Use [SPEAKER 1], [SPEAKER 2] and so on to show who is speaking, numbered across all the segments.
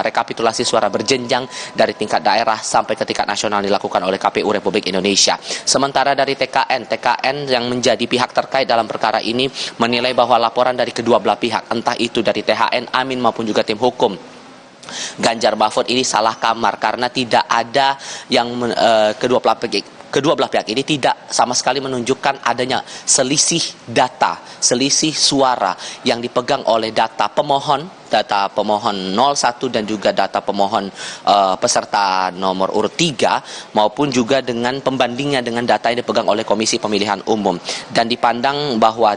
[SPEAKER 1] rekapitulasi suara berjenjang dari tingkat daerah sampai ke tingkat nasional dilakukan oleh KPU Republik Indonesia. Sementara dari TKN yang menjadi pihak terkait dalam perkara ini menilai bahwa laporan dari kedua belah pihak, entah itu dari THN, Amin maupun juga tim hukum Ganjar Mahfud ini salah kamar karena tidak ada yang kedua belah pihak ini tidak sama sekali menunjukkan adanya selisih data, selisih suara yang dipegang oleh data pemohon 01 dan juga data pemohon peserta nomor urut 3 maupun juga dengan pembandingnya dengan data yang dipegang oleh Komisi Pemilihan Umum. Dan dipandang bahwa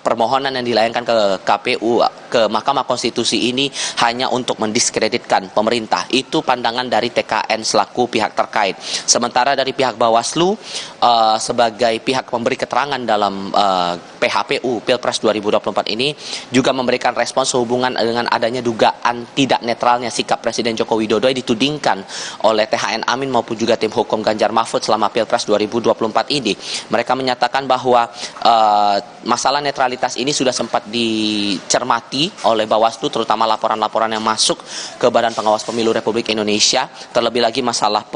[SPEAKER 1] permohonan yang dilayangkan ke KPU, ke Mahkamah Konstitusi ini hanya untuk mendiskreditkan pemerintah. Itu pandangan dari TKN selaku pihak terkait. Sementara dari pihak Bawaslu sebagai pihak memberi keterangan dalam PHPU Pilpres 2024 ini juga memberikan respons sehubungan dengan adanya dugaan tidak netralnya sikap Presiden Joko Widodo yang ditudingkan oleh THN Amin maupun juga tim hukum Ganjar Mahfud selama Pilpres 2024 ini. Mereka menyatakan bahwa masalah netralitas ini sudah sempat dicermati oleh Bawaslu, terutama laporan-laporan yang masuk ke Badan Pengawas Pemilu Republik Indonesia. Terlebih lagi masalah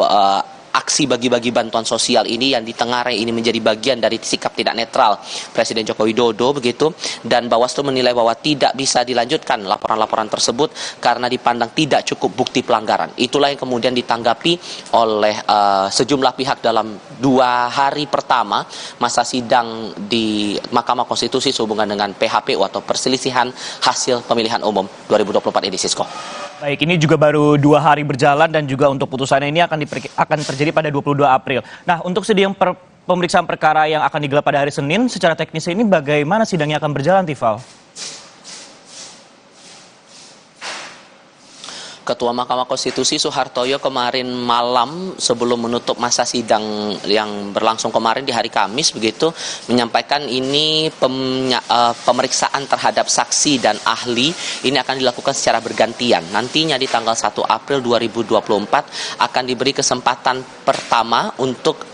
[SPEAKER 1] aksi bagi-bagi bantuan sosial ini yang ditengarai ini menjadi bagian dari sikap tidak netral Presiden Joko Widodo begitu, dan Bawaslu menilai bahwa tidak bisa dilanjutkan laporan-laporan tersebut karena dipandang tidak cukup bukti pelanggaran. Itulah yang kemudian ditanggapi oleh sejumlah pihak dalam 2 hari pertama masa sidang di Mahkamah Konstitusi sehubungan dengan PHPU atau perselisihan hasil pemilihan umum 2024 ini, Sisko.
[SPEAKER 2] Baik, ini juga baru 2 hari berjalan dan juga untuk putusannya ini akan terjadi pada 22 April. Nah, untuk sidang pemeriksaan perkara yang akan digelar pada hari Senin, secara teknis ini bagaimana sidangnya akan berjalan, Tifal?
[SPEAKER 1] Ketua Mahkamah Konstitusi Soehartoyo kemarin malam sebelum menutup masa sidang yang berlangsung kemarin di hari Kamis begitu menyampaikan ini pemeriksaan terhadap saksi dan ahli ini akan dilakukan secara bergantian. Nantinya di tanggal 1 April 2024 akan diberi kesempatan pertama untuk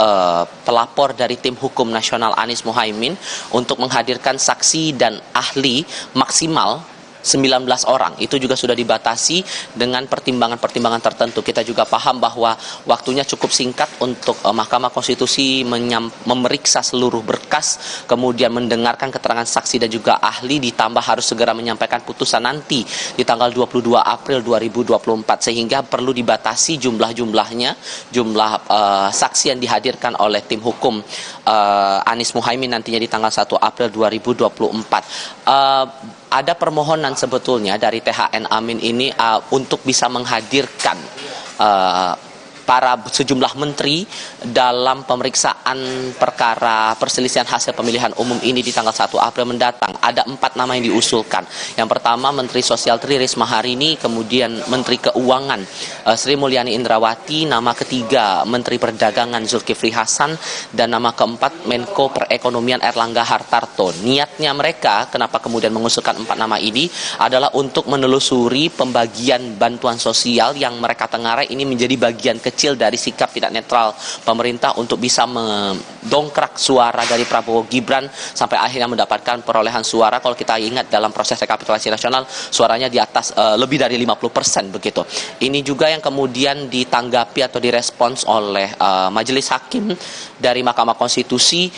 [SPEAKER 1] pelapor dari tim hukum nasional Anies Mohaimin untuk menghadirkan saksi dan ahli maksimal 19 orang. Itu juga sudah dibatasi dengan pertimbangan-pertimbangan tertentu. Kita juga paham bahwa waktunya cukup singkat untuk Mahkamah Konstitusi memeriksa seluruh berkas, kemudian mendengarkan keterangan saksi dan juga ahli, ditambah harus segera menyampaikan putusan nanti di tanggal 22 April 2024, sehingga perlu dibatasi jumlah-jumlahnya, jumlah saksi yang dihadirkan oleh tim hukum Anies Mohaimin nantinya di tanggal 1 April 2024. Ada permohonan sebetulnya dari THN Amin ini untuk bisa menghadirkan para sejumlah menteri dalam pemeriksaan perkara perselisihan hasil pemilihan umum ini di tanggal 1 April mendatang. Ada 4 nama yang diusulkan. Yang pertama Menteri Sosial Tri Risma Harini, kemudian Menteri Keuangan Sri Mulyani Indrawati, nama ketiga Menteri Perdagangan Zulkifli Hasan, dan nama keempat Menko Perekonomian Erlangga Hartarto. Niatnya mereka, kenapa kemudian mengusulkan 4 nama ini, adalah untuk menelusuri pembagian bantuan sosial yang mereka tengarai ini menjadi bagian kecil dari sikap tidak netral pemerintah untuk bisa mendongkrak suara dari Prabowo Gibran sampai akhirnya mendapatkan perolehan suara. Kalau kita ingat dalam proses rekapitulasi nasional suaranya di atas lebih dari 50% begitu. Ini juga yang kemudian ditanggapi atau direspons oleh Majelis Hakim dari Mahkamah Konstitusi.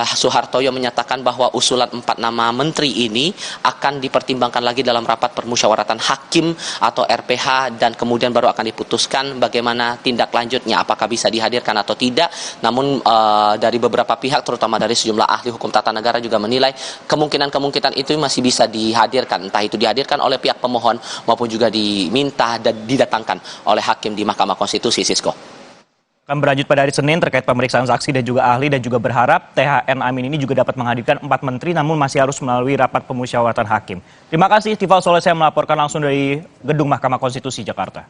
[SPEAKER 1] Soehartoyo menyatakan bahwa usulan 4 nama menteri ini akan dipertimbangkan lagi dalam rapat permusyawaratan hakim atau RPH, dan kemudian baru akan diputuskan bagaimana tindak lanjutnya, apakah bisa dihadirkan atau tidak. Namun dari beberapa pihak, terutama dari sejumlah ahli hukum tata negara juga menilai kemungkinan itu masih bisa dihadirkan, entah itu dihadirkan oleh pihak pemohon maupun juga diminta dan didatangkan oleh hakim di Mahkamah Konstitusi, Sisko.
[SPEAKER 2] Akan berlanjut pada hari Senin terkait pemeriksaan saksi dan juga ahli, dan juga berharap THN Amin ini juga dapat menghadirkan 4 menteri, namun masih harus melalui rapat pemusyawaratan hakim. Terima kasih, Tifal Soleh, saya melaporkan langsung dari Gedung Mahkamah Konstitusi Jakarta.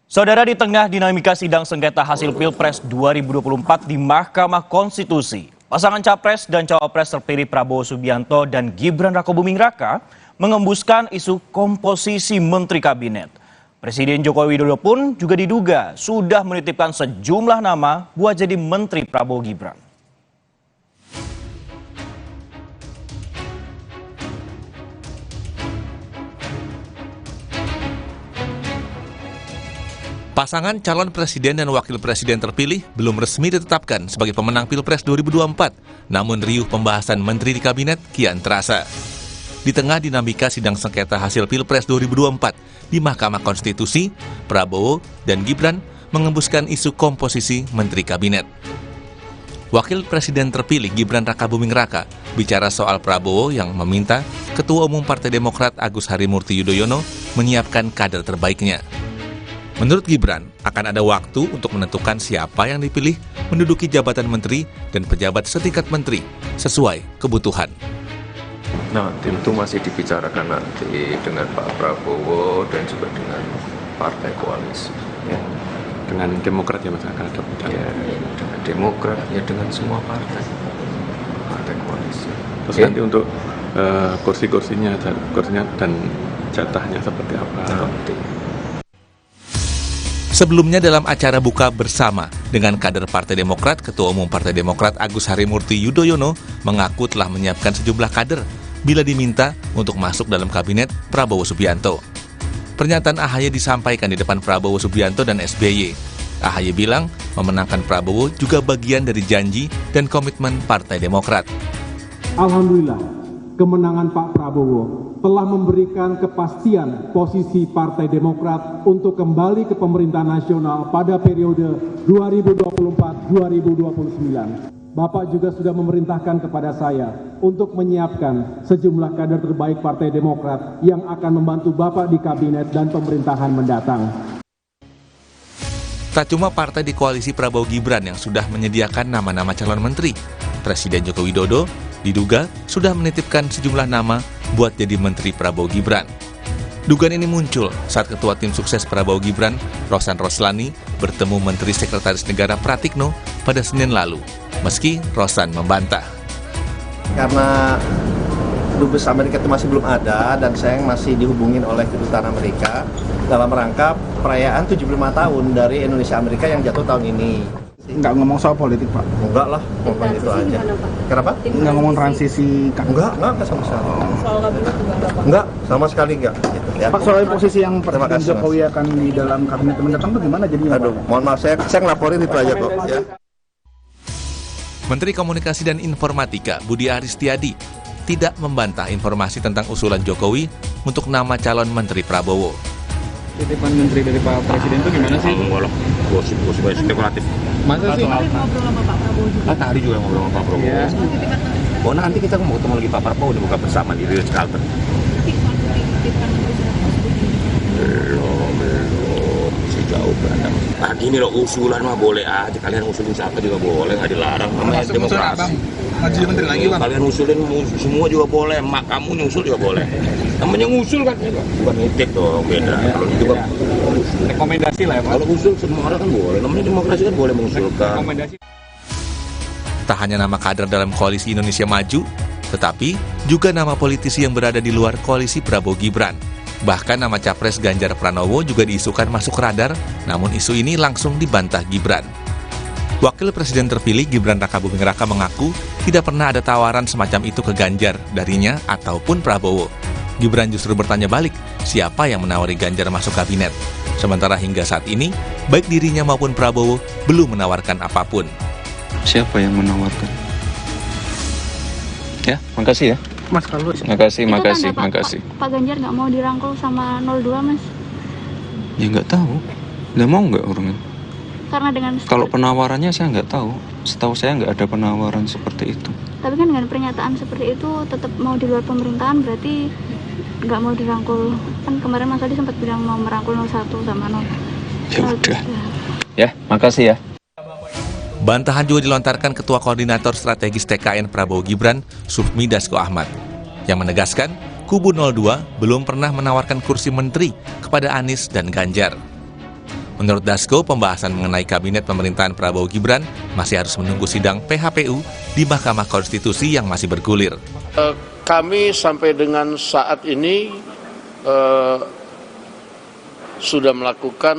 [SPEAKER 2] Saudara, di tengah dinamika sidang sengketa hasil Pilpres 2024 di Mahkamah Konstitusi, pasangan Capres dan Cawapres terpilih Prabowo Subianto dan Gibran Rakabuming Raka mengembuskan isu komposisi Menteri Kabinet. Presiden Joko Widodo pun juga diduga sudah menitipkan sejumlah nama buat jadi Menteri Prabowo Gibran.
[SPEAKER 3] Pasangan calon presiden dan wakil presiden terpilih belum resmi ditetapkan sebagai pemenang Pilpres 2024, namun riuh pembahasan menteri di kabinet kian terasa. Di tengah dinamika sidang sengketa hasil Pilpres 2024 di Mahkamah Konstitusi, Prabowo dan Gibran mengembuskan isu komposisi menteri kabinet. Wakil Presiden terpilih Gibran Rakabuming Raka bicara soal Prabowo yang meminta Ketua Umum Partai Demokrat Agus Harimurti Yudhoyono menyiapkan kader terbaiknya. Menurut Gibran, akan ada waktu untuk menentukan siapa yang dipilih menduduki jabatan menteri dan pejabat setingkat menteri sesuai kebutuhan.
[SPEAKER 4] Nah, tentu masih dibicarakan nanti dengan Pak Prabowo dan juga dengan partai koalisi.
[SPEAKER 5] Ya, dengan Demokrat ya Mas akan ada bicara.
[SPEAKER 4] Ya, dengan Demokrat, ya dengan semua partai koalisi.
[SPEAKER 5] Terus nanti untuk kursinya dan jatahnya seperti apa?
[SPEAKER 3] Sebelumnya dalam acara buka bersama dengan kader Partai Demokrat, Ketua Umum Partai Demokrat Agus Harimurti Yudhoyono mengaku telah menyiapkan sejumlah kader bila diminta untuk masuk dalam kabinet Prabowo Subianto. Pernyataan AHY disampaikan di depan Prabowo Subianto dan SBY. AHY bilang memenangkan Prabowo juga bagian dari janji dan komitmen Partai Demokrat.
[SPEAKER 6] Alhamdulillah, kemenangan Pak Prabowo telah memberikan kepastian posisi Partai Demokrat untuk kembali ke pemerintahan nasional pada periode 2024-2029. Bapak juga sudah memerintahkan kepada saya untuk menyiapkan sejumlah kader terbaik Partai Demokrat yang akan membantu Bapak di kabinet dan pemerintahan mendatang.
[SPEAKER 3] Tak cuma partai di koalisi Prabowo Gibran yang sudah menyediakan nama-nama calon menteri, Presiden Joko Widodo diduga sudah menitipkan sejumlah nama buat jadi Menteri Prabowo Gibran. Dugaan ini muncul saat Ketua Tim Sukses Prabowo Gibran, Rosan Roslani, bertemu Menteri Sekretaris Negara Pratikno pada Senin lalu, meski Rosan membantah.
[SPEAKER 7] Karena Dubes Amerika itu masih belum ada dan saya masih dihubungin oleh Kedutaan Amerika dalam rangka perayaan 75 tahun dari Indonesia Amerika yang jatuh tahun ini.
[SPEAKER 8] Nggak ngomong soal politik, Pak?
[SPEAKER 7] Enggak lah, ngomong itu aja. Kenapa?
[SPEAKER 8] Nggak ngomong transisi?
[SPEAKER 7] Enggak sama sekali. Soal kabinet juga enggak, sama sekali enggak. Gitu, ya.
[SPEAKER 8] Pak, soal posisi yang Presiden Jokowi akan di dalam kabinet mendatang bagaimana jadinya?
[SPEAKER 7] Aduh, mohon maaf, saya ngelaporin itu aja kok. Ya.
[SPEAKER 3] Menteri Komunikasi dan Informatika Budi Aristiadi tidak membantah informasi tentang usulan Jokowi untuk nama calon Menteri Prabowo.
[SPEAKER 9] Titipan menteri dari Pak Presiden itu gimana sih?
[SPEAKER 5] Gosip spekulatif.
[SPEAKER 9] Masa sih?
[SPEAKER 10] Ngobrol sama Pak Prabowo juga.
[SPEAKER 5] Tadi juga ngobrol sama Pak Prabowo.
[SPEAKER 9] Ya.
[SPEAKER 5] Oh, nanti kita mau ketemu lagi Pak Prabowo di buka bersama di Ritz-Carlton. Belum, masih jauh berantem. Nah gini loh, usulan mah boleh aja, kalian usulin siapa juga boleh, nggak dilarang, namanya demokrasi.
[SPEAKER 8] Maju menteri lagi, Bang.
[SPEAKER 5] Kalian usulin semua juga boleh, mak kamu nyusul juga boleh. Namanya ngusul kan, bukan ngecek dong, beda. Kalau itu kan
[SPEAKER 9] Rekomendasi lah ya Pak.
[SPEAKER 5] kalau usul semua orang kan boleh, namanya demokrasi kan boleh mengusulkan.
[SPEAKER 9] Rekomendasi.
[SPEAKER 3] Tak hanya nama kader dalam koalisi Indonesia Maju, tetapi juga nama politisi yang berada di luar koalisi Prabowo Gibran. Bahkan nama Capres Ganjar Pranowo juga diisukan masuk radar, namun isu ini langsung dibantah Gibran. Wakil Presiden terpilih Gibran Rakabuming Raka mengaku tidak pernah ada tawaran semacam itu ke Ganjar darinya ataupun Prabowo. Gibran justru bertanya balik, siapa yang menawari Ganjar masuk kabinet? Sementara hingga saat ini, baik dirinya maupun Prabowo belum menawarkan apapun.
[SPEAKER 9] Siapa yang menawarkan? Ya, makasih ya.
[SPEAKER 8] Mas, kalau
[SPEAKER 9] Makasih.
[SPEAKER 10] Pak Ganjar nggak mau dirangkul sama 02, Mas.
[SPEAKER 9] Ya nggak tahu. Nggak mau nggak orangnya?
[SPEAKER 10] Karena dengan
[SPEAKER 9] Kalau penawarannya saya nggak tahu. Setahu saya nggak ada penawaran seperti itu.
[SPEAKER 10] tapi kan dengan pernyataan seperti itu tetap mau di luar pemerintahan, berarti nggak mau dirangkul. Kan kemarin Mas Adi sempat bilang mau merangkul 01 sama 0.
[SPEAKER 9] Ya udah. Ya, makasih ya.
[SPEAKER 3] Bantahan juga dilontarkan Ketua Koordinator Strategis TKN Prabowo Gibran, Sufmi Dasko Ahmad, yang menegaskan kubu 02 belum pernah menawarkan kursi menteri kepada Anies dan Ganjar. Menurut Dasko, pembahasan mengenai kabinet pemerintahan Prabowo Gibran masih harus menunggu sidang PHPU di Mahkamah Konstitusi yang masih bergulir.
[SPEAKER 11] Kami sampai dengan saat ini sudah melakukan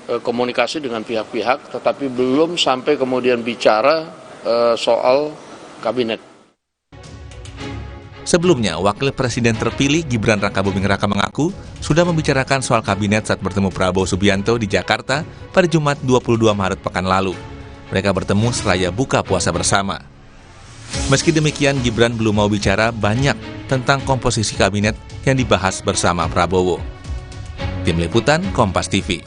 [SPEAKER 11] komunikasi dengan pihak-pihak, tetapi belum sampai kemudian bicara soal kabinet.
[SPEAKER 3] Sebelumnya, Wakil Presiden terpilih Gibran Rakabuming Raka mengaku sudah membicarakan soal kabinet saat bertemu Prabowo Subianto di Jakarta pada Jumat 22 Maret pekan lalu. Mereka bertemu seraya buka puasa bersama. Meski demikian, Gibran belum mau bicara banyak tentang komposisi kabinet yang dibahas bersama Prabowo. Tim Liputan, Kompas TV.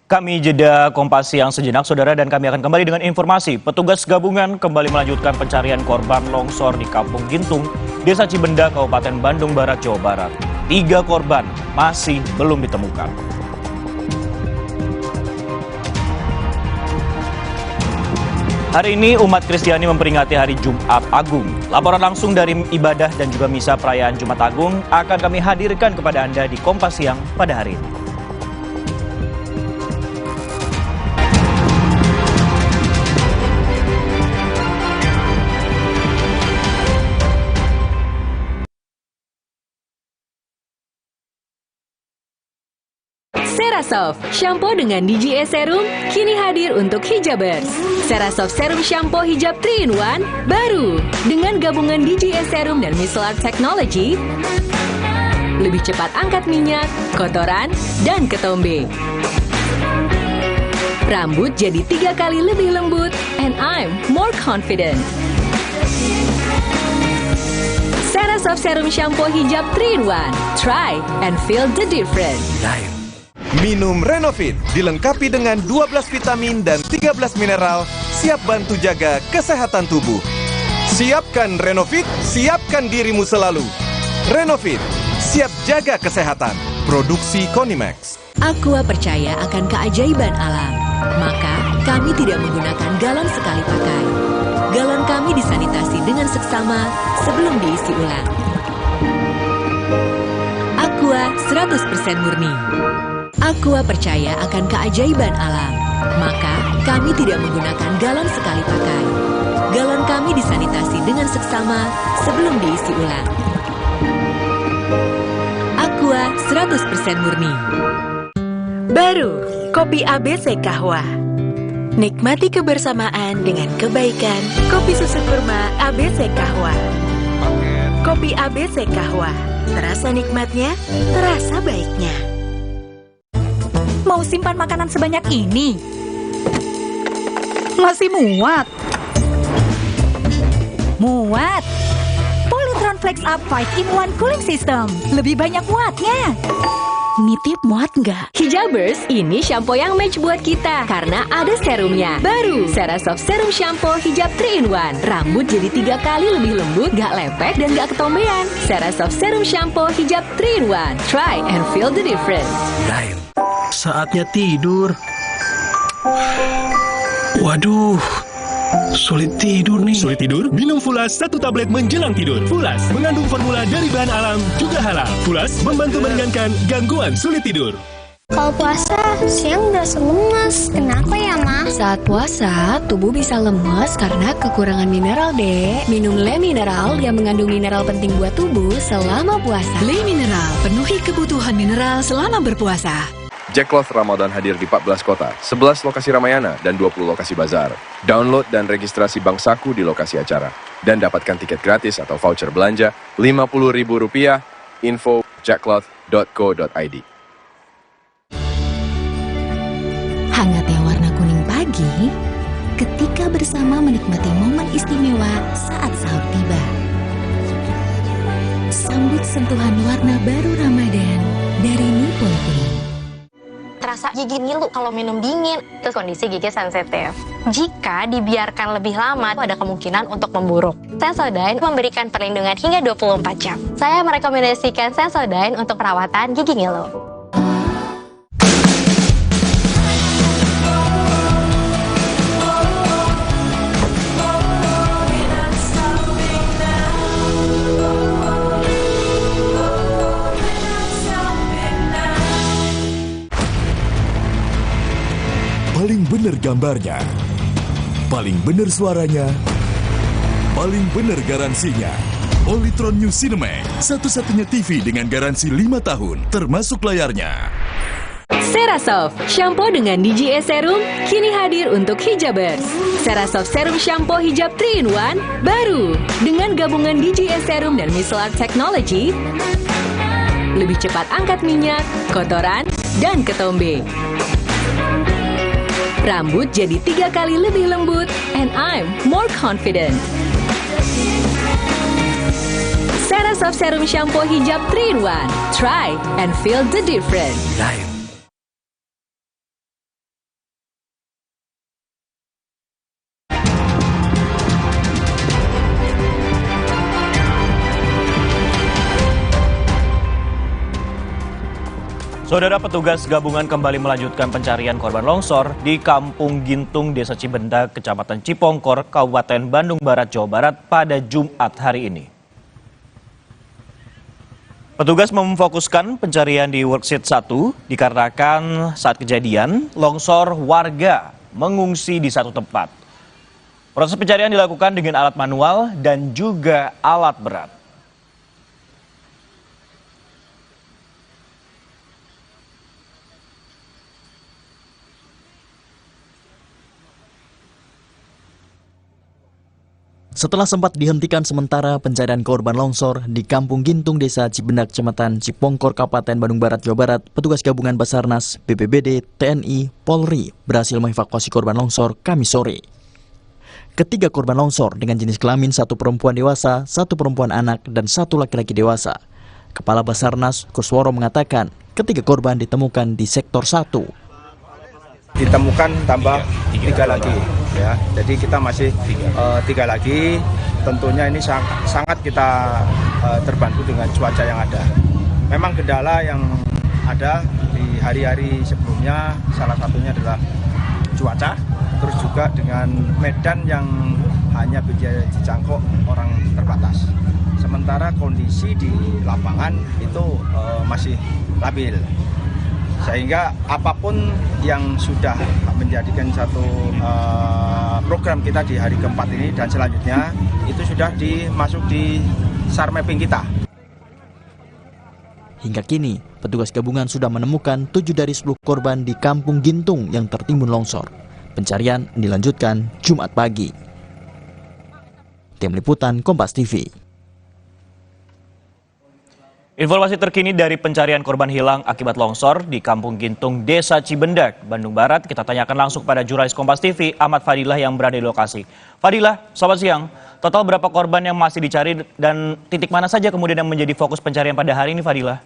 [SPEAKER 2] Kami jeda Kompas Siang sejenak, Saudara, dan kami akan kembali dengan informasi. Petugas gabungan kembali melanjutkan pencarian korban longsor di Kampung Gintung, Desa Cibenda, Kabupaten Bandung Barat, Jawa Barat. 3 korban masih belum ditemukan. Hari ini umat Kristiani memperingati Hari Jumat Agung. Laporan langsung dari ibadah dan juga misa perayaan Jumat Agung akan kami hadirkan kepada Anda di Kompas Siang pada hari ini.
[SPEAKER 12] Cerasoft, shampoo dengan DGE Serum, kini hadir untuk hijabers. Cerasoft Serum Shampoo Hijab 3-in-1, baru. Dengan gabungan DGE Serum dan Micellar Technology, lebih cepat angkat minyak, kotoran, dan ketombe. Rambut jadi 3 kali lebih lembut, and I'm more confident. Cerasoft Serum Shampoo Hijab 3-in-1, try and feel the difference.
[SPEAKER 13] Minum Renovit, dilengkapi dengan 12 vitamin dan 13 mineral, siap bantu jaga kesehatan tubuh. Siapkan Renovit, siapkan dirimu selalu. Renovit, siap jaga kesehatan. Produksi Konimax.
[SPEAKER 12] Aqua percaya akan keajaiban alam, maka kami tidak menggunakan galon sekali pakai. Galon kami disanitasi dengan seksama sebelum diisi ulang. Aqua 100% murni. Aqua percaya akan keajaiban alam, maka kami tidak menggunakan galon sekali pakai. Galon kami disanitasi dengan seksama sebelum diisi ulang. Aqua 100% murni.
[SPEAKER 14] Baru, Kopi ABC Kahwa. Nikmati kebersamaan dengan kebaikan. Kopi susu kurma ABC Kahwa. Kopi ABC Kahwa. Terasa nikmatnya, terasa baiknya.
[SPEAKER 15] Mau simpan makanan sebanyak ini? Masih muat? Muat! Polytron Flex Up 5-in-1 Cooling System. Lebih banyak muatnya.
[SPEAKER 12] Nitip muat nggak? Hijabers, ini shampoo yang match buat kita karena ada serumnya. Baru, Cerasoft Serum Shampoo Hijab 3-in-1. Rambut jadi 3 kali lebih lembut, gak lepek dan gak ketombean. Cerasoft Serum Shampoo Hijab 3-in-1. Try and feel the difference.
[SPEAKER 16] Saatnya tidur. Waduh, sulit tidur nih.
[SPEAKER 17] Sulit tidur? Minum Fulas 1 tablet menjelang tidur. Fulas mengandung formula dari bahan alam juga halal. Fulas membantu meringankan gangguan sulit tidur.
[SPEAKER 18] Kalau puasa, siang berasa lemas. Kenapa ya, Ma?
[SPEAKER 19] Saat puasa, tubuh bisa lemas karena kekurangan mineral, Dek. Minum Le Mineral yang mengandung mineral penting buat tubuh selama puasa.
[SPEAKER 12] Le Mineral, penuhi kebutuhan mineral selama berpuasa.
[SPEAKER 20] Jack Cloth Ramadan hadir di 14 kota, 11 lokasi Ramayana, dan 20 lokasi bazar. Download dan registrasi Bank Saku di lokasi acara. Dan dapatkan tiket gratis atau voucher belanja Rp50.000. Info jackcloth.co.id.
[SPEAKER 19] Hangatnya warna kuning pagi ketika bersama menikmati momen istimewa saat sahur tiba. Sambut sentuhan warna baru Ramadan dari Nippon Kuning.
[SPEAKER 21] Terasa gigi ngilu kalau minum dingin. Terus kondisi gigi sensitif. Jika dibiarkan lebih lama, ada kemungkinan untuk memburuk. Sensodyne memberikan perlindungan hingga 24 jam. Saya merekomendasikan Sensodyne untuk perawatan gigi ngilu.
[SPEAKER 22] Paling benar gambarnya, paling benar suaranya, paling benar garansinya. Polytron New Cinemax, satu-satunya TV dengan garansi 5 tahun, termasuk layarnya.
[SPEAKER 12] Cerasoft, shampoo dengan DGE Serum, kini hadir untuk hijabers. Cerasoft Serum Shampoo Hijab 3-in-1, baru. Dengan gabungan DGE Serum dan Micellar Technology, lebih cepat angkat minyak, kotoran, dan ketombe. Rambut jadi 3 kali lebih lembut, and I'm more confident. Cerasoft Serum Shampoo Hijab 3-in-1. Try and feel the difference.
[SPEAKER 2] Saudara, petugas gabungan kembali melanjutkan pencarian korban longsor di Kampung Gintung, Desa Cibendak, Kecamatan Cipongkor, Kabupaten Bandung Barat, Jawa Barat pada Jumat hari ini. Petugas memfokuskan pencarian di Worksheet 1 dikarenakan saat kejadian longsor warga mengungsi di satu tempat. Proses pencarian dilakukan dengan alat manual dan juga alat berat.
[SPEAKER 1] Setelah sempat dihentikan sementara pencarian korban longsor di Kampung Gintung, Desa Cibendak, Kecamatan Cipongkor, Kabupaten Bandung Barat, Jawa Barat, petugas gabungan Basarnas, BPBD, TNI, Polri berhasil mengevakuasi korban longsor Kamis sore. Ketiga korban longsor dengan jenis kelamin, satu perempuan dewasa, satu perempuan anak, dan satu laki-laki dewasa. Kepala Basarnas, Kusworo, mengatakan ketiga korban ditemukan di sektor 1.
[SPEAKER 8] Ditemukan tambah 3 lagi ya, jadi kita masih 3 lagi. Tentunya ini sangat kita terbantu dengan cuaca yang ada. Memang kendala yang ada di hari-hari sebelumnya salah satunya adalah cuaca, terus juga dengan medan yang hanya bisa dijangkau orang terbatas. Sementara kondisi di lapangan itu masih labil. Sehingga apapun yang sudah menjadikan satu program kita di hari keempat ini dan selanjutnya itu sudah dimasuk di SAR mapping kita.
[SPEAKER 1] Hingga kini, petugas gabungan sudah menemukan 7 dari 10 korban di Kampung Gintung yang tertimbun longsor. Pencarian dilanjutkan Jumat pagi. Tim Liputan Kompas TV.
[SPEAKER 2] Informasi terkini dari pencarian korban hilang akibat longsor di Kampung Gintung, Desa Cibendak, Bandung Barat, kita tanyakan langsung pada jurnalis Kompas TV, Ahmad Fadilah yang berada di lokasi. Fadilah, selamat siang. Total berapa korban yang masih dicari dan titik mana saja kemudian yang menjadi fokus pencarian pada hari ini, Fadilah?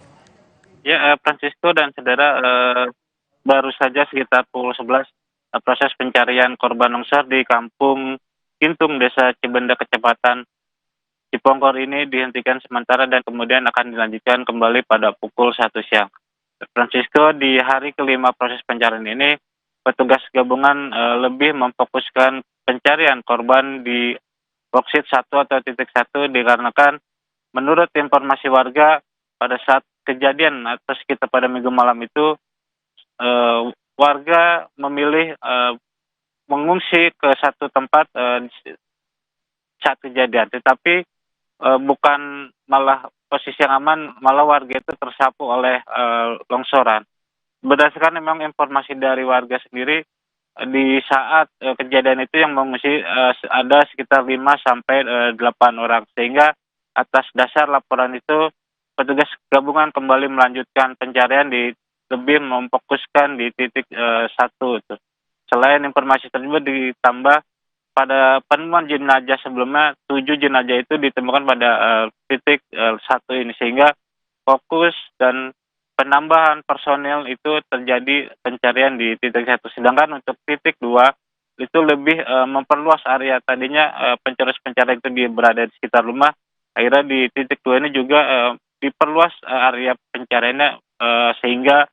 [SPEAKER 4] Ya, Francisco dan saudara, baru saja sekitar pukul 11 proses pencarian korban longsor di Kampung Gintung, Desa Cibendak, Kecamatan Cipongkor ini dihentikan sementara dan kemudian akan dilanjutkan kembali pada pukul 1 siang. Francisco, di hari kelima proses pencarian ini, petugas gabungan lebih memfokuskan pencarian korban di Worksheet 1 atau titik 1 dikarenakan menurut informasi warga pada saat kejadian atau sekitar pada minggu malam itu warga memilih mengungsi ke satu tempat saat kejadian, tetapi bukan malah posisi yang aman, malah warga itu tersapu oleh longsoran. Berdasarkan memang informasi dari warga sendiri, di saat kejadian itu yang mengungsi ada sekitar 5 sampai 8 orang, sehingga atas dasar laporan itu petugas gabungan kembali melanjutkan pencarian lebih memfokuskan di titik 1 itu. Selain informasi tersebut ditambah pada penemuan jenazah sebelumnya, 7 jenazah itu ditemukan pada titik 1 ini, sehingga fokus dan penambahan personil itu terjadi pencarian di titik 1. Sedangkan untuk titik 2 itu lebih memperluas area. Tadinya pencarian itu berada di sekitar rumah, akhirnya di titik 2 ini juga diperluas area pencariannya sehingga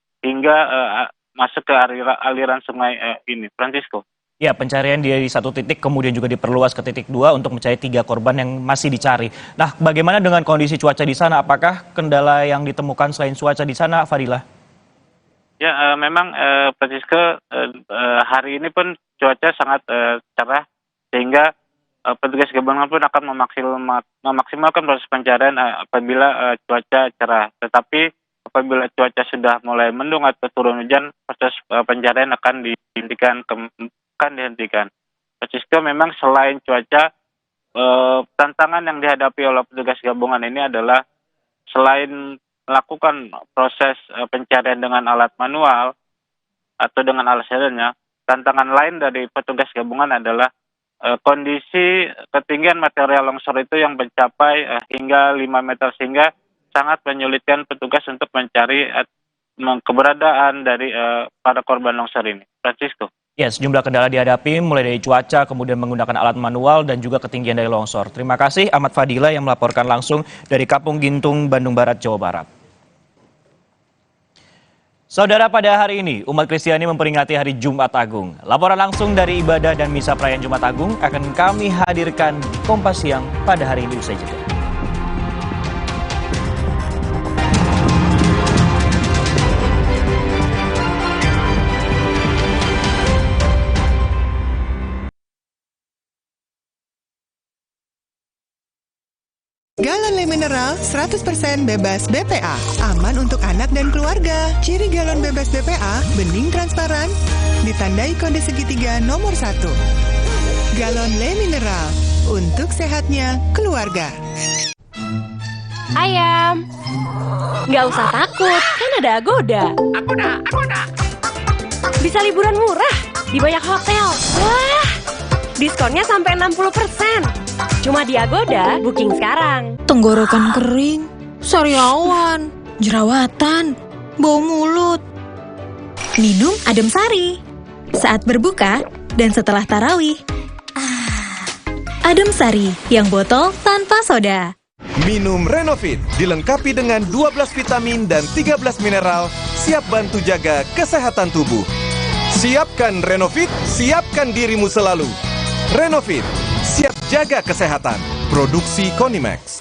[SPEAKER 4] masuk ke aliran sungai ini. Francisco.
[SPEAKER 2] Ya, pencarian di satu titik kemudian juga diperluas ke titik 2 untuk mencari 3 korban yang masih dicari. Nah, bagaimana dengan kondisi cuaca di sana? Apakah kendala yang ditemukan selain cuaca di sana, Fadilah?
[SPEAKER 4] Ya, memang Francisco, hari ini pun cuaca sangat cerah, sehingga petugas gabungan pun akan memaksimalkan proses pencarian apabila cuaca cerah. Tetapi apabila cuaca sudah mulai mendung atau turun hujan, proses pencarian akan dihentikan. Francisco, memang selain cuaca, tantangan yang dihadapi oleh petugas gabungan ini adalah selain melakukan proses pencarian dengan alat manual atau dengan alat seadanya, tantangan lain dari petugas gabungan adalah kondisi ketinggian material longsor itu yang mencapai hingga 5 meter, sehingga sangat menyulitkan petugas untuk mencari keberadaan dari para korban longsor ini. Francisco.
[SPEAKER 2] Ya, sejumlah kendala dihadapi mulai dari cuaca, kemudian menggunakan alat manual dan juga ketinggian dari longsor. Terima kasih Ahmad Fadila yang melaporkan langsung dari Kampung Gintung, Bandung Barat, Jawa Barat. Saudara, pada hari ini umat Kristiani memperingati Hari Jumat Agung. Laporan langsung dari ibadah dan misa perayaan Jumat Agung akan kami hadirkan Kompas Siang pada hari ini usai jeda.
[SPEAKER 6] Galon Le Mineral 100% bebas BPA. Aman untuk anak dan keluarga. Ciri galon bebas BPA, bening transparan, ditandai kode segitiga nomor 1. Galon Le Mineral, untuk sehatnya keluarga.
[SPEAKER 12] Ayam, nggak usah takut, kan ada Agoda. Agoda. Bisa liburan murah di banyak hotel. Wah, diskonnya sampai 60%. Cuma di Agoda, booking sekarang.
[SPEAKER 7] Tenggorokan kering, sariawan, jerawatan, bau mulut. Minum Adem Sari saat berbuka dan setelah tarawih. Adem Sari yang botol tanpa soda.
[SPEAKER 13] Minum Renovit dilengkapi dengan 12 vitamin dan 13 mineral, siap bantu jaga kesehatan tubuh. Siapkan Renovit, siapkan dirimu selalu. Renovit, siap jaga kesehatan. Produksi Konimax.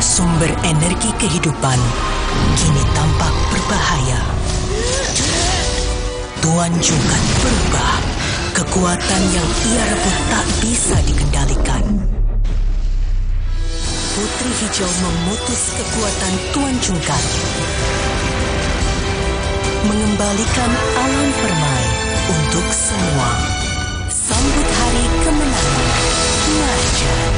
[SPEAKER 23] Sumber energi kehidupan kini tampak berbahaya. Tuan Jungkat berubah. Kekuatan yang ia rebut tak bisa dikendalikan. Putri Hijau memutus kekuatan Tuan Jungkat, mengembalikan alam permai untuk semua. Sambut hari kemenangan Marjan.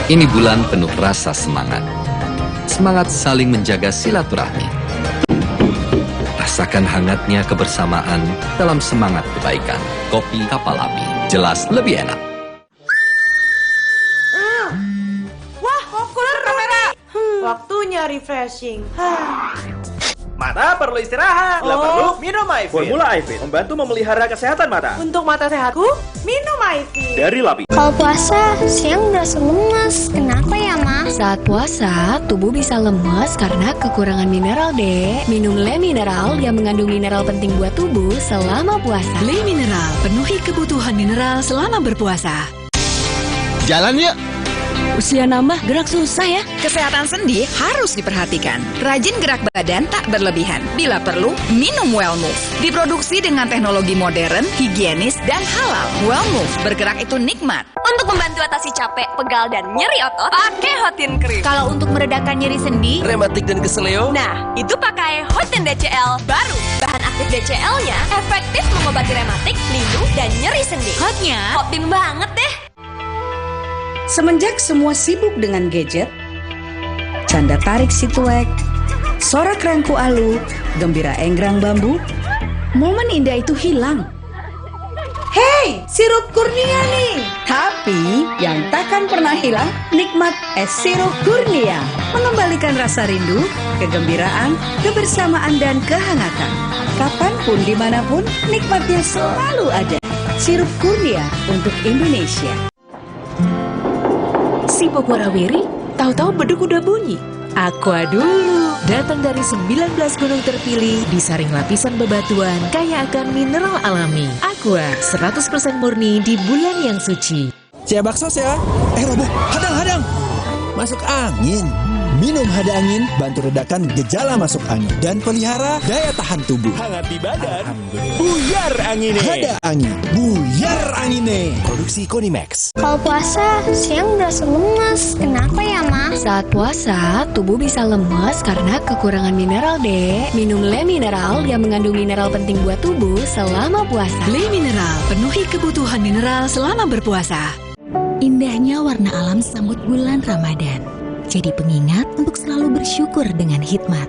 [SPEAKER 24] Ini bulan penuh rasa semangat. Semangat saling menjaga silaturahmi. Rasakan hangatnya kebersamaan dalam semangat kebaikan. Kopi Kapal Api, jelas lebih enak.
[SPEAKER 25] Wah, populer kamera. Waktunya refreshing.
[SPEAKER 26] Mata perlu istirahat. Bila perlu, minum Ivin. Formula Ivin membantu memelihara kesehatan mata.
[SPEAKER 25] Untuk mata sehatku, minum Ivin.
[SPEAKER 26] Dari Lapi.
[SPEAKER 18] Kalau puasa, siang berasa lemas. Kenapa ya, Ma?
[SPEAKER 19] Saat puasa, tubuh bisa lemas karena kekurangan mineral, Dek. Minum Le Mineral yang mengandung mineral penting buat tubuh selama puasa.
[SPEAKER 14] Le Mineral, penuhi kebutuhan mineral selama berpuasa.
[SPEAKER 27] Jalan yuk!
[SPEAKER 14] Usia nambah, gerak susah ya.
[SPEAKER 28] Kesehatan sendi harus diperhatikan. Rajin gerak badan tak berlebihan. Bila perlu, minum Wellmove. Diproduksi dengan teknologi modern, higienis, dan halal. Wellmove, bergerak itu nikmat.
[SPEAKER 12] Untuk membantu atasi capek, pegal, dan nyeri otot, pakai Hotin Cream.
[SPEAKER 28] Kalau untuk meredakan nyeri sendi,
[SPEAKER 27] rematik dan keseleo,
[SPEAKER 12] nah, itu pakai Hotin DCL baru. Bahan aktif DCL-nya efektif mengobati rematik, linu, dan nyeri sendi.
[SPEAKER 28] hotnya
[SPEAKER 12] Hotin banget deh.
[SPEAKER 29] Semenjak semua sibuk dengan gadget, canda tarik si tuek, sorak rangku alu, gembira enggrang bambu, momen indah itu hilang. Hei, sirup Kurnia nih! Tapi yang takkan pernah hilang, nikmat es sirup Kurnia. Mengembalikan rasa rindu, kegembiraan, kebersamaan, dan kehangatan. Kapanpun, dimanapun, nikmatnya selalu ada. Sirup Kurnia untuk Indonesia.
[SPEAKER 14] Sibuk warawiri, tahu-tahu beduk udah bunyi. Aqua dulu, datang dari 19 gunung terpilih, disaring lapisan bebatuan, kaya akan mineral alami. Aqua, 100% murni di bulan yang suci.
[SPEAKER 27] Cia bakso ya. Roboh, hadang. Masuk angin. Minum Hada Angin, bantu redakan gejala masuk angin dan pelihara daya tahan tubuh.
[SPEAKER 17] Hangat di badan, buyar angine.
[SPEAKER 27] Hada Angin, buyar angine. Produksi produksi Konimax.
[SPEAKER 18] Kalau puasa, siang berasa lemas. Kenapa ya, Ma?
[SPEAKER 19] Saat puasa, tubuh bisa lemas karena kekurangan mineral, Dek. Minum Le Mineral yang mengandung mineral penting buat tubuh selama puasa.
[SPEAKER 14] Le Mineral, penuhi kebutuhan mineral selama berpuasa. Indahnya warna alam sambut bulan Ramadan. Jadi pengingat untuk selalu bersyukur dengan hikmat.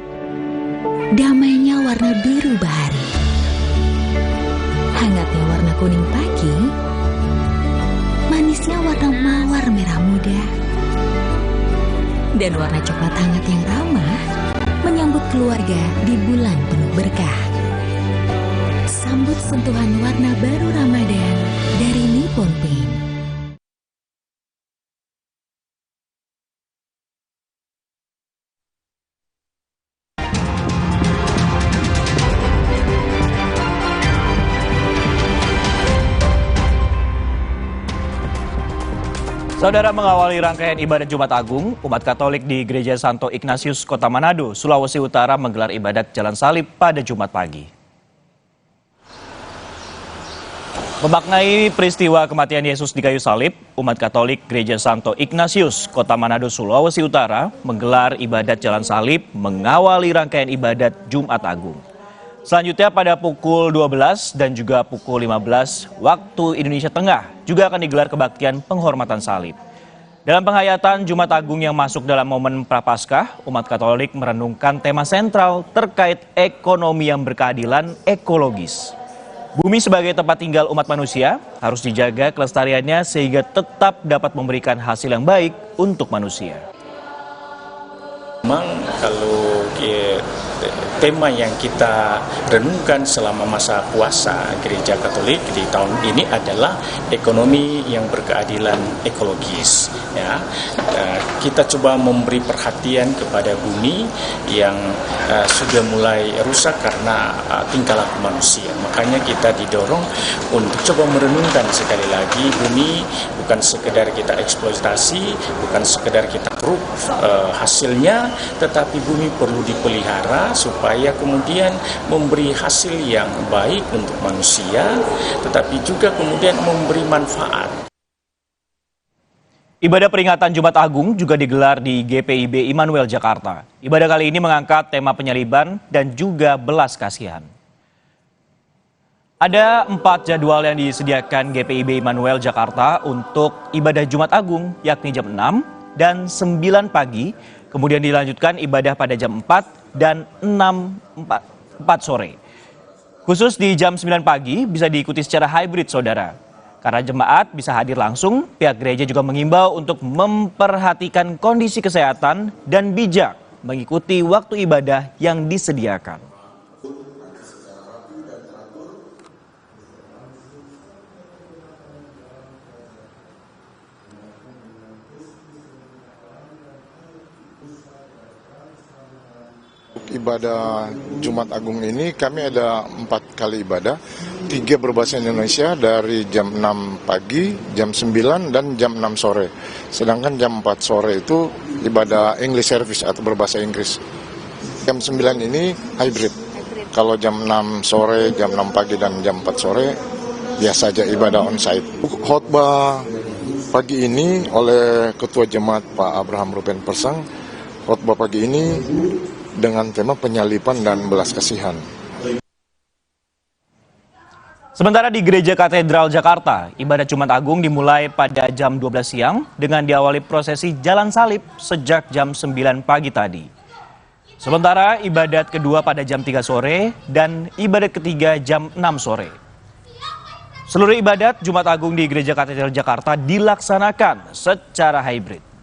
[SPEAKER 14] Damainya warna biru bahari. Hangatnya warna kuning pagi. Manisnya warna mawar merah muda. Dan warna coklat hangat yang ramah menyambut keluarga di bulan penuh berkah. Sambut sentuhan warna baru Ramadan dari Nippon Paint.
[SPEAKER 2] Saudara, mengawali rangkaian ibadah Jumat Agung, umat Katolik di Gereja Santo Ignatius, Kota Manado, Sulawesi Utara menggelar ibadat Jalan Salib pada Jumat pagi. Memaknai peristiwa kematian Yesus di kayu salib, umat Katolik Gereja Santo Ignatius, Kota Manado, Sulawesi Utara menggelar ibadat Jalan Salib mengawali rangkaian ibadat Jumat Agung. Selanjutnya pada pukul 12 dan juga pukul 15 waktu Indonesia Tengah juga akan digelar kebaktian penghormatan salib. Dalam penghayatan Jumat Agung yang masuk dalam momen Prapaskah, umat Katolik merenungkan tema sentral terkait ekonomi yang berkeadilan ekologis. Bumi sebagai tempat tinggal umat manusia harus dijaga kelestariannya sehingga tetap dapat memberikan hasil yang baik untuk manusia.
[SPEAKER 3] Memang kalau tema yang kita renungkan selama masa puasa Gereja Katolik di tahun ini adalah ekonomi yang berkeadilan ekologis. Ya, kita coba memberi perhatian kepada bumi yang sudah mulai rusak karena tingkah laku manusia. Makanya kita didorong untuk coba merenungkan sekali lagi bumi bukan sekedar kita eksploitasi, bukan sekedar kita keruk hasilnya, tetapi bumi perlu dipelihara supaya kemudian memberi hasil yang baik untuk manusia, tetapi juga kemudian memberi manfaat.
[SPEAKER 2] Ibadah peringatan Jumat Agung juga digelar di GPIB Immanuel Jakarta. Ibadah kali ini mengangkat tema penyaliban dan juga belas kasihan. Ada 4 jadwal yang disediakan GPIB Immanuel Jakarta untuk ibadah Jumat Agung, yakni jam 6 dan 9 pagi, kemudian dilanjutkan ibadah pada jam 4 dan 4 sore. Khusus di jam 9 pagi bisa diikuti secara hybrid, saudara. Karena jemaat bisa hadir langsung, pihak gereja juga mengimbau untuk memperhatikan kondisi kesehatan dan bijak mengikuti waktu ibadah yang disediakan.
[SPEAKER 5] Ibadah Jumat Agung ini kami ada 4 kali ibadah, 3 berbahasa Indonesia dari jam 6 pagi, jam 9 dan jam 6 sore. Sedangkan jam 4 sore itu ibadah English service atau berbahasa Inggris. Jam 9 ini hybrid. Kalau jam 6 sore, jam 6 pagi dan jam 4 sore biasa aja ibadah on-site. Khotbah pagi ini oleh Ketua Jemaat Pak Abraham Ruben Persang, khotbah pagi ini dengan tema penyaliban dan belas kasihan.
[SPEAKER 2] Sementara di Gereja Katedral Jakarta, ibadah Jumat Agung dimulai pada jam 12 siang dengan diawali prosesi Jalan Salib sejak jam 9 pagi tadi. Sementara ibadat kedua pada jam 3 sore dan ibadat ketiga jam 6 sore. Seluruh ibadat Jumat Agung di Gereja Katedral Jakarta dilaksanakan secara hybrid.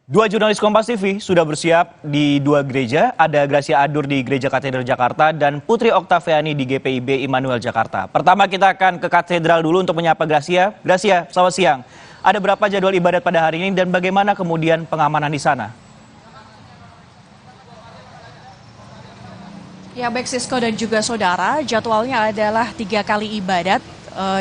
[SPEAKER 2] 2 jurnalis Kompas TV sudah bersiap di 2 gereja. Ada Gracia Adur di Gereja Katedral Jakarta dan Putri Oktaviani di GPIB Immanuel Jakarta. Pertama kita akan ke katedral dulu untuk menyapa Gracia. Gracia, selamat siang. Ada berapa jadwal ibadat pada hari ini dan bagaimana kemudian pengamanan di sana?
[SPEAKER 9] Ya, baik Sisko dan juga saudara, jadwalnya adalah 3 kali ibadat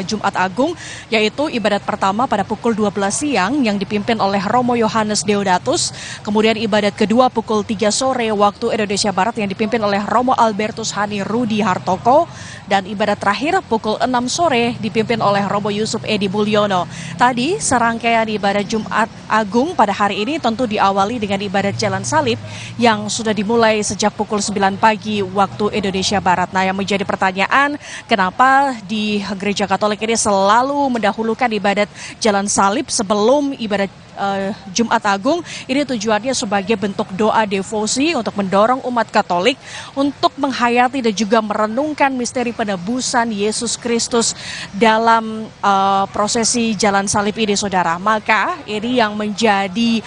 [SPEAKER 8] Jumat Agung, yaitu ibadat pertama pada pukul 12 siang yang dipimpin oleh Romo Yohanes Deodatus, kemudian ibadat kedua pukul 3 sore waktu Indonesia Barat yang dipimpin oleh Romo Albertus Hani Rudi Hartoko, dan ibadat terakhir pukul 6 sore dipimpin oleh Romo Yusuf Edi Mulyono. Tadi serangkaian ibadat Jumat Agung pada hari ini tentu diawali dengan ibadat Jalan Salib yang sudah dimulai sejak pukul 9 pagi waktu Indonesia Barat. Nah, yang menjadi pertanyaan, kenapa di Gereja Katolik ini selalu mendahulukan ibadat Jalan Salib sebelum ibadat Jumat Agung? Ini tujuannya sebagai bentuk doa devosi untuk mendorong umat Katolik untuk menghayati dan juga merenungkan misteri penebusan Yesus Kristus dalam prosesi Jalan Salib ini, saudara. Maka ini yang menjadi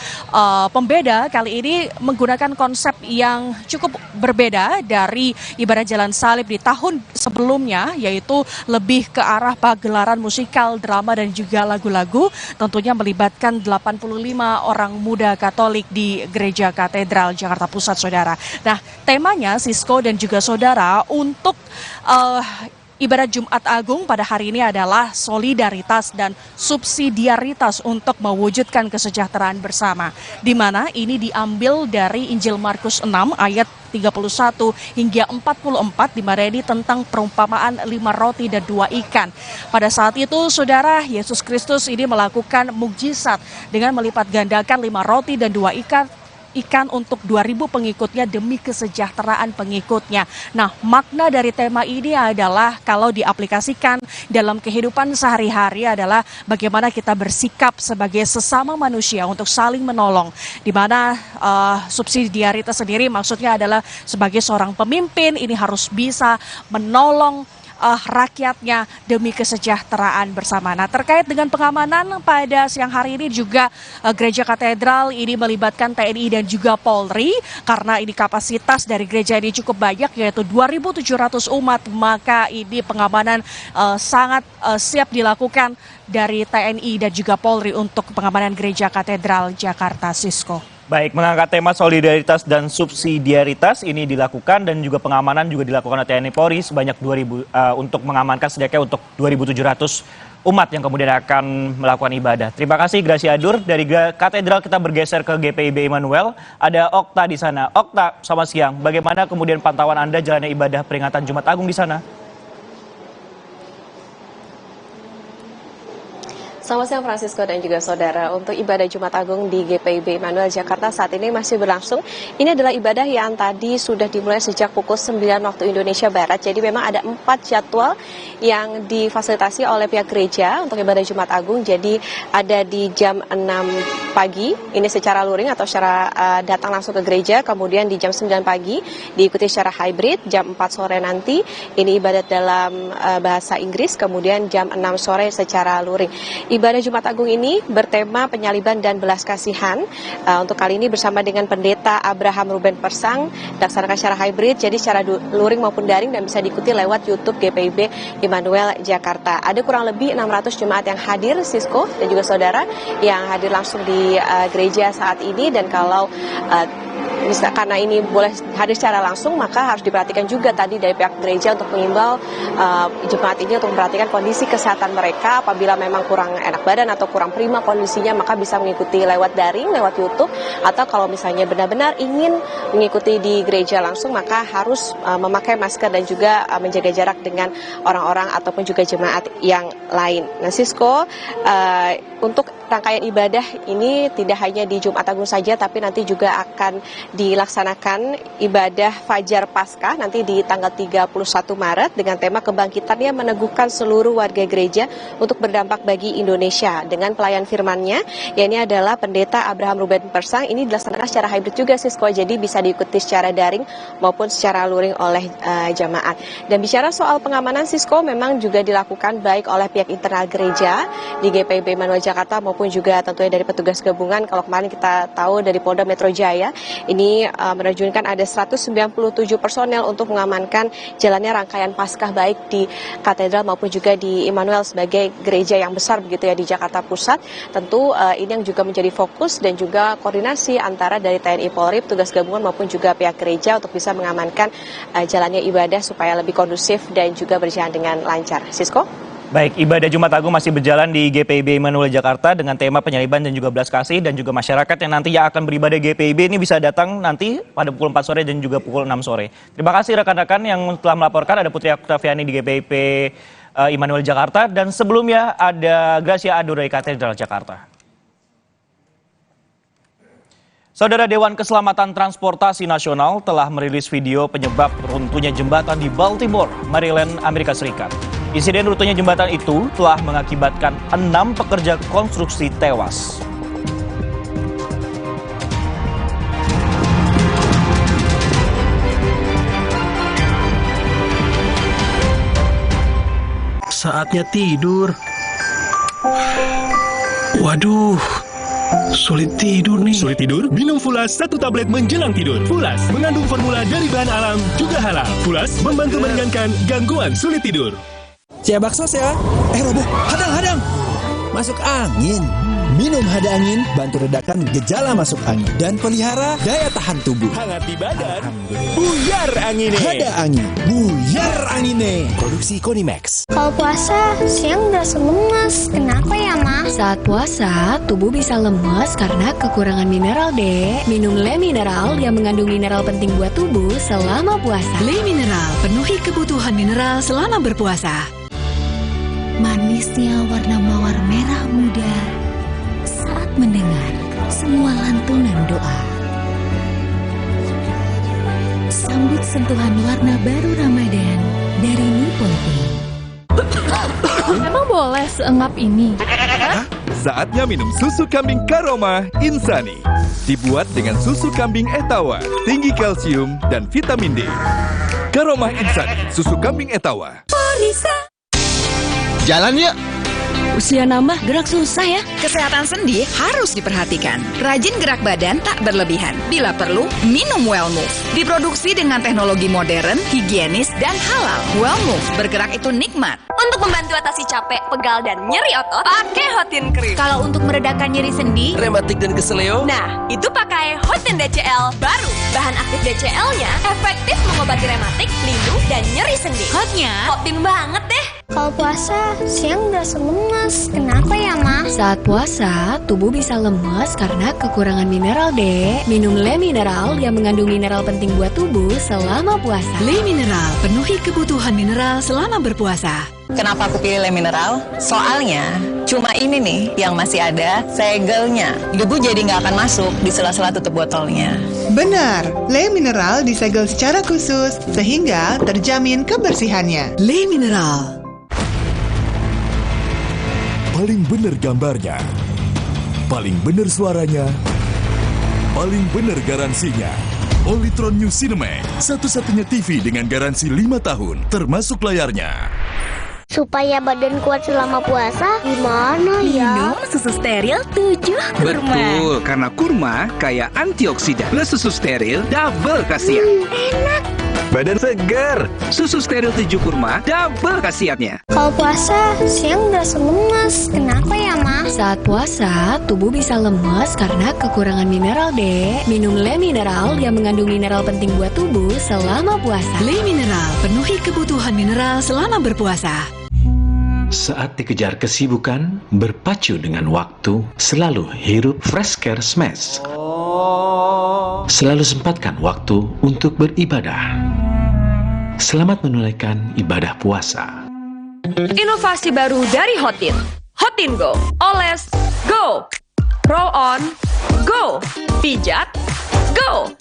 [SPEAKER 8] pembeda kali ini menggunakan konsep yang cukup berbeda dari ibadat Jalan Salib di tahun sebelumnya, yaitu lebih ke arah pagelaran musikal, drama dan juga lagu-lagu, tentunya melibatkan 85 orang muda Katolik di Gereja Katedral Jakarta Pusat, saudara. Nah, temanya Sisko dan juga saudara untuk ibadat Jumat Agung pada hari ini adalah solidaritas dan subsidiaritas untuk mewujudkan kesejahteraan bersama, di mana ini diambil dari Injil Markus 6 ayat 31 hingga 44, di mana ini tentang perumpamaan 5 roti dan 2 ikan. Pada saat itu, saudara, Yesus Kristus ini melakukan mukjizat dengan melipat gandakan 5 roti dan 2 ikan untuk 2.000 pengikutnya demi kesejahteraan pengikutnya. Nah, makna dari tema ini adalah kalau diaplikasikan dalam kehidupan sehari-hari adalah bagaimana kita bersikap sebagai sesama manusia untuk saling menolong. Di mana subsidiaritas sendiri maksudnya adalah sebagai seorang pemimpin ini harus bisa menolong rakyatnya demi kesejahteraan bersama. Nah, terkait dengan pengamanan pada siang hari ini juga Gereja Katedral ini melibatkan TNI dan juga Polri karena ini kapasitas dari gereja ini cukup banyak, yaitu 2.700 umat, maka ini pengamanan sangat siap dilakukan dari TNI dan juga Polri untuk pengamanan Gereja Katedral Jakarta, Sisko.
[SPEAKER 2] Baik, mengangkat tema solidaritas dan subsidiaritas ini dilakukan dan juga pengamanan juga dilakukan oleh TNI Polri sebanyak 2.000 untuk mengamankan sedikitnya untuk 2.700 umat yang kemudian akan melakukan ibadah. Terima kasih Gracia Adur. Dari Katedral kita bergeser ke GPIB Immanuel. Ada Okta di sana. Okta, selamat siang. Bagaimana kemudian pantauan Anda jalannya ibadah peringatan Jumat Agung di sana?
[SPEAKER 9] Selamat siang Francisco dan juga saudara. Untuk ibadah Jumat Agung di GPIB Immanuel Jakarta saat ini masih berlangsung. Ini adalah ibadah yang tadi sudah dimulai sejak pukul 9 waktu Indonesia Barat. Jadi memang ada 4 jadwal yang difasilitasi oleh pihak gereja untuk ibadah Jumat Agung. Jadi ada di jam 6 pagi, ini secara luring atau secara datang langsung ke gereja. Kemudian di jam 9 pagi diikuti secara hybrid. Jam 4 sore nanti ini ibadat dalam bahasa Inggris. Kemudian jam 6 sore secara luring. Ibadah Jumat Agung ini bertema penyaliban dan belas kasihan. Untuk kali ini bersama dengan Pendeta Abraham Ruben Persang dilaksanakan secara hybrid, jadi secara luring maupun daring dan bisa diikuti lewat YouTube GPIB Immanuel Jakarta. Ada kurang lebih 600 jemaat yang hadir, Sisko dan juga saudara, yang hadir langsung di gereja saat ini. Dan kalau karena ini boleh hadir secara langsung, maka harus diperhatikan juga tadi dari pihak gereja untuk mengimbau jemaat ini untuk memperhatikan kondisi kesehatan mereka. Apabila memang kurang enak badan atau kurang prima kondisinya, maka bisa mengikuti lewat daring, lewat YouTube. Atau kalau misalnya benar-benar ingin mengikuti di gereja langsung, maka harus memakai masker dan juga menjaga jarak dengan orang-orang ataupun juga jemaat yang lain. Nah, Sisko, untuk rangkaian ibadah ini tidak hanya di Jumat Agung saja, tapi nanti juga akan dilaksanakan ibadah Fajar Paskah nanti di tanggal 31 Maret dengan tema kebangkitannya meneguhkan seluruh warga gereja untuk berdampak bagi Indonesia. Dengan pelayan firmannya, yakni adalah Pendeta Abraham Ruben Persang, ini dilaksanakan secara hybrid juga, Sisko, jadi bisa diikuti secara daring maupun secara luring oleh jamaat. Dan bicara soal pengamanan, Sisko, memang juga dilakukan baik oleh pihak internal gereja di GPIB Immanuel Jakarta maupun juga tentunya dari petugas gabungan. Kalau kemarin kita tahu dari Polda Metro Jaya ini menerjunkan ada 197 personel untuk mengamankan jalannya rangkaian Paskah baik di Katedral maupun juga di Immanuel sebagai gereja yang besar begitu ya di Jakarta Pusat. Tentu ini yang juga menjadi fokus dan juga koordinasi antara dari TNI Polri, petugas gabungan maupun juga pihak gereja untuk bisa mengamankan jalannya ibadah supaya lebih kondusif dan juga berjalan dengan lancar. Sisko?
[SPEAKER 2] Baik, ibadah Jumat Agung masih berjalan di GPIB Immanuel Jakarta dengan tema penyaliban dan juga belas kasih, dan juga masyarakat yang nantinya akan beribadah GPIB ini bisa datang nanti pada pukul 4 sore dan juga pukul 6 sore. Terima kasih rekan-rekan yang telah melaporkan. Ada Putri Oktaviani di GPIB Immanuel Jakarta, dan sebelumnya ada Gracia Ado dari Katedral Jakarta. Saudara, Dewan Keselamatan Transportasi Nasional telah merilis video penyebab runtuhnya jembatan di Baltimore, Maryland, Amerika Serikat. Insiden runtuhnya jembatan itu telah mengakibatkan 6 pekerja konstruksi tewas.
[SPEAKER 1] Saatnya tidur. Waduh, sulit tidur nih.
[SPEAKER 17] Sulit tidur? Minum Fulas 1 tablet menjelang tidur. Fulas mengandung formula dari bahan alam juga halal. Fulas membantu meringankan gangguan sulit tidur.
[SPEAKER 27] Cia bakso ya. Roboh, hadang. Masuk angin. Minum Hada Angin bantu redakan gejala masuk angin dan pelihara daya tahan tubuh.
[SPEAKER 17] Hangat di badan, buyar angine.
[SPEAKER 27] Hada Angin, buyar angine. Produksi Konimax.
[SPEAKER 18] Kalau puasa, siang berasa lemas. Kenapa ya, Ma?
[SPEAKER 19] Saat puasa, tubuh bisa lemas karena kekurangan mineral, Dek. Minum Le Mineral yang mengandung mineral penting buat tubuh selama puasa.
[SPEAKER 14] Le Mineral, penuhi kebutuhan mineral selama berpuasa.
[SPEAKER 4] Manisnya warna mawar merah muda saat mendengar semua lantunan doa. Sambut sentuhan warna baru Ramadan dari Nippon Paint.
[SPEAKER 10] Emang boleh seengap ini?
[SPEAKER 13] Saatnya minum susu kambing Karoma Insani. Dibuat dengan susu kambing Etawa, tinggi kalsium dan vitamin D. Karoma Insani, susu kambing Etawa.
[SPEAKER 28] Jalan yuk.
[SPEAKER 29] Usia nambah, gerak susah ya.
[SPEAKER 28] Kesehatan sendi harus diperhatikan. Rajin gerak badan tak berlebihan. Bila perlu, minum Wellmove. Diproduksi dengan teknologi modern, higienis, dan halal. Wellmove, bergerak itu nikmat.
[SPEAKER 12] Untuk membantu atasi capek, pegal, dan nyeri otot, pakai Hotin Cream.
[SPEAKER 4] Kalau untuk meredakan nyeri sendi,
[SPEAKER 1] rematik dan keseleo,
[SPEAKER 12] Nah, itu pakai Hotin DCL baru. Bahan aktif DCL-nya efektif mengobati rematik, linu, dan nyeri sendi.
[SPEAKER 4] hotnya
[SPEAKER 12] Hotin banget deh.
[SPEAKER 18] Kalau puasa, siang berasa lemas. Kenapa ya, Ma?
[SPEAKER 19] Saat puasa, tubuh bisa lemas karena kekurangan mineral, Dek. Minum Le Mineral yang mengandung mineral penting buat tubuh selama puasa.
[SPEAKER 14] Le Mineral, penuhi kebutuhan mineral selama berpuasa.
[SPEAKER 28] Kenapa aku pilih Le Mineral? Soalnya cuma ini nih yang masih ada segelnya. Debu jadi nggak akan masuk di sela-sela tutup botolnya.
[SPEAKER 6] Benar, Le Mineral disegel secara khusus sehingga terjamin kebersihannya.
[SPEAKER 14] Le Mineral.
[SPEAKER 11] Paling benar gambarnya, paling benar suaranya, paling benar garansinya. Polytron New Cinemax, satu-satunya TV dengan garansi 5 tahun, termasuk layarnya.
[SPEAKER 18] Supaya badan kuat selama puasa, gimana ya?
[SPEAKER 4] minum susu steril 7 kurma.
[SPEAKER 15] Betul, karena kurma kaya antioksidan. Plus susu steril, double khasiat.
[SPEAKER 18] Enak.
[SPEAKER 15] Badan segar. Susu steril 7 kurma, double khasiatnya.
[SPEAKER 18] Kalau puasa, siang berasa lemas. Kenapa ya, Ma?
[SPEAKER 19] Saat puasa, tubuh bisa lemas karena kekurangan mineral, Dek. Minum Le Mineral yang mengandung mineral penting buat tubuh selama puasa.
[SPEAKER 14] Le Mineral, penuhi kebutuhan mineral selama berpuasa.
[SPEAKER 16] Saat dikejar kesibukan, berpacu dengan waktu, selalu hirup Fresh Care Smash. Selalu sempatkan waktu untuk beribadah. Selamat menunaikan ibadah puasa.
[SPEAKER 12] Inovasi baru dari Hotin. Hotin Go. Oles, go. Roll on, go. Pijat, go.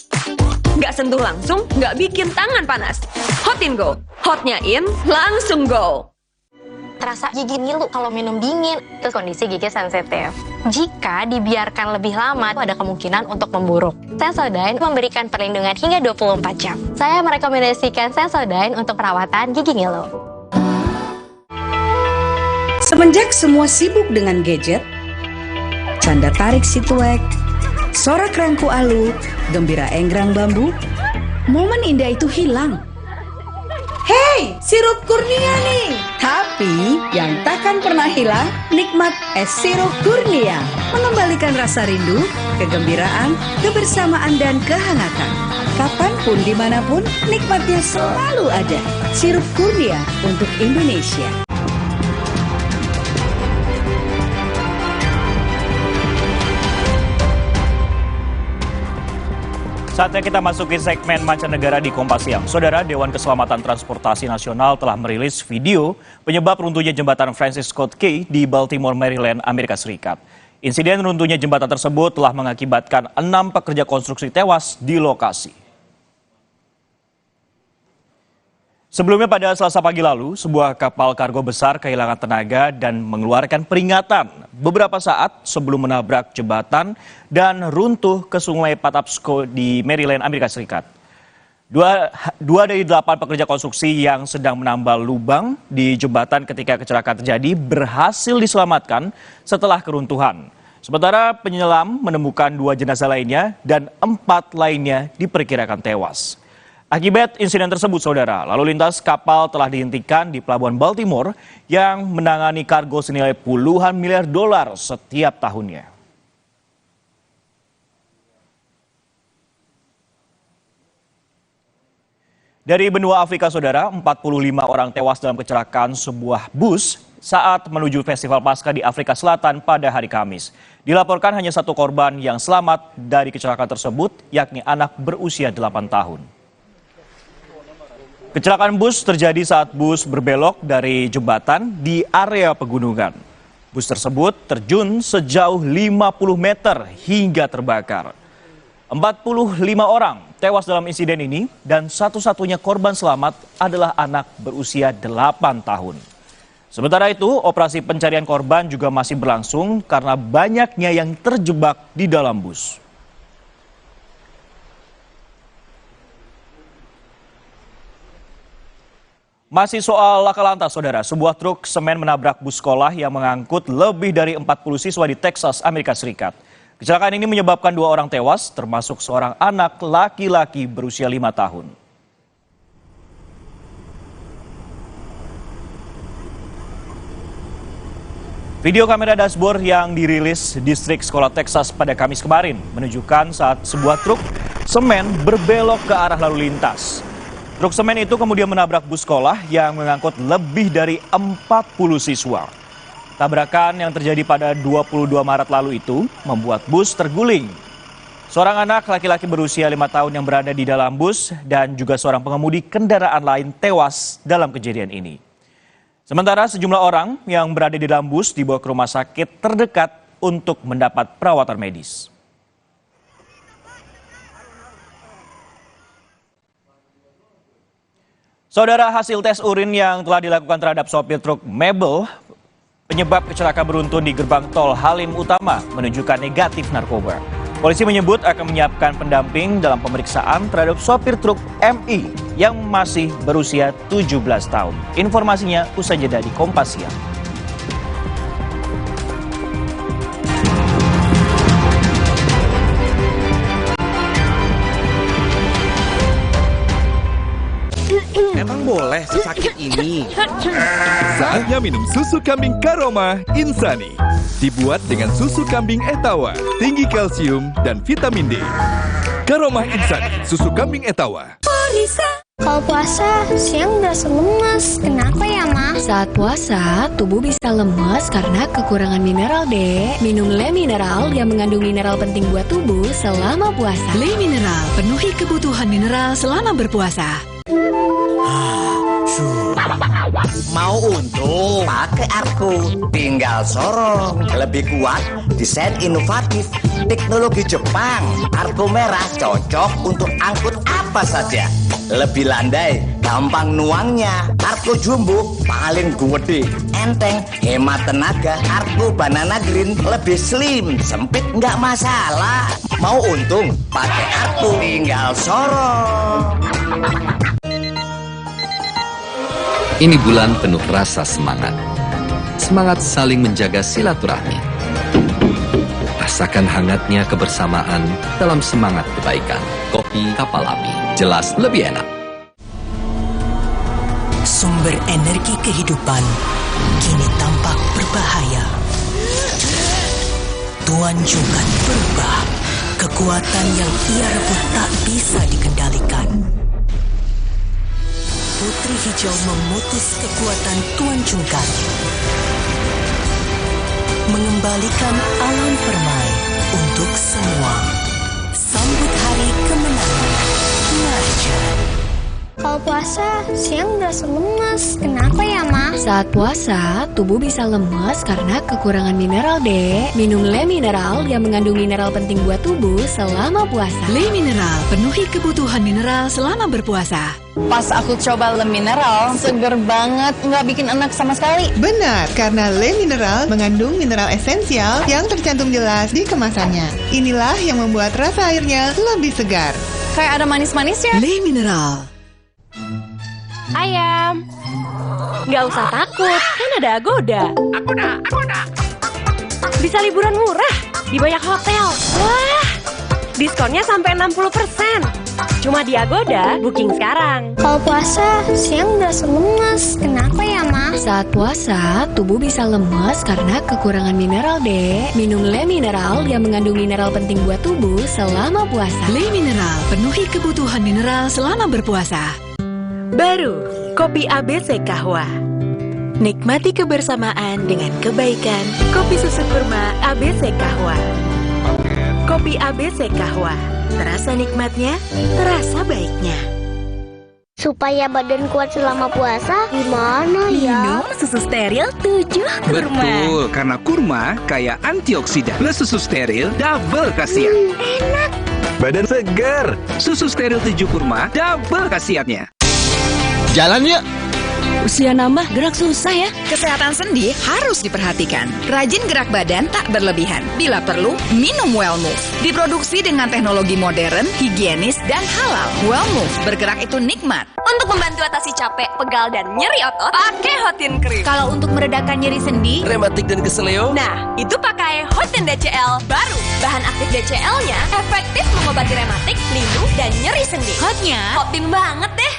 [SPEAKER 12] Nggak sentuh langsung, nggak bikin tangan panas. Hotin Go. Hotnya in, langsung go.
[SPEAKER 20] Terasa gigi ngilu kalau minum dingin. Terus kondisi gigi sensitif. Jika dibiarkan lebih lama, ada kemungkinan untuk memburuk. Sensodyne memberikan perlindungan hingga 24 jam. Saya merekomendasikan Sensodyne untuk perawatan gigi ngilu.
[SPEAKER 29] Semenjak semua sibuk dengan gadget, canda tarik si tuek, sorak rangku alu, gembira enggrang bambu, momen indah itu hilang.
[SPEAKER 25] Hei, sirup kurnia nih.
[SPEAKER 29] Tapi yang takkan pernah hilang, nikmat es sirup kurnia. Mengembalikan rasa rindu, kegembiraan, kebersamaan, dan kehangatan. Kapanpun, dimanapun, nikmatnya selalu ada. Sirup kurnia untuk Indonesia.
[SPEAKER 2] Saatnya kita masuki segmen mancanegara di Kompas Siang. Saudara, Dewan Keselamatan Transportasi Nasional telah merilis video penyebab runtuhnya jembatan Francis Scott Key di Baltimore, Maryland, Amerika Serikat. Insiden runtuhnya jembatan tersebut telah mengakibatkan 6 pekerja konstruksi tewas di lokasi. Sebelumnya pada Selasa pagi lalu, sebuah kapal kargo besar kehilangan tenaga dan mengeluarkan peringatan beberapa saat sebelum menabrak jembatan dan runtuh ke Sungai Patapsco di Maryland, Amerika Serikat. Dua dari 8 pekerja konstruksi yang sedang menambal lubang di jembatan ketika kecelakaan terjadi berhasil diselamatkan setelah keruntuhan. Sementara penyelam menemukan 2 jenazah lainnya dan 4 lainnya diperkirakan tewas. Akibat insiden tersebut, saudara, lalu lintas kapal telah dihentikan di Pelabuhan Baltimore yang menangani kargo senilai puluhan miliar dolar setiap tahunnya. Dari benua Afrika, saudara, 45 orang tewas dalam kecelakaan sebuah bus saat menuju Festival Paskah di Afrika Selatan pada hari Kamis. Dilaporkan hanya 1 korban yang selamat dari kecelakaan tersebut, yakni anak berusia 8 tahun. Kecelakaan bus terjadi saat bus berbelok dari jembatan di area pegunungan. Bus tersebut terjun sejauh 50 meter hingga terbakar. 45 orang tewas dalam insiden ini dan satu-satunya korban selamat adalah anak berusia 8 tahun. Sementara itu, operasi pencarian korban juga masih berlangsung karena banyaknya yang terjebak di dalam bus. Masih soal laka lantas, saudara. Sebuah truk semen menabrak bus sekolah yang mengangkut lebih dari 40 siswa di Texas, Amerika Serikat. Kecelakaan ini menyebabkan 2 orang tewas, termasuk seorang anak laki-laki berusia 5 tahun. Video kamera dashboard yang dirilis distrik sekolah Texas pada Kamis kemarin menunjukkan saat sebuah truk semen berbelok ke arah lalu lintas. Truk semen itu kemudian menabrak bus sekolah yang mengangkut lebih dari 40 siswa. Tabrakan yang terjadi pada 22 Maret lalu itu membuat bus terguling. Seorang anak laki-laki berusia 5 tahun yang berada di dalam bus dan juga seorang pengemudi kendaraan lain tewas dalam kejadian ini. Sementara sejumlah orang yang berada di dalam bus dibawa ke rumah sakit terdekat untuk mendapat perawatan medis. Saudara, hasil tes urin yang telah dilakukan terhadap sopir truk mebel penyebab kecelakaan beruntun di gerbang tol Halim Utama menunjukkan negatif narkoba. Polisi menyebut akan menyiapkan pendamping dalam pemeriksaan terhadap sopir truk MI yang masih berusia 17 tahun. Informasinya usai jeda di Kompas Siang.
[SPEAKER 15] Emang boleh sesakit ini?
[SPEAKER 13] Saatnya minum susu kambing Karoma Insani. Dibuat dengan susu kambing Etawa, tinggi kalsium dan vitamin D. Karoma Insani, susu kambing Etawa.
[SPEAKER 18] Kalau puasa, siang berasa lemas. Kenapa ya, Ma?
[SPEAKER 19] Saat puasa, tubuh bisa lemas karena kekurangan mineral, Dek. Minum Le Mineral yang mengandung mineral penting buat tubuh selama puasa.
[SPEAKER 28] Le Mineral, penuhi kebutuhan mineral selama berpuasa.
[SPEAKER 3] Mau untung? Pakai Arko. Tinggal sorong. Lebih kuat, desain inovatif, teknologi Jepang. Arko merah cocok untuk angkut apa saja. Lebih landai, gampang nuangnya. Arko jumbo paling gede, enteng, hemat tenaga. Arko banana green lebih slim, sempit nggak masalah. Mau untung? Pakai Arko. Tinggal sorong.
[SPEAKER 5] Ini bulan penuh rasa semangat. Semangat saling menjaga silaturahmi. Rasakan hangatnya kebersamaan dalam semangat kebaikan. Kopi Kapal Api, jelas lebih enak.
[SPEAKER 7] Sumber energi kehidupan kini tampak berbahaya. Tuan Jungkat berubah. Kekuatan yang ia rebut tak bisa dikendalikan. Putri Hijau memutus kekuatan Tuan Jungkat, mengembalikan alam permai untuk semua. Sambut hari kemenangan. aja.
[SPEAKER 18] Kalau puasa, siang berasa lemas. Kenapa ya, Ma?
[SPEAKER 19] Saat puasa, tubuh bisa lemas karena kekurangan mineral, Dek. Minum Le Mineral yang mengandung mineral penting buat tubuh selama puasa.
[SPEAKER 28] Le Mineral, penuhi kebutuhan mineral selama berpuasa.
[SPEAKER 8] Pas aku coba Le Mineral, seger banget, nggak bikin enak sama sekali.
[SPEAKER 6] Benar, karena Le Mineral mengandung mineral esensial yang tercantum jelas di kemasannya. Inilah yang membuat rasa airnya lebih segar.
[SPEAKER 8] Kayak ada manis-manisnya.
[SPEAKER 28] Le Mineral.
[SPEAKER 12] Ayam, nggak usah takut, kan ada Agoda. Agoda. Bisa liburan murah di banyak hotel. Wah, diskonnya sampai 60%. Cuma di Agoda, booking sekarang.
[SPEAKER 18] Kalau puasa, siang berasa lemas. Kenapa ya, Ma?
[SPEAKER 19] Saat puasa, tubuh bisa lemas karena kekurangan mineral, Dek. Minum Le Mineral yang mengandung mineral penting buat tubuh selama puasa.
[SPEAKER 28] Le Mineral, penuhi kebutuhan mineral selama berpuasa.
[SPEAKER 14] Baru, kopi ABC Kahwa. Nikmati kebersamaan dengan kebaikan. Kopi susu kurma ABC Kahwa. Kopi ABC Kahwa. Terasa nikmatnya, terasa baiknya.
[SPEAKER 18] Supaya badan kuat selama puasa, gimana ya?
[SPEAKER 14] Minum susu steril 7 kurma.
[SPEAKER 15] Betul, karena kurma kaya antioksidan. Plus susu steril, double khasiat.
[SPEAKER 18] Enak.
[SPEAKER 15] Badan segar. Susu steril 7 kurma, double khasiatnya.
[SPEAKER 28] Jalan yuk.
[SPEAKER 19] Usia nambah, gerak susah ya.
[SPEAKER 28] Kesehatan sendi harus diperhatikan. Rajin gerak badan tak berlebihan. Bila perlu, minum Wellmove. Diproduksi dengan teknologi modern, higienis, dan halal. Wellmove, bergerak itu nikmat.
[SPEAKER 12] Untuk membantu atasi capek, pegal, dan nyeri otot, pakai Hotin Cream.
[SPEAKER 19] Kalau untuk meredakan nyeri sendi,
[SPEAKER 1] rematik dan keseleo,
[SPEAKER 12] Nah, itu pakai Hotin DCL baru. Bahan aktif DCL-nya efektif mengobati rematik, lindung, dan nyeri sendi.
[SPEAKER 19] hotnya
[SPEAKER 12] Hotin banget deh.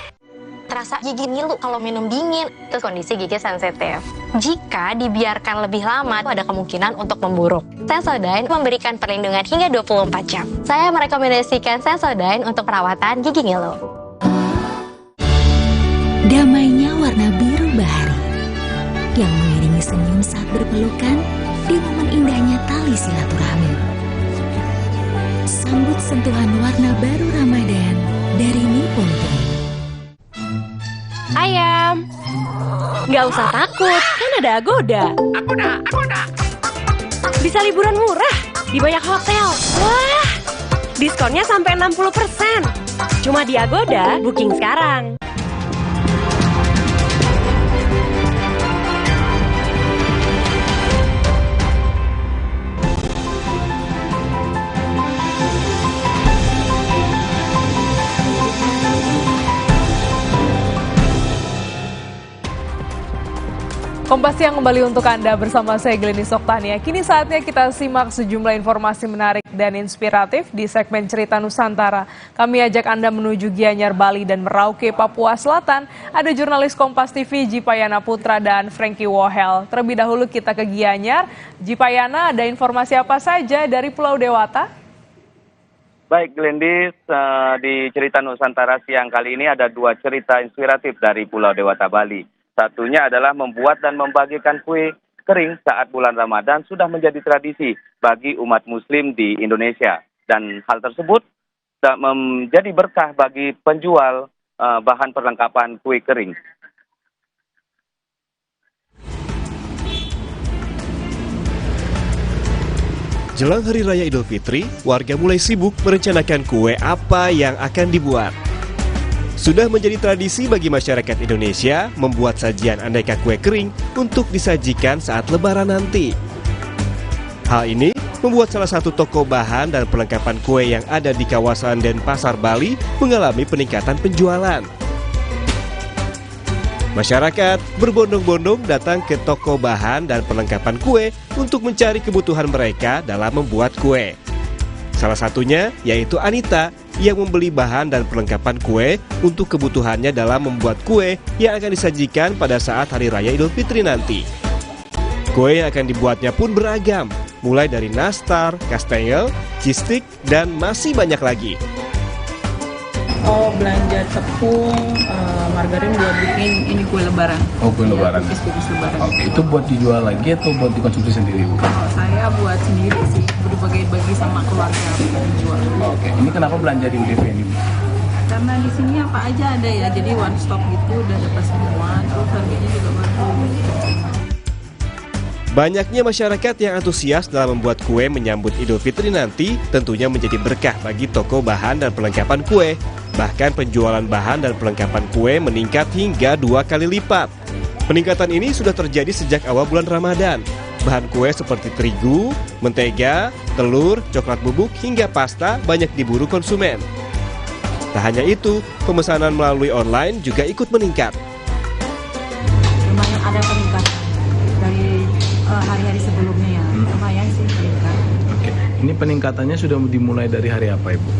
[SPEAKER 12] Terasa gigi ngilu kalau minum dingin. Terus kondisi gigi sensitif. Jika dibiarkan lebih lama, ada kemungkinan untuk memburuk. Sensodyne memberikan perlindungan hingga 24 jam. Saya merekomendasikan Sensodyne untuk perawatan gigi ngilu.
[SPEAKER 4] Damainya warna biru bahari yang mengiringi senyum saat berpelukan di momen indahnya tali silaturahmi. Sambut sentuhan warna baru Ramadan dari Nippon Paint.
[SPEAKER 12] Ayam, nggak usah takut, kan ada Agoda. Agoda. Bisa liburan murah di banyak hotel. Wah, diskonnya sampai 60%. Cuma di Agoda, booking sekarang.
[SPEAKER 10] Kompas Siang kembali untuk Anda bersama saya Glenis Oktania. Kini saatnya kita simak sejumlah informasi menarik dan inspiratif di segmen Cerita Nusantara. Kami ajak Anda menuju Gianyar, Bali dan Merauke, Papua Selatan. Ada jurnalis Kompas TV Jipayana Putra dan Frankie Wohel. Terlebih dahulu kita ke Gianyar. Jipayana, ada informasi apa saja dari Pulau Dewata?
[SPEAKER 9] Baik, Glendis, di Cerita Nusantara siang kali ini ada 2 cerita inspiratif dari Pulau Dewata, Bali. Satunya adalah membuat dan membagikan kue kering saat bulan Ramadan sudah menjadi tradisi bagi umat muslim di Indonesia. Dan hal tersebut menjadi berkah bagi penjual bahan perlengkapan kue kering.
[SPEAKER 17] Jelang Hari Raya Idul Fitri, warga mulai sibuk merencanakan kue apa yang akan dibuat. Sudah menjadi tradisi bagi masyarakat Indonesia membuat sajian aneka kue kering untuk disajikan saat Lebaran nanti. Hal ini membuat salah satu toko bahan dan perlengkapan kue yang ada di kawasan Denpasar, Bali mengalami peningkatan penjualan. Masyarakat berbondong-bondong datang ke toko bahan dan perlengkapan kue untuk mencari kebutuhan mereka dalam membuat kue. Salah satunya yaitu Anita yang membeli bahan dan perlengkapan kue untuk kebutuhannya dalam membuat kue yang akan disajikan pada saat Hari Raya Idul Fitri nanti. Kue yang akan dibuatnya pun beragam, mulai dari nastar, kastengel, cheese stick, dan masih banyak lagi.
[SPEAKER 21] Oh, belanja tepung, margarin buat bikin ini kue lebaran.
[SPEAKER 22] Oh, kue lebaran.
[SPEAKER 21] Kukis lebaran.
[SPEAKER 22] Oke, itu buat dijual lagi atau buat dikonsumsi sendiri, Bu?
[SPEAKER 21] Oh, saya buat sendiri sih, berbagi-bagi sama keluarga bukan dijual.
[SPEAKER 22] Oke, ini kenapa belanja di UDP ini, Bu?
[SPEAKER 21] Karena di sini apa aja ada ya, jadi one stop gitu udah dapat semua, terus harganya juga bagus.
[SPEAKER 17] Banyaknya masyarakat yang antusias dalam membuat kue menyambut Idul Fitri nanti tentunya menjadi berkah bagi toko bahan dan perlengkapan kue. Bahkan penjualan bahan dan perlengkapan kue meningkat hingga 2 kali lipat. Peningkatan ini sudah terjadi sejak awal bulan Ramadan. Bahan kue seperti terigu, mentega, telur, coklat bubuk hingga pasta banyak diburu konsumen. Tak hanya itu, pemesanan melalui online juga ikut meningkat.
[SPEAKER 21] Lumayan ada peningkatan dari hari-hari sebelumnya ya, lumayan sih meningkat.
[SPEAKER 22] Oke, ini peningkatannya sudah dimulai dari hari apa, Ibu?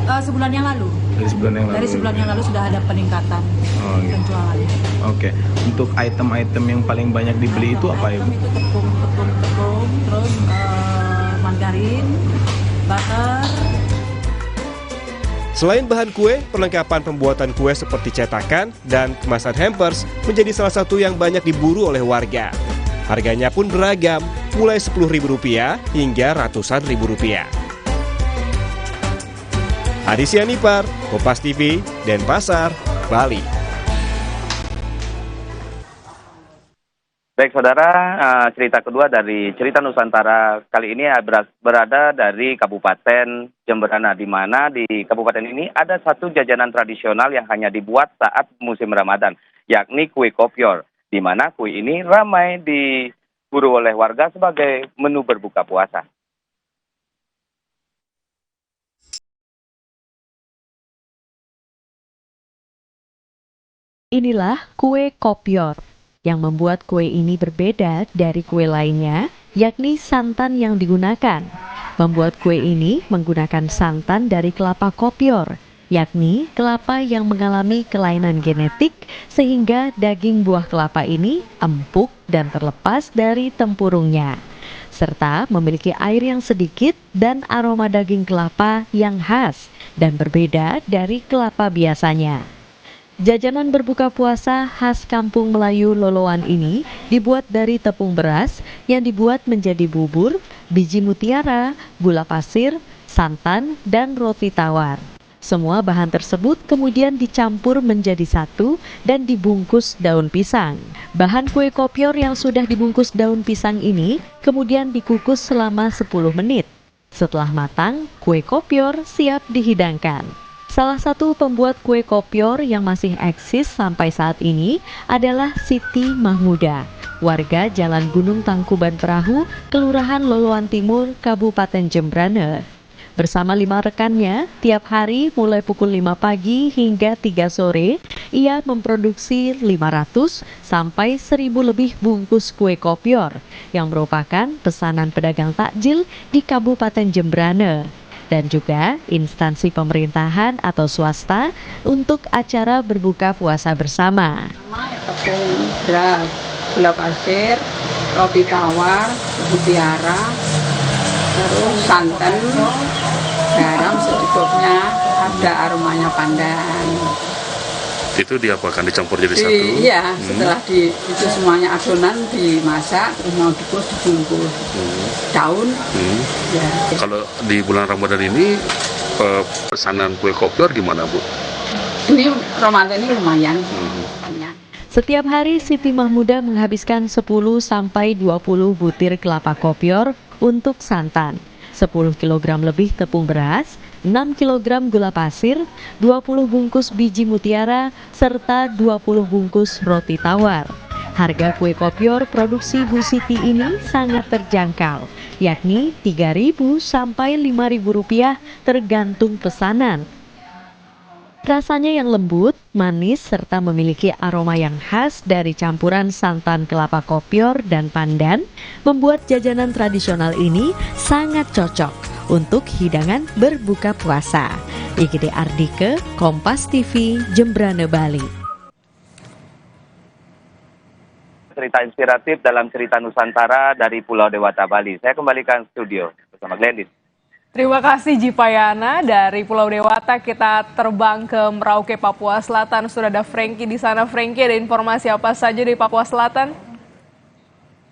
[SPEAKER 21] Sebulan yang lalu.
[SPEAKER 22] Dari sebulan yang lalu?
[SPEAKER 21] Dari sebulan yang lalu sudah ada peningkatan penjualannya.
[SPEAKER 22] Oke, untuk item-item yang paling banyak dibeli itu apa, Ibu?
[SPEAKER 21] Itu tepung, terus margarin, butter.
[SPEAKER 17] Selain bahan kue, perlengkapan pembuatan kue seperti cetakan dan kemasan hampers menjadi salah satu yang banyak diburu oleh warga. Harganya pun beragam, mulai Rp10.000 hingga ratusan ribu rupiah. Adi Sianipar, Kompas TV, Denpasar, Bali.
[SPEAKER 9] Baik saudara, cerita kedua dari cerita Nusantara kali ini berada dari Kabupaten Jemberana, di mana di kabupaten ini ada satu jajanan tradisional yang hanya dibuat saat musim Ramadan, yakni kue kopior, di mana kue ini ramai diburu oleh warga sebagai menu berbuka puasa.
[SPEAKER 11] Inilah kue kopior. Yang membuat kue ini berbeda dari kue lainnya, yakni santan yang digunakan. Membuat kue ini menggunakan santan dari kelapa kopior, yakni kelapa yang mengalami kelainan genetik sehingga daging buah kelapa ini empuk dan terlepas dari tempurungnya, serta memiliki air yang sedikit dan aroma daging kelapa yang khas dan berbeda dari kelapa biasanya. Jajanan berbuka puasa khas kampung Melayu Loloan ini dibuat dari tepung beras yang dibuat menjadi bubur, biji mutiara, gula pasir, santan, dan roti tawar. Semua bahan tersebut kemudian dicampur menjadi satu dan dibungkus daun pisang. Bahan kue kopior yang sudah dibungkus daun pisang ini kemudian dikukus selama 10 menit. Setelah matang, kue kopior siap dihidangkan. Salah satu pembuat kue kopior yang masih eksis sampai saat ini adalah Siti Mahmuda, warga Jalan Gunung Tangkuban Perahu, Kelurahan Loloan Timur, Kabupaten Jemberana. Bersama 5 rekannya, tiap hari mulai pukul 5 pagi hingga 3 sore, ia memproduksi 500 sampai 1000 lebih bungkus kue kopior yang merupakan pesanan pedagang takjil di Kabupaten Jemberana dan juga instansi pemerintahan atau swasta untuk acara berbuka puasa bersama.
[SPEAKER 21] Tepung beras, gula pasir, roti tawar, mutiara, terus santan, garam secukupnya, ada aromanya pandan.
[SPEAKER 16] Itu diapakan, dicampur jadi satu?
[SPEAKER 21] Iya, setelah itu semuanya adonan dimasak, terus mau dibungkus daun. Ya.
[SPEAKER 16] Kalau di bulan Ramadan ini pesanan kue kopior gimana, Bu?
[SPEAKER 21] Ini Ramadan ini lumayan.
[SPEAKER 11] Setiap hari Siti Mahmuda menghabiskan 10 sampai 20 butir kelapa kopior untuk santan, 10 kg lebih tepung beras, 6 kg gula pasir, 20 bungkus biji mutiara, serta 20 bungkus roti tawar. Harga kue kopior produksi Bu Siti ini sangat terjangkau, yakni Rp3.000 sampai Rp5.000 tergantung pesanan. Rasanya yang lembut, manis, serta memiliki aroma yang khas dari campuran santan kelapa kopior dan pandan, membuat jajanan tradisional ini sangat cocok untuk hidangan berbuka puasa. IGD Ardike, Kompas TV, Jemberana, Bali.
[SPEAKER 9] Cerita inspiratif dalam cerita Nusantara dari Pulau Dewata, Bali. Saya kembalikan studio bersama Glendis.
[SPEAKER 10] Terima kasih Jipayana. Dari Pulau Dewata kita terbang ke Merauke, Papua Selatan. Sudah ada Frankie di sana. Frankie, ada informasi apa saja di Papua Selatan?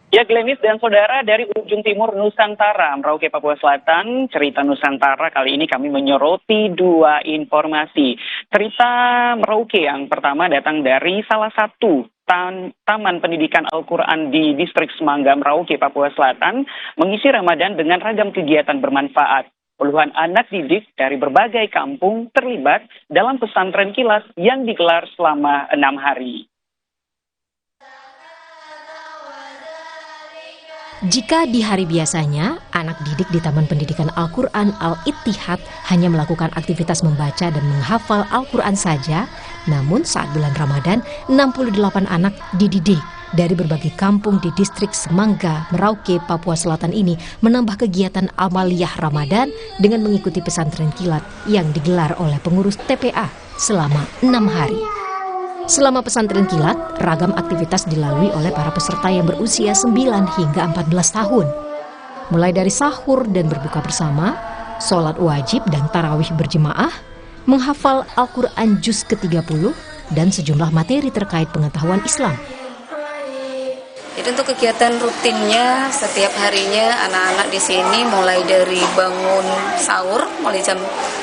[SPEAKER 2] Ya, Glenis dan saudara, dari ujung timur Nusantara, Merauke, Papua Selatan, cerita Nusantara kali ini kami menyoroti dua informasi. Cerita Merauke yang pertama datang dari salah satu Taman Pendidikan Al-Quran di Distrik Semangga, Merauke, Papua Selatan, mengisi Ramadan dengan ragam kegiatan bermanfaat. Puluhan anak didik dari berbagai kampung terlibat dalam pesantren kilat yang digelar selama 6 hari.
[SPEAKER 13] Jika di hari biasanya, anak didik di Taman Pendidikan Al-Quran Al-Ittihad hanya melakukan aktivitas membaca dan menghafal Al-Quran saja, namun saat bulan Ramadan, 68 anak dididik dari berbagai kampung di distrik Semangga, Merauke, Papua Selatan ini menambah kegiatan amaliyah Ramadan dengan mengikuti pesantren kilat yang digelar oleh pengurus TPA selama 6 hari. Selama pesantren kilat, ragam aktivitas dilalui oleh para peserta yang berusia 9 hingga 14 tahun. Mulai dari sahur dan berbuka bersama, sholat wajib dan tarawih berjemaah, menghafal Al-Quran juz ke-30, dan sejumlah materi terkait pengetahuan Islam.
[SPEAKER 20] Jadi untuk kegiatan rutinnya setiap harinya anak-anak di sini mulai dari bangun sahur mulai jam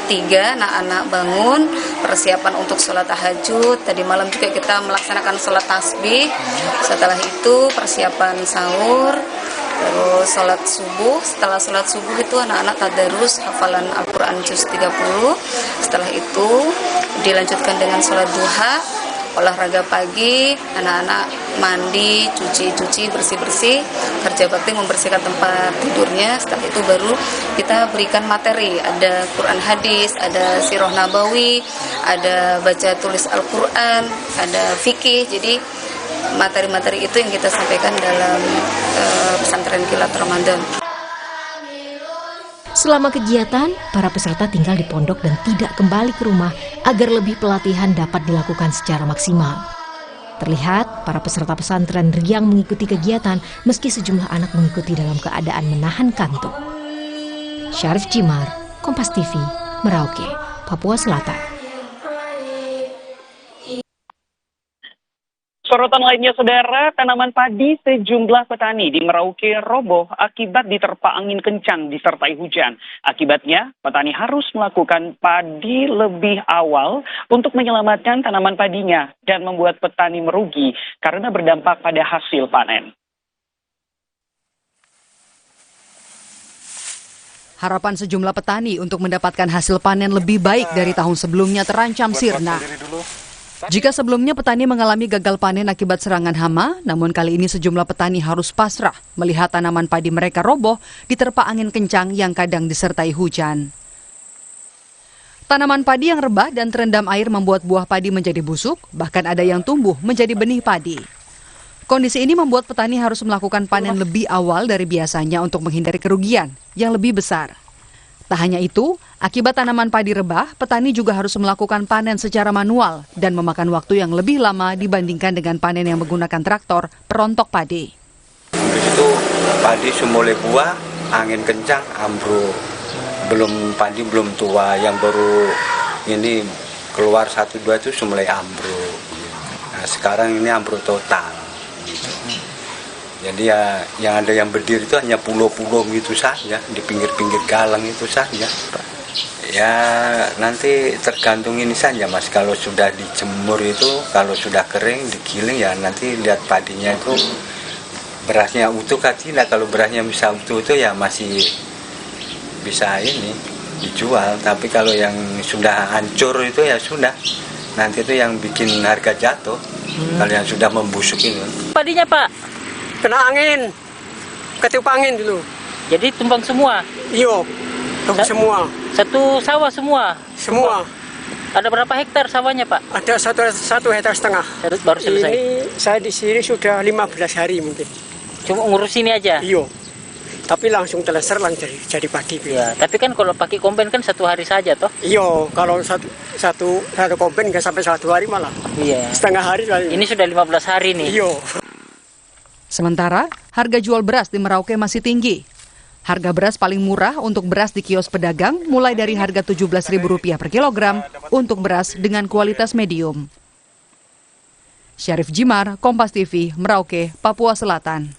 [SPEAKER 20] 3 anak-anak bangun, persiapan untuk sholat tahajud. Tadi malam juga kita melaksanakan sholat tasbih. Setelah itu persiapan sahur, terus sholat subuh. Setelah sholat subuh itu anak-anak tadarus hafalan Al-Quran juz 30. Setelah itu dilanjutkan dengan sholat duha, olahraga pagi, anak-anak mandi, cuci-cuci, bersih-bersih, kerja bakti membersihkan tempat tidurnya. Setelah itu baru kita berikan materi, ada Quran hadis, ada sirah nabawi, ada baca tulis Al-Quran, ada fikih. Jadi materi-materi itu yang kita sampaikan dalam pesantren kilat Ramadan.
[SPEAKER 13] Selama kegiatan, para peserta tinggal di pondok dan tidak kembali ke rumah agar lebih pelatihan dapat dilakukan secara maksimal. Terlihat para peserta pesantren riang mengikuti kegiatan meski sejumlah anak mengikuti dalam keadaan menahan kantuk. Syarif Jimar, Kompas TV, Merauke, Papua Selatan.
[SPEAKER 2] Sorotan lainnya, saudara, tanaman padi sejumlah petani di Merauke roboh akibat diterpa angin kencang disertai hujan. Akibatnya, petani harus melakukan padi lebih awal untuk menyelamatkan tanaman padinya dan membuat petani merugi karena berdampak pada hasil panen.
[SPEAKER 23] Harapan sejumlah petani untuk mendapatkan hasil panen lebih baik dari tahun sebelumnya terancam sirna. Jika sebelumnya petani mengalami gagal panen akibat serangan hama, namun kali ini sejumlah petani harus pasrah melihat tanaman padi mereka roboh diterpa angin kencang yang kadang disertai hujan. Tanaman padi yang rebah dan terendam air membuat buah padi menjadi busuk, bahkan ada yang tumbuh menjadi benih padi. Kondisi ini membuat petani harus melakukan panen lebih awal dari biasanya untuk menghindari kerugian yang lebih besar. Tak hanya itu, akibat tanaman padi rebah, petani juga harus melakukan panen secara manual dan memakan waktu yang lebih lama dibandingkan dengan panen yang menggunakan traktor perontok padi.
[SPEAKER 24] Di situ padi mulai buah, angin kencang, ambruk. Padi belum tua, yang baru ini keluar 1-2 itu mulai ambruk. Nah, sekarang ini ambruk total. Jadi ya yang ada yang berdiri itu hanya pulau-pulau gitu saja, di pinggir-pinggir galang itu saja. Ya nanti tergantung ini saja Mas, kalau sudah dijemur itu, kalau sudah kering, digiling ya nanti lihat padinya itu berasnya utuh kan tidak. Kalau berasnya bisa utuh itu ya masih bisa ini dijual, tapi kalau yang sudah hancur itu ya sudah. Nanti itu yang bikin harga jatuh, kalau yang sudah membusuk ini.
[SPEAKER 25] Padinya Pak?
[SPEAKER 26] Kena angin, ketiup angin dulu.
[SPEAKER 25] Jadi tumbang semua?
[SPEAKER 26] Iya, tumbang semua.
[SPEAKER 25] Satu sawah semua?
[SPEAKER 26] Semua.
[SPEAKER 25] Ada berapa hektar sawahnya Pak?
[SPEAKER 26] Ada 1,5 hektar.
[SPEAKER 25] Baru selesai?
[SPEAKER 26] Ini saya di sini sudah 15 hari mungkin.
[SPEAKER 25] Cuma ngurus ini aja?
[SPEAKER 26] Iya. Tapi langsung teleser jadi padi.
[SPEAKER 25] Ya, tapi kan kalau pakai kombain kan 1 hari saja toh?
[SPEAKER 26] Iya, kalau satu kombain nggak sampai 1 hari malah.
[SPEAKER 25] Iya.
[SPEAKER 26] Setengah hari.
[SPEAKER 25] Ini sudah 15 hari nih.
[SPEAKER 26] Iya.
[SPEAKER 23] Sementara, harga jual beras di Merauke masih tinggi. Harga beras paling murah untuk beras di kios pedagang mulai dari harga Rp17.000 per kilogram untuk beras dengan kualitas medium. Syarif Jimar, Kompas TV, Merauke, Papua Selatan.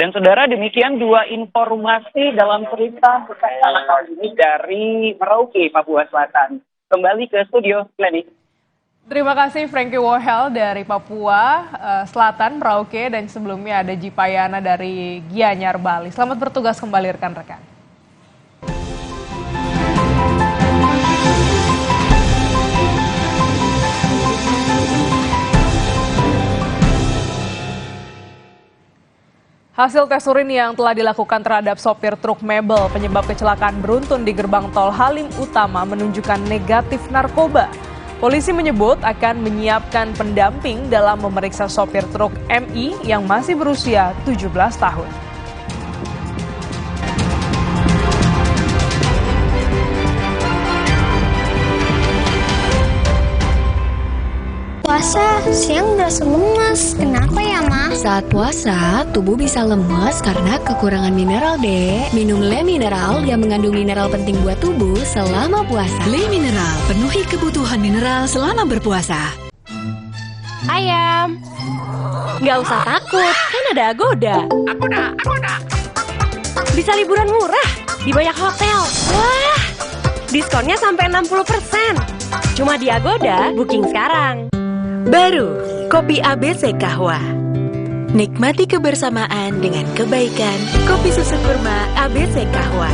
[SPEAKER 2] Dan saudara, demikian dua informasi dalam cerita anak kali ini dari Merauke, Papua Selatan. Kembali ke studio, Glenny.
[SPEAKER 10] Terima kasih Frankie Wohel dari Papua Selatan, Merauke, dan sebelumnya ada Jipayana dari Gianyar, Bali. Selamat bertugas kembali rekan-rekan. Hasil tes urin yang telah dilakukan terhadap sopir truk mebel penyebab kecelakaan beruntun di gerbang tol Halim Utama menunjukkan negatif narkoba. Polisi menyebut akan menyiapkan pendamping dalam memeriksa sopir truk MI yang masih berusia 17 tahun.
[SPEAKER 3] Puasa, siang udah lemes. Kenapa ya, Ma?
[SPEAKER 19] Saat puasa, tubuh bisa lemes karena kekurangan mineral, Dek. Minum Le Mineral yang mengandung mineral penting buat tubuh selama puasa.
[SPEAKER 28] Le Mineral, penuhi kebutuhan mineral selama berpuasa.
[SPEAKER 12] Ayam, nggak usah takut, kan ada Agoda. Agoda. Bisa liburan murah di banyak hotel. Wah, diskonnya sampai 60%. Cuma di Agoda, booking sekarang.
[SPEAKER 5] Baru, Kopi ABC Kahwa. Nikmati kebersamaan dengan kebaikan. Kopi susu kurma ABC Kahwa.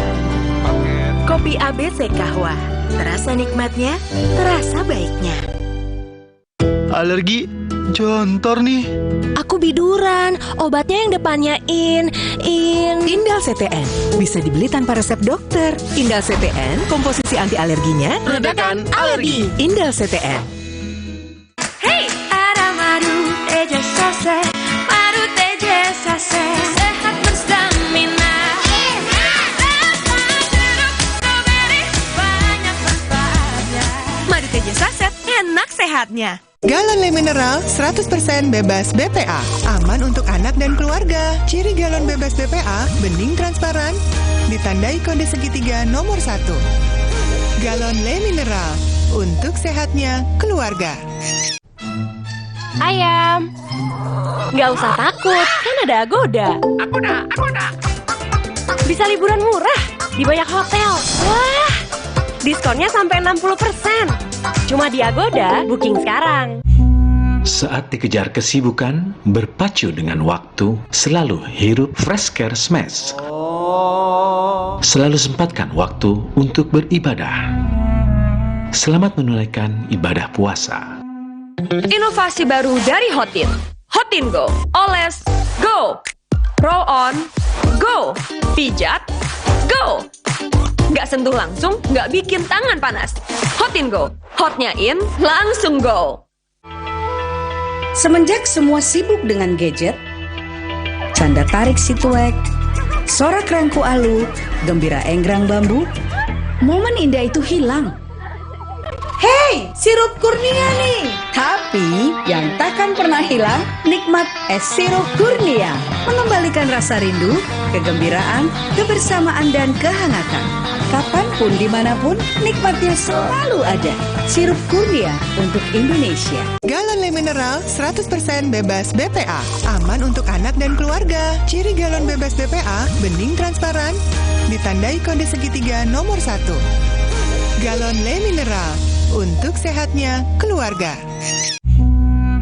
[SPEAKER 5] Kopi ABC Kahwa. Terasa nikmatnya, terasa baiknya.
[SPEAKER 6] Alergi, jontor nih.
[SPEAKER 5] Aku biduran, obatnya yang depannya
[SPEAKER 28] Indal CTN bisa dibeli tanpa resep dokter. Indal CTN, komposisi anti alerginya
[SPEAKER 5] redakan alergi.
[SPEAKER 28] Indal CTN.
[SPEAKER 5] Madu teja sase, sehat berstamina. Banyak manfaatnya.
[SPEAKER 28] Madu teja saset, enak sehatnya.
[SPEAKER 7] Galon Le Mineral 100% bebas BPA, aman untuk anak dan keluarga. Ciri galon bebas BPA, bening transparan, ditandai kode segitiga nomor 1. Galon Le Mineral, untuk sehatnya keluarga.
[SPEAKER 12] Ayam, nggak usah takut, kan ada Agoda. Agoda. Bisa liburan murah di banyak hotel. Wah, diskonnya sampai 60%. Cuma di Agoda, booking sekarang.
[SPEAKER 8] Saat dikejar kesibukan, berpacu dengan waktu, selalu hirup Fresh Care Smash. Selalu sempatkan waktu untuk beribadah. Selamat menunaikan ibadah puasa.
[SPEAKER 12] Inovasi baru dari Hotin. Hotin Go. Oles, go. Roll on, go. Pijat, go. Nggak sentuh langsung, nggak bikin tangan panas. Hotin Go. Hotnya in, langsung go.
[SPEAKER 14] Semenjak semua sibuk dengan gadget, canda tarik si tuek, sorak rangku alu, gembira enggrang bambu, momen indah itu hilang. Hei, sirup Kurnia nih! Tapi yang takkan pernah hilang, nikmat es sirup Kurnia. Mengembalikan rasa rindu, kegembiraan, kebersamaan, dan kehangatan. Kapanpun, dimanapun, nikmatnya selalu ada. Sirup Kurnia untuk Indonesia.
[SPEAKER 7] Galon Le Mineral 100% bebas BPA, aman untuk anak dan keluarga. Ciri galon bebas BPA, bening transparan, ditandai kode segitiga nomor 1. Galon Le Mineral, untuk sehatnya keluarga.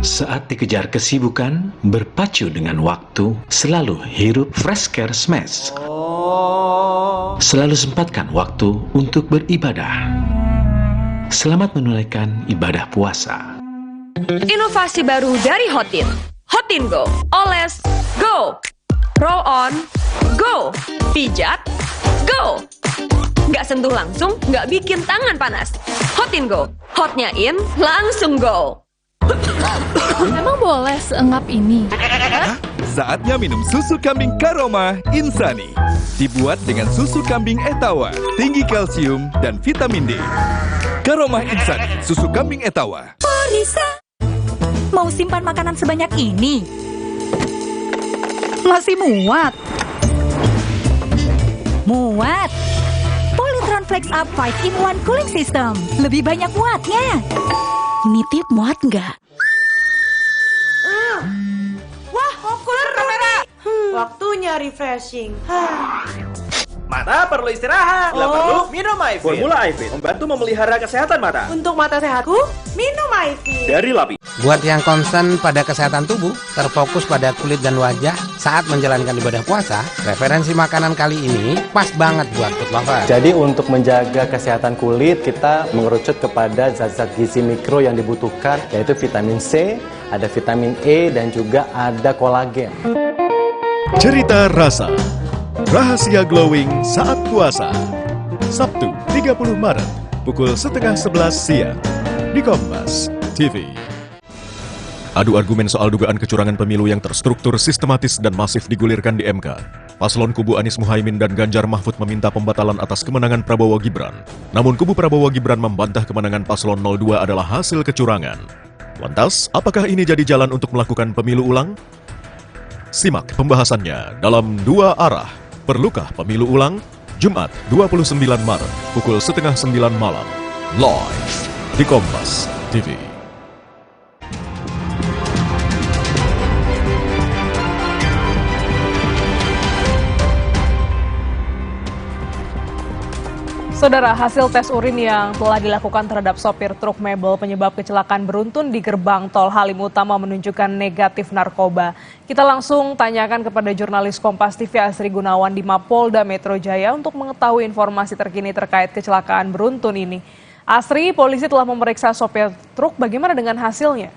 [SPEAKER 8] Saat dikejar kesibukan, berpacu dengan waktu, selalu hirup Fresh Care Smash. Selalu sempatkan waktu untuk beribadah. Selamat menunaikan ibadah puasa.
[SPEAKER 12] Inovasi baru dari Hotin. Hotin Go. Oles, go. Roll on, go. Pijat, go. Nggak sentuh langsung, nggak bikin tangan panas. Hotin Go. Hotnya in, langsung go.
[SPEAKER 18] Emang boleh seenggap ini?
[SPEAKER 27] Saatnya minum susu kambing Karoma Insani. Dibuat dengan susu kambing Etawa, tinggi kalsium dan vitamin D. Karoma Insani, susu kambing Etawa.
[SPEAKER 28] Polisa, mau simpan makanan sebanyak ini? Masih muat? Muat. Polytron Flex Up 5-in-1 Cooling System. Lebih banyak muatnya. Nitip muat nggak? Wah, fokus kamera.
[SPEAKER 1] Waktunya refreshing.
[SPEAKER 4] Mata perlu istirahat, bila perlu minum Myfit.
[SPEAKER 11] Formula Myfit membantu memelihara kesehatan mata.
[SPEAKER 1] Untuk mata sehatku, minum Myfit.
[SPEAKER 11] Dari LAPI.
[SPEAKER 15] Buat yang concern pada kesehatan tubuh, terfokus pada kulit dan wajah saat menjalankan ibadah puasa, referensi makanan kali ini pas banget buat food lover.
[SPEAKER 16] Jadi untuk menjaga kesehatan kulit, kita mengerucut kepada zat-zat gizi mikro yang dibutuhkan, yaitu vitamin C, ada vitamin E, dan juga ada kolagen.
[SPEAKER 27] Cerita rasa, rahasia glowing saat puasa. Sabtu 30 Maret, pukul 10:30 siang, di Kompas TV. Adu argumen soal dugaan kecurangan pemilu yang terstruktur, sistematis, dan masif digulirkan di MK. Paslon kubu Anies Muhaimin dan Ganjar Mahfud meminta pembatalan atas kemenangan Prabowo Gibran. Namun kubu Prabowo Gibran membantah kemenangan Paslon 02 adalah hasil kecurangan. Lantas, apakah ini jadi jalan untuk melakukan pemilu ulang? Simak pembahasannya dalam Dua Arah. Perlukah pemilu ulang? Jumat 29 Maret, pukul 8:30 malam. Live di Kompas TV.
[SPEAKER 10] Saudara, hasil tes urin yang telah dilakukan terhadap sopir truk mebel penyebab kecelakaan beruntun di gerbang tol Halim Utama menunjukkan negatif narkoba. Kita langsung tanyakan kepada jurnalis Kompas TV Asri Gunawan di Mapolda Metro Jaya untuk mengetahui informasi terkini terkait kecelakaan beruntun ini. Asri, polisi telah memeriksa sopir truk, bagaimana dengan hasilnya?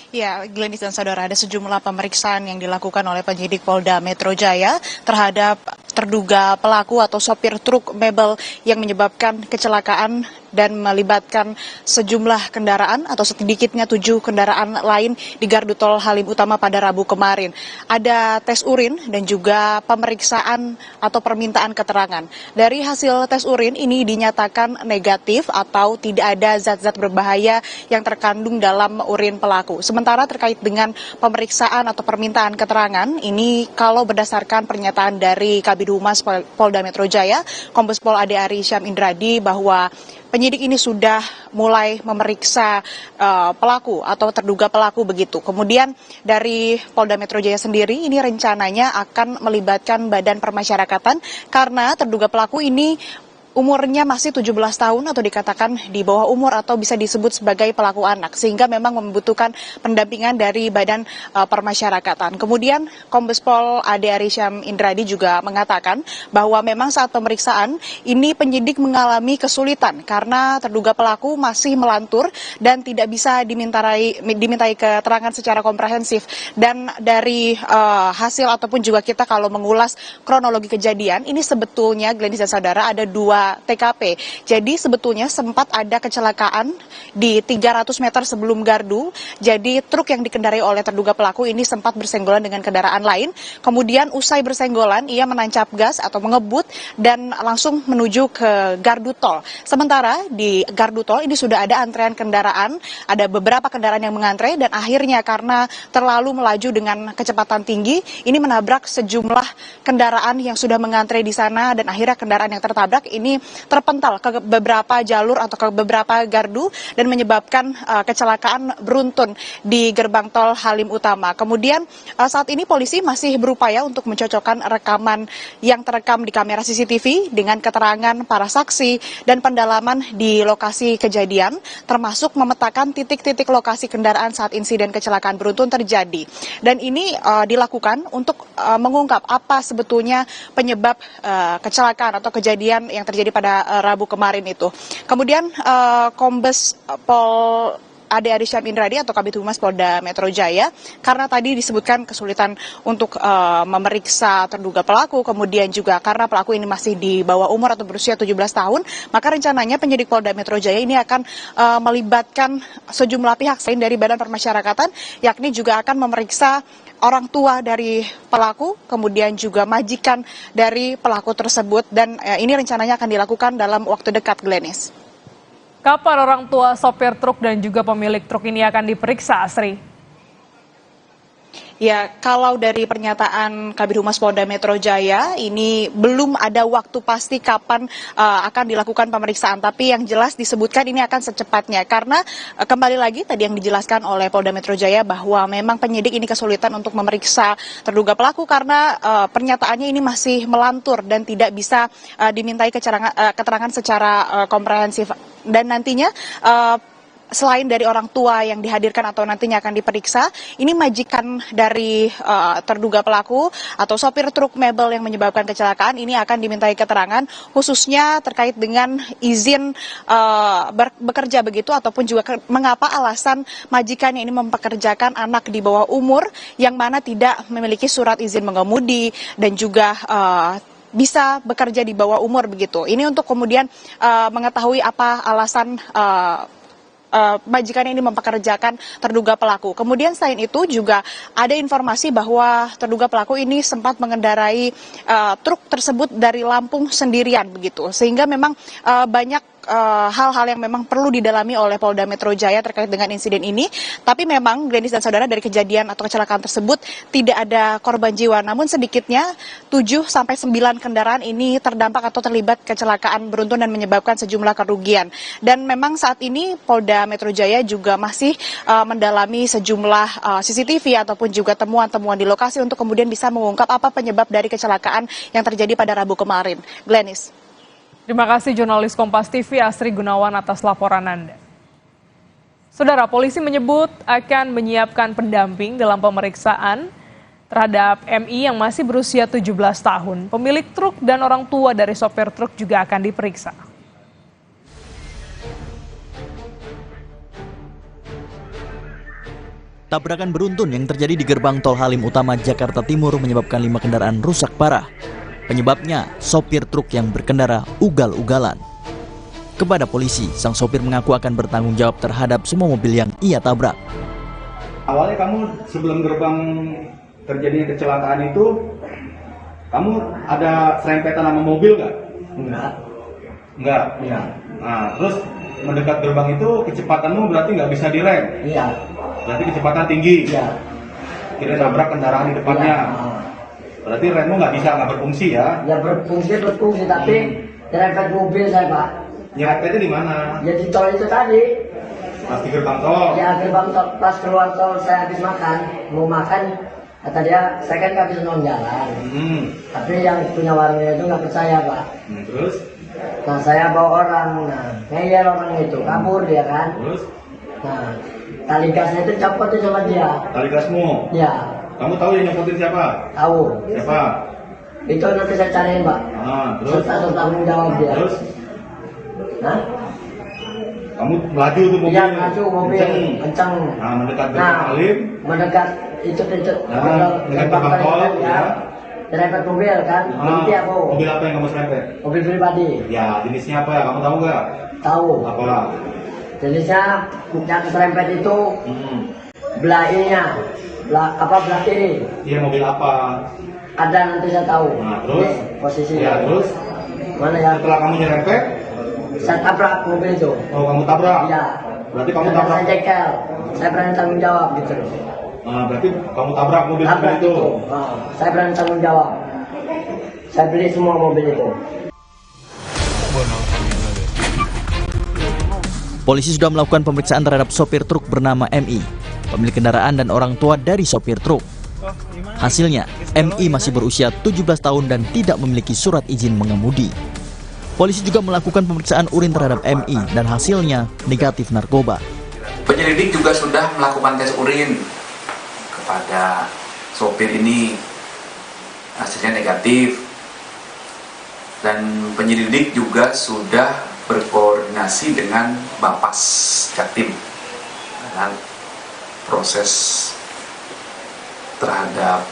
[SPEAKER 17] Ya, Glenis dan saudara, ada sejumlah pemeriksaan yang dilakukan oleh penyidik Polda Metro Jaya terhadap terduga pelaku atau sopir truk mebel yang menyebabkan kecelakaan dan melibatkan sejumlah kendaraan atau sedikitnya 7 kendaraan lain di gardu tol Halim Utama pada Rabu kemarin. Ada tes urin dan juga pemeriksaan atau permintaan keterangan. Dari hasil tes urin ini dinyatakan negatif atau tidak ada zat-zat berbahaya yang terkandung dalam urin pelaku. Sementara terkait dengan pemeriksaan atau permintaan keterangan, ini kalau berdasarkan pernyataan dari Kabid Humas Polda Metro Jaya, Kombes Pol Ade Ari Syam Indradi, bahwa penyidik ini sudah mulai memeriksa pelaku atau terduga pelaku begitu. Kemudian dari Polda Metro Jaya sendiri ini rencananya akan melibatkan Badan Permasyarakatan karena terduga pelaku ini umurnya masih 17 tahun atau dikatakan di bawah umur atau bisa disebut sebagai pelaku anak, sehingga memang membutuhkan pendampingan dari Badan Permasyarakatan. Kemudian Kombes Pol Ade Ari Syam Indradi juga mengatakan bahwa memang saat pemeriksaan ini penyidik mengalami kesulitan karena terduga pelaku masih melantur dan tidak bisa dimintai keterangan secara komprehensif. Dan dari hasil ataupun juga kita kalau mengulas kronologi kejadian, ini sebetulnya Glenis dan saudara ada 2 TKP. Jadi sebetulnya sempat ada kecelakaan di 300 meter sebelum gardu. Jadi truk yang dikendarai oleh terduga pelaku ini sempat bersenggolan dengan kendaraan lain. Kemudian usai bersenggolan, ia menancap gas atau mengebut dan langsung menuju ke gardu tol. Sementara di gardu tol ini sudah ada antrean kendaraan, ada beberapa kendaraan yang mengantre dan akhirnya karena terlalu melaju dengan kecepatan tinggi, ini menabrak sejumlah kendaraan yang sudah mengantre di sana dan akhirnya kendaraan yang tertabrak ini terpental ke beberapa jalur atau ke beberapa gardu dan menyebabkan kecelakaan beruntun di gerbang tol Halim Utama. Kemudian saat ini polisi masih berupaya untuk mencocokkan rekaman yang terekam di kamera CCTV dengan keterangan para saksi dan pendalaman di lokasi kejadian, termasuk memetakan titik-titik lokasi kendaraan saat insiden kecelakaan beruntun terjadi. Dan ini dilakukan untuk mengungkap apa sebetulnya penyebab kecelakaan atau kejadian yang terjadi pada Rabu kemarin itu. Kemudian Kombes Pol Ade Ari Syam Indradi atau Kabid Humas Polda Metro Jaya, karena tadi disebutkan kesulitan untuk memeriksa terduga pelaku, kemudian juga karena pelaku ini masih di bawah umur atau berusia 17 tahun, maka rencananya penyidik Polda Metro Jaya ini akan melibatkan sejumlah pihak selain dari Badan Permasyarakatan, yakni juga akan memeriksa orang tua dari pelaku, kemudian juga majikan dari pelaku tersebut, dan ini rencananya akan dilakukan dalam waktu dekat, Glenis.
[SPEAKER 10] Kapan orang tua sopir truk dan juga pemilik truk ini akan diperiksa, Asri?
[SPEAKER 17] Ya, kalau dari pernyataan Kabid Humas Polda Metro Jaya, ini belum ada waktu pasti kapan akan dilakukan pemeriksaan. Tapi yang jelas disebutkan ini akan secepatnya. Karena kembali lagi tadi yang dijelaskan oleh Polda Metro Jaya bahwa memang penyidik ini kesulitan untuk memeriksa terduga pelaku karena pernyataannya ini masih melantur dan tidak bisa dimintai keterangan secara komprehensif. Dan nantinya selain dari orang tua yang dihadirkan atau nantinya akan diperiksa, ini majikan dari terduga pelaku atau sopir truk mebel yang menyebabkan kecelakaan ini akan dimintai keterangan khususnya terkait dengan izin bekerja begitu ataupun juga mengapa alasan majikannya ini mempekerjakan anak di bawah umur yang mana tidak memiliki surat izin mengemudi dan juga bisa bekerja di bawah umur begitu. Ini untuk kemudian mengetahui apa alasan majikannya ini mempekerjakan terduga pelaku. Kemudian selain itu juga ada informasi bahwa terduga pelaku ini sempat mengendarai truk tersebut dari Lampung sendirian begitu. Sehingga memang banyak hal-hal yang memang perlu didalami oleh Polda Metro Jaya terkait dengan insiden ini. Tapi memang Glenis dan saudara, dari kejadian atau kecelakaan tersebut tidak ada korban jiwa. Namun sedikitnya 7-9 kendaraan ini terdampak atau terlibat kecelakaan beruntun dan menyebabkan sejumlah kerugian. Dan memang saat ini Polda Metro Jaya juga masih mendalami sejumlah CCTV ataupun juga temuan-temuan di lokasi untuk kemudian bisa mengungkap apa penyebab dari kecelakaan yang terjadi pada Rabu kemarin. Glenis.
[SPEAKER 10] Terima kasih jurnalis Kompas TV Asri Gunawan atas laporan Anda. Saudara, polisi menyebut akan menyiapkan pendamping dalam pemeriksaan terhadap MI yang masih berusia 17 tahun. Pemilik truk dan orang tua dari sopir truk juga akan diperiksa.
[SPEAKER 9] Tabrakan beruntun yang terjadi di gerbang tol Halim Utama Jakarta Timur menyebabkan 5 kendaraan rusak parah. Penyebabnya, sopir truk yang berkendara ugal-ugalan. Kepada polisi, sang sopir mengaku akan bertanggung jawab terhadap semua mobil yang ia tabrak.
[SPEAKER 13] Awalnya kamu sebelum gerbang terjadinya kecelakaan itu, kamu ada serempetan sama mobil nggak? Enggak. Iya. Nah, terus mendekat gerbang itu kecepatanmu berarti nggak bisa direm? Iya. Berarti kecepatan tinggi? Iya. Kira nabrak kendaraan di depannya? Iya. Berarti remmu nggak berfungsi ya? Ya berfungsi tapi nyerempet mobil saya, Pak. Nyerempetnya di mana? Ya di tol itu tadi. Pas di gerbang tol? Ya gerbang tol, pas keluar tol saya habis makan, mau makan, kata dia, saya kan nggak bisa nong jalan. Tapi yang punya warungnya itu nggak percaya, Pak. Terus? Nah saya bawa orang, ngeyel orang itu, kabur dia kan. Terus? Nah, tali gasnya itu copot tuh sama dia. Tali gasmu? Ya. Kamu tahu yang nyopotin siapa? Tahu. Siapa? Itu nanti saya cariin, Pak. Terus? Saya tanggung jawab dia. Terus? Nah? Kamu melaju tuh mobil? Iya, melaju mobil. Kencang. Nah, mendekat gerbang Halim? Mendekat itu. Nah, mendekat gerbang tol, ya. Serempet mobil kan? Berhenti aku. Mobil apa yang kamu serempet? Mobil pribadi. Ya, jenisnya apa ya? Kamu tahu nggak? Tahu. Apa? Jenisnya yang serempet itu belah ininya. Belah kiri. Iya, mobil apa? Ada, nanti saya tahu. Nah, terus? Posisinya. Ya, terus? Mana ya? Setelah kamu nyerempet? Saya tabrak mobil itu. Oh, kamu tabrak? Iya. Berarti kamu tabrak? Saya jekel. Saya berani tanggung jawab gitu. Nah, berarti kamu tabrak mobil itu? Saya berani tanggung jawab. Saya beli semua mobil itu.
[SPEAKER 9] Polisi sudah melakukan pemeriksaan terhadap sopir truk bernama MI, pemilik kendaraan dan orang tua dari sopir truk. Hasilnya, MI masih berusia 17 tahun dan tidak memiliki surat izin mengemudi. Polisi juga melakukan pemeriksaan urin terhadap MI dan hasilnya negatif narkoba.
[SPEAKER 20] Penyelidik juga sudah melakukan tes urin kepada sopir ini, hasilnya negatif. Dan penyelidik juga sudah berkoordinasi dengan Bapas Jatim. Dan proses terhadap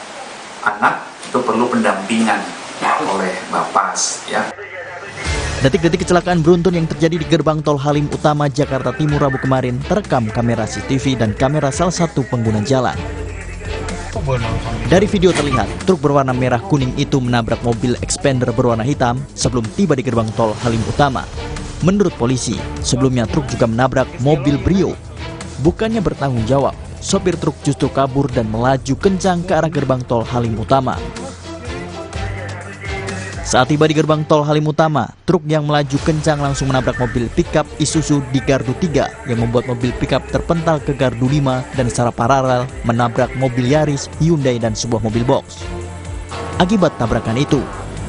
[SPEAKER 20] anak itu perlu pendampingan oleh Bapas, ya.
[SPEAKER 9] Detik-detik kecelakaan beruntun yang terjadi di gerbang tol Halim Utama Jakarta Timur Rabu kemarin terekam kamera CCTV dan kamera salah satu pengguna jalan. Dari video terlihat, truk berwarna merah kuning itu menabrak mobil Expander berwarna hitam sebelum tiba di gerbang tol Halim Utama. Menurut polisi, sebelumnya truk juga menabrak mobil Brio. Bukannya bertanggung jawab, sopir truk justru kabur dan melaju kencang ke arah gerbang tol Halim Utama. Saat tiba di gerbang tol Halim Utama, truk yang melaju kencang langsung menabrak mobil pickup Isuzu di gardu 3 yang membuat mobil pickup terpental ke gardu 5 dan secara paralel menabrak mobil Yaris, Hyundai dan sebuah mobil box. Akibat tabrakan itu,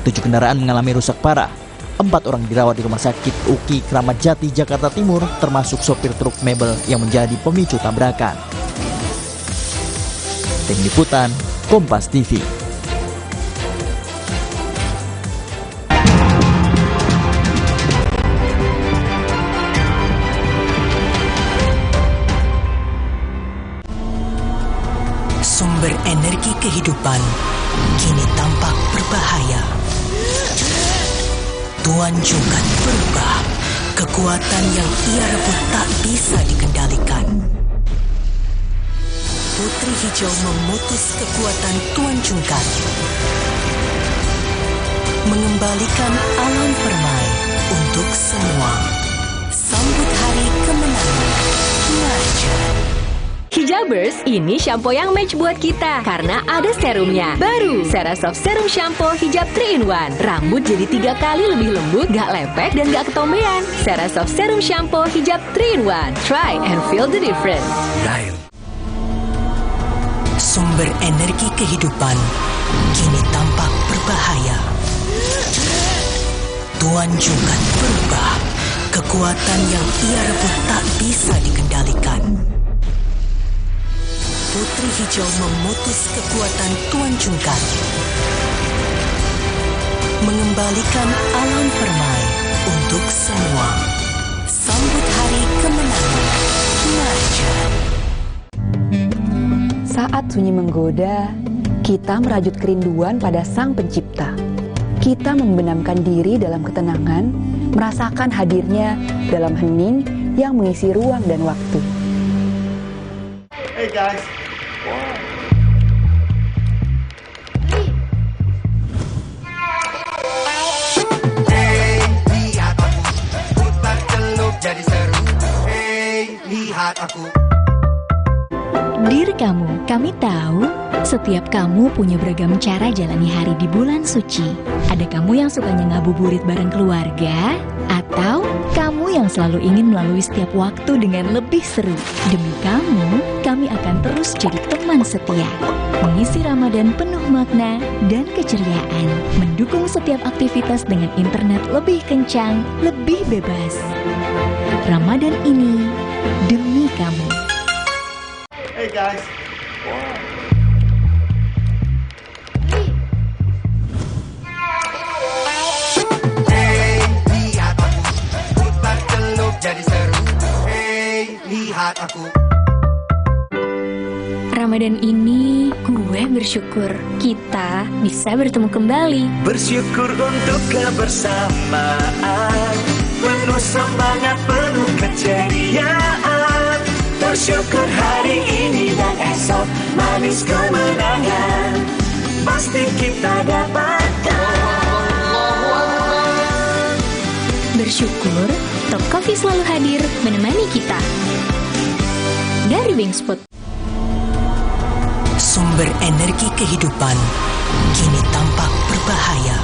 [SPEAKER 9] 7 kendaraan mengalami rusak parah. 4 orang dirawat di Rumah Sakit UKI Kramat Jati, Jakarta Timur, termasuk sopir truk mebel yang menjadi pemicu tabrakan. Tim Liputan, Kompas TV.
[SPEAKER 2] Sumber energi kehidupan kini tampak berbahaya. Tuan Jungkat berubah. Kekuatan yang ia rebut tak bisa dikendalikan. Putri Hijau memutus kekuatan Tuan Jungkat, mengembalikan alam permai untuk semua. Sambut hari kemenangan. Marjan.
[SPEAKER 12] Hijabers, ini shampoo yang match buat kita karena ada serumnya. Baru Serasoft Serum Shampoo Hijab 3-in-1. Rambut jadi 3 kali lebih lembut, gak lepek dan gak ketombean. Serasoft Serum Shampoo Hijab 3-in-1. Try and feel the difference.
[SPEAKER 2] Sumber energi kehidupan kini tampak berbahaya. Tuan Jungkat berubah. Kekuatan yang ia rebut tak bisa dikendalikan. Putri Hijau memutus kekuatan Tuan Jungkat, mengembalikan alam permai untuk semua. Sambut hari kemenangan. Marjan.
[SPEAKER 3] Saat sunyi menggoda, kita merajut kerinduan pada Sang Pencipta. Kita membenamkan diri dalam ketenangan, merasakan hadirnya dalam hening yang mengisi ruang dan waktu.
[SPEAKER 11] Hey guys.
[SPEAKER 21] Hey, lihat aku, putar celup jadi seru. Hey, lihat aku.
[SPEAKER 22] Dear kamu, kami tahu setiap kamu punya beragam cara jalani hari di bulan suci. Ada kamu yang sukanya ngabuburit bareng keluarga, atau kamu yang selalu ingin melalui setiap waktu dengan lebih seru. Demi kamu, kami akan terus jadi teman setia, mengisi Ramadan penuh makna dan keceriaan, mendukung setiap aktivitas dengan internet lebih kencang, lebih bebas. Ramadan ini demi kamu.
[SPEAKER 11] Hey guys.
[SPEAKER 21] Hey, lihat aku, putar celup jadi seru. Hey, lihat aku.
[SPEAKER 22] Ramadan ini gue bersyukur kita bisa bertemu kembali.
[SPEAKER 21] Bersyukur untuk kebersamaan, penuh semangat, penuh keceriaan. Bersyukur hari ini dan esok manis kemenangan pasti kita dapatkan.
[SPEAKER 22] Bersyukur Top Coffee selalu hadir menemani kita. Dari Wingspot.
[SPEAKER 2] Sumber energi kehidupan kini tampak berbahaya.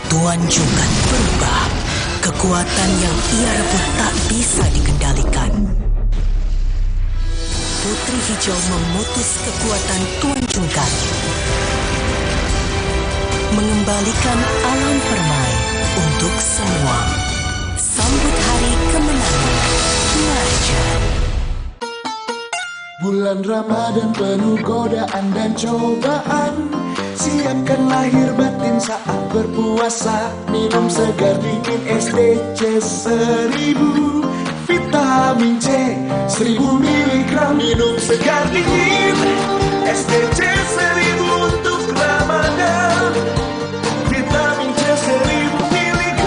[SPEAKER 2] Tuan Jungkat berubah. Kekuatan yang ia rebut tak bisa dikendalikan. Putri Hijau memutus kekuatan Tuan Jungkat, mengembalikan alam permai untuk semua. Sambut hari kemenangan. Marjan.
[SPEAKER 21] Bulan Ramadan penuh godaan dan cobaan. Siapkan lahir batin saat berpuasa. Minum segar dingin SDC 1000. Vitamin C 1000 mg. Minum segar dingin SDC 1000 untuk Ramadan. Vitamin C 1000 mg.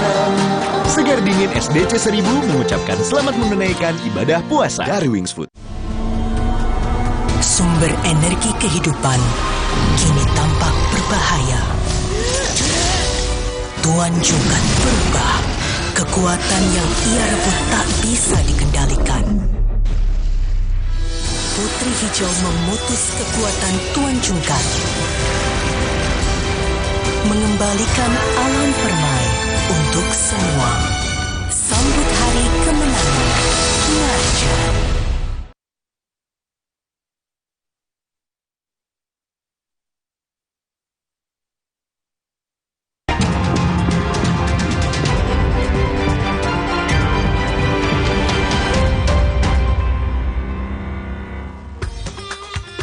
[SPEAKER 27] Segar dingin SDC 1000 mengucapkan selamat menunaikan ibadah puasa dari Wingsfood.
[SPEAKER 2] Sumber energi kehidupan kini tampak berbahaya. Tuan Jungkat berubah. Kekuatan yang ia rebut tak bisa dikendalikan. hijau memutus kekuatan Tuan Cungkar, mengembalikan alam permai untuk semua. Sambut hari kemenangan Ngarjan.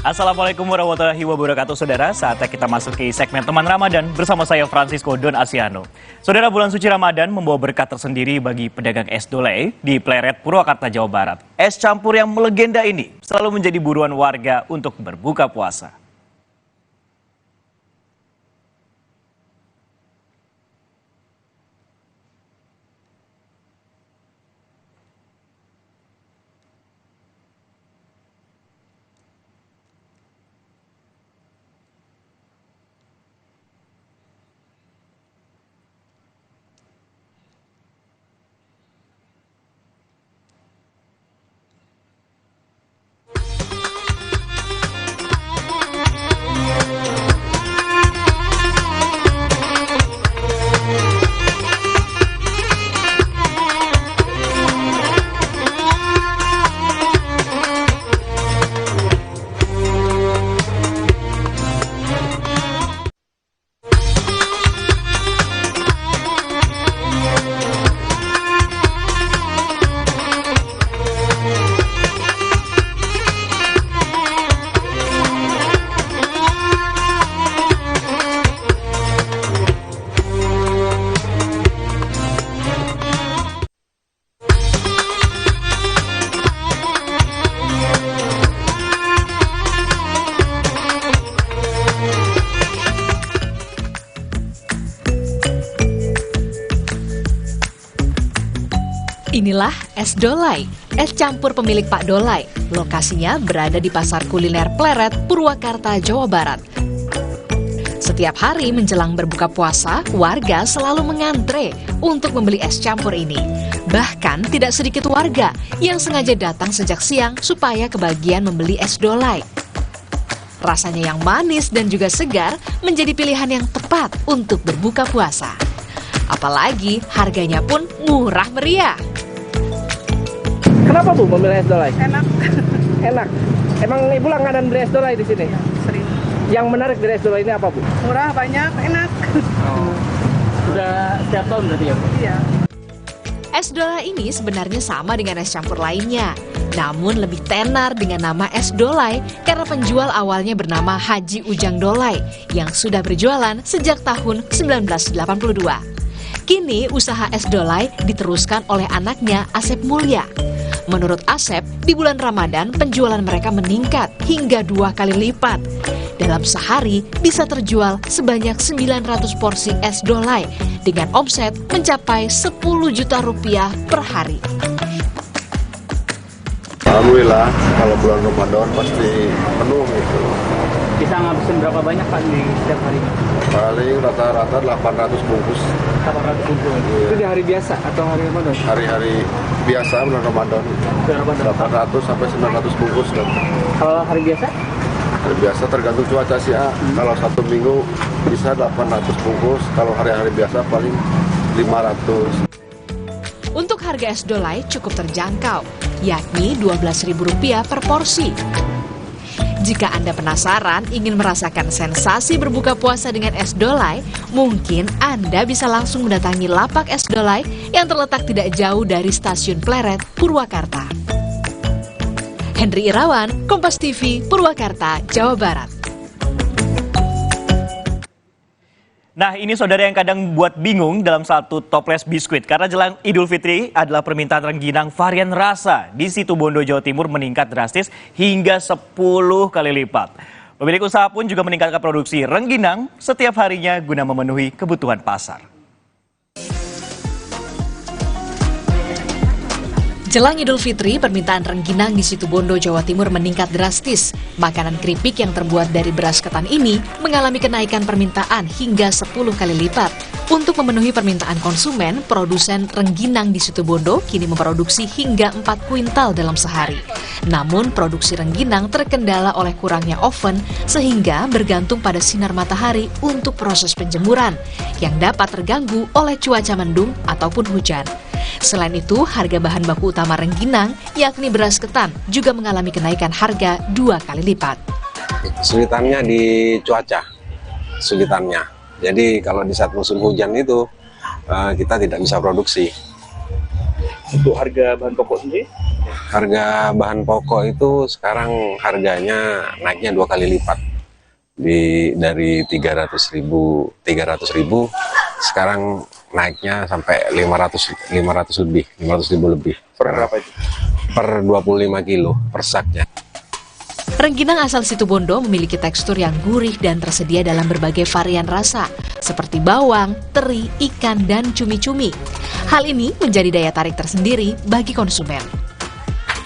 [SPEAKER 5] Assalamualaikum warahmatullahi wabarakatuh, saudara. Saatnya kita masuk ke segmen Teman Ramadan bersama saya Francisco Don Asiano. Saudara, bulan suci Ramadan membawa berkat tersendiri bagi pedagang es dole di Pleret, Purwakarta, Jawa Barat. Es campur yang melegenda ini selalu menjadi buruan warga untuk berbuka puasa.
[SPEAKER 28] Inilah es dolai, es campur pemilik Pak Dolai. Lokasinya berada di Pasar Kuliner Pleret, Purwakarta, Jawa Barat. Setiap hari menjelang berbuka puasa, warga selalu mengantre untuk membeli es campur ini. Bahkan tidak sedikit warga yang sengaja datang sejak siang supaya kebagian membeli es dolai. Rasanya yang manis dan juga segar menjadi pilihan yang tepat untuk berbuka puasa. Apalagi harganya pun murah meriah.
[SPEAKER 6] Kenapa Bu memilih es dolai? Enak. Enak. Emang Ibu langganan beli es dolai di sini? Ya, sering. Yang menarik dari es dolai ini apa Bu?
[SPEAKER 14] Murah, banyak, enak.
[SPEAKER 6] Oh. Sudah setiap tahun berarti ya Bu?
[SPEAKER 14] Iya.
[SPEAKER 28] Es dolai ini sebenarnya sama dengan es campur lainnya. Namun lebih tenar dengan nama es dolai karena penjual awalnya bernama Haji Ujang Dolai yang sudah berjualan sejak tahun 1982. Kini usaha es dolai diteruskan oleh anaknya Asep Mulya. Menurut Asep, di bulan Ramadan penjualan mereka meningkat hingga 2 kali lipat. Dalam sehari bisa terjual sebanyak 900 porsi es dolai dengan omset mencapai 10 juta rupiah per hari.
[SPEAKER 19] Alhamdulillah, kalau bulan Ramadan pasti penuh gitu.
[SPEAKER 6] Bisa ngabisin berapa banyak Pak di setiap hari?
[SPEAKER 19] Paling rata-rata 800 bungkus.
[SPEAKER 6] 800 bungkus. Iya. Itu di hari biasa atau hari Ramadan?
[SPEAKER 19] Hari-hari biasa bulan Ramadan. 800 sampai 900 bungkus. Dan
[SPEAKER 6] kalau hari biasa?
[SPEAKER 19] Hari biasa tergantung cuaca sih ya. Kalau 1 minggu bisa 800 bungkus. Kalau hari-hari biasa paling 500.
[SPEAKER 28] Untuk harga es dolai cukup terjangkau, yakni Rp12.000 per porsi. Jika Anda penasaran ingin merasakan sensasi berbuka puasa dengan es dolai, mungkin Anda bisa langsung mendatangi lapak es dolai yang terletak tidak jauh dari Stasiun Pleret, Purwakarta. Henry Irawan, Kompas TV, Purwakarta, Jawa Barat.
[SPEAKER 5] Nah, ini saudara yang kadang buat bingung dalam satu toples biskuit. Karena jelang Idul Fitri adalah permintaan rengginang varian rasa di Situbondo, Jawa Timur meningkat drastis hingga 10 kali lipat. Pemilik usaha pun juga meningkatkan produksi rengginang setiap harinya guna memenuhi kebutuhan pasar.
[SPEAKER 28] Jelang Idul Fitri, permintaan rengginang di Situbondo, Jawa Timur meningkat drastis. Makanan keripik yang terbuat dari beras ketan ini mengalami kenaikan permintaan hingga 10 kali lipat. Untuk memenuhi permintaan konsumen, produsen rengginang di Situbondo kini memproduksi hingga 4 kuintal dalam sehari.
[SPEAKER 7] Namun produksi rengginang terkendala oleh kurangnya oven sehingga bergantung pada sinar matahari untuk proses penjemuran yang dapat terganggu oleh cuaca mendung ataupun hujan. Selain itu, harga bahan baku utama rengginang, yakni beras ketan, juga mengalami kenaikan harga 2 kali lipat.
[SPEAKER 8] Kesulitannya di cuaca, kesulitannya. Jadi kalau di saat musim hujan itu, kita tidak bisa produksi.
[SPEAKER 6] Untuk harga bahan pokok sendiri?
[SPEAKER 8] Harga bahan pokok itu sekarang harganya naiknya 2 kali lipat. Dari 300.000 sekarang naiknya sampai 500.000 lebih.
[SPEAKER 6] Per berapa itu?
[SPEAKER 8] Per 25 kilo per saknya.
[SPEAKER 7] Rengginang asal Situbondo memiliki tekstur yang gurih dan tersedia dalam berbagai varian rasa, seperti bawang, teri, ikan, dan cumi-cumi. Hal ini menjadi daya tarik tersendiri bagi konsumen.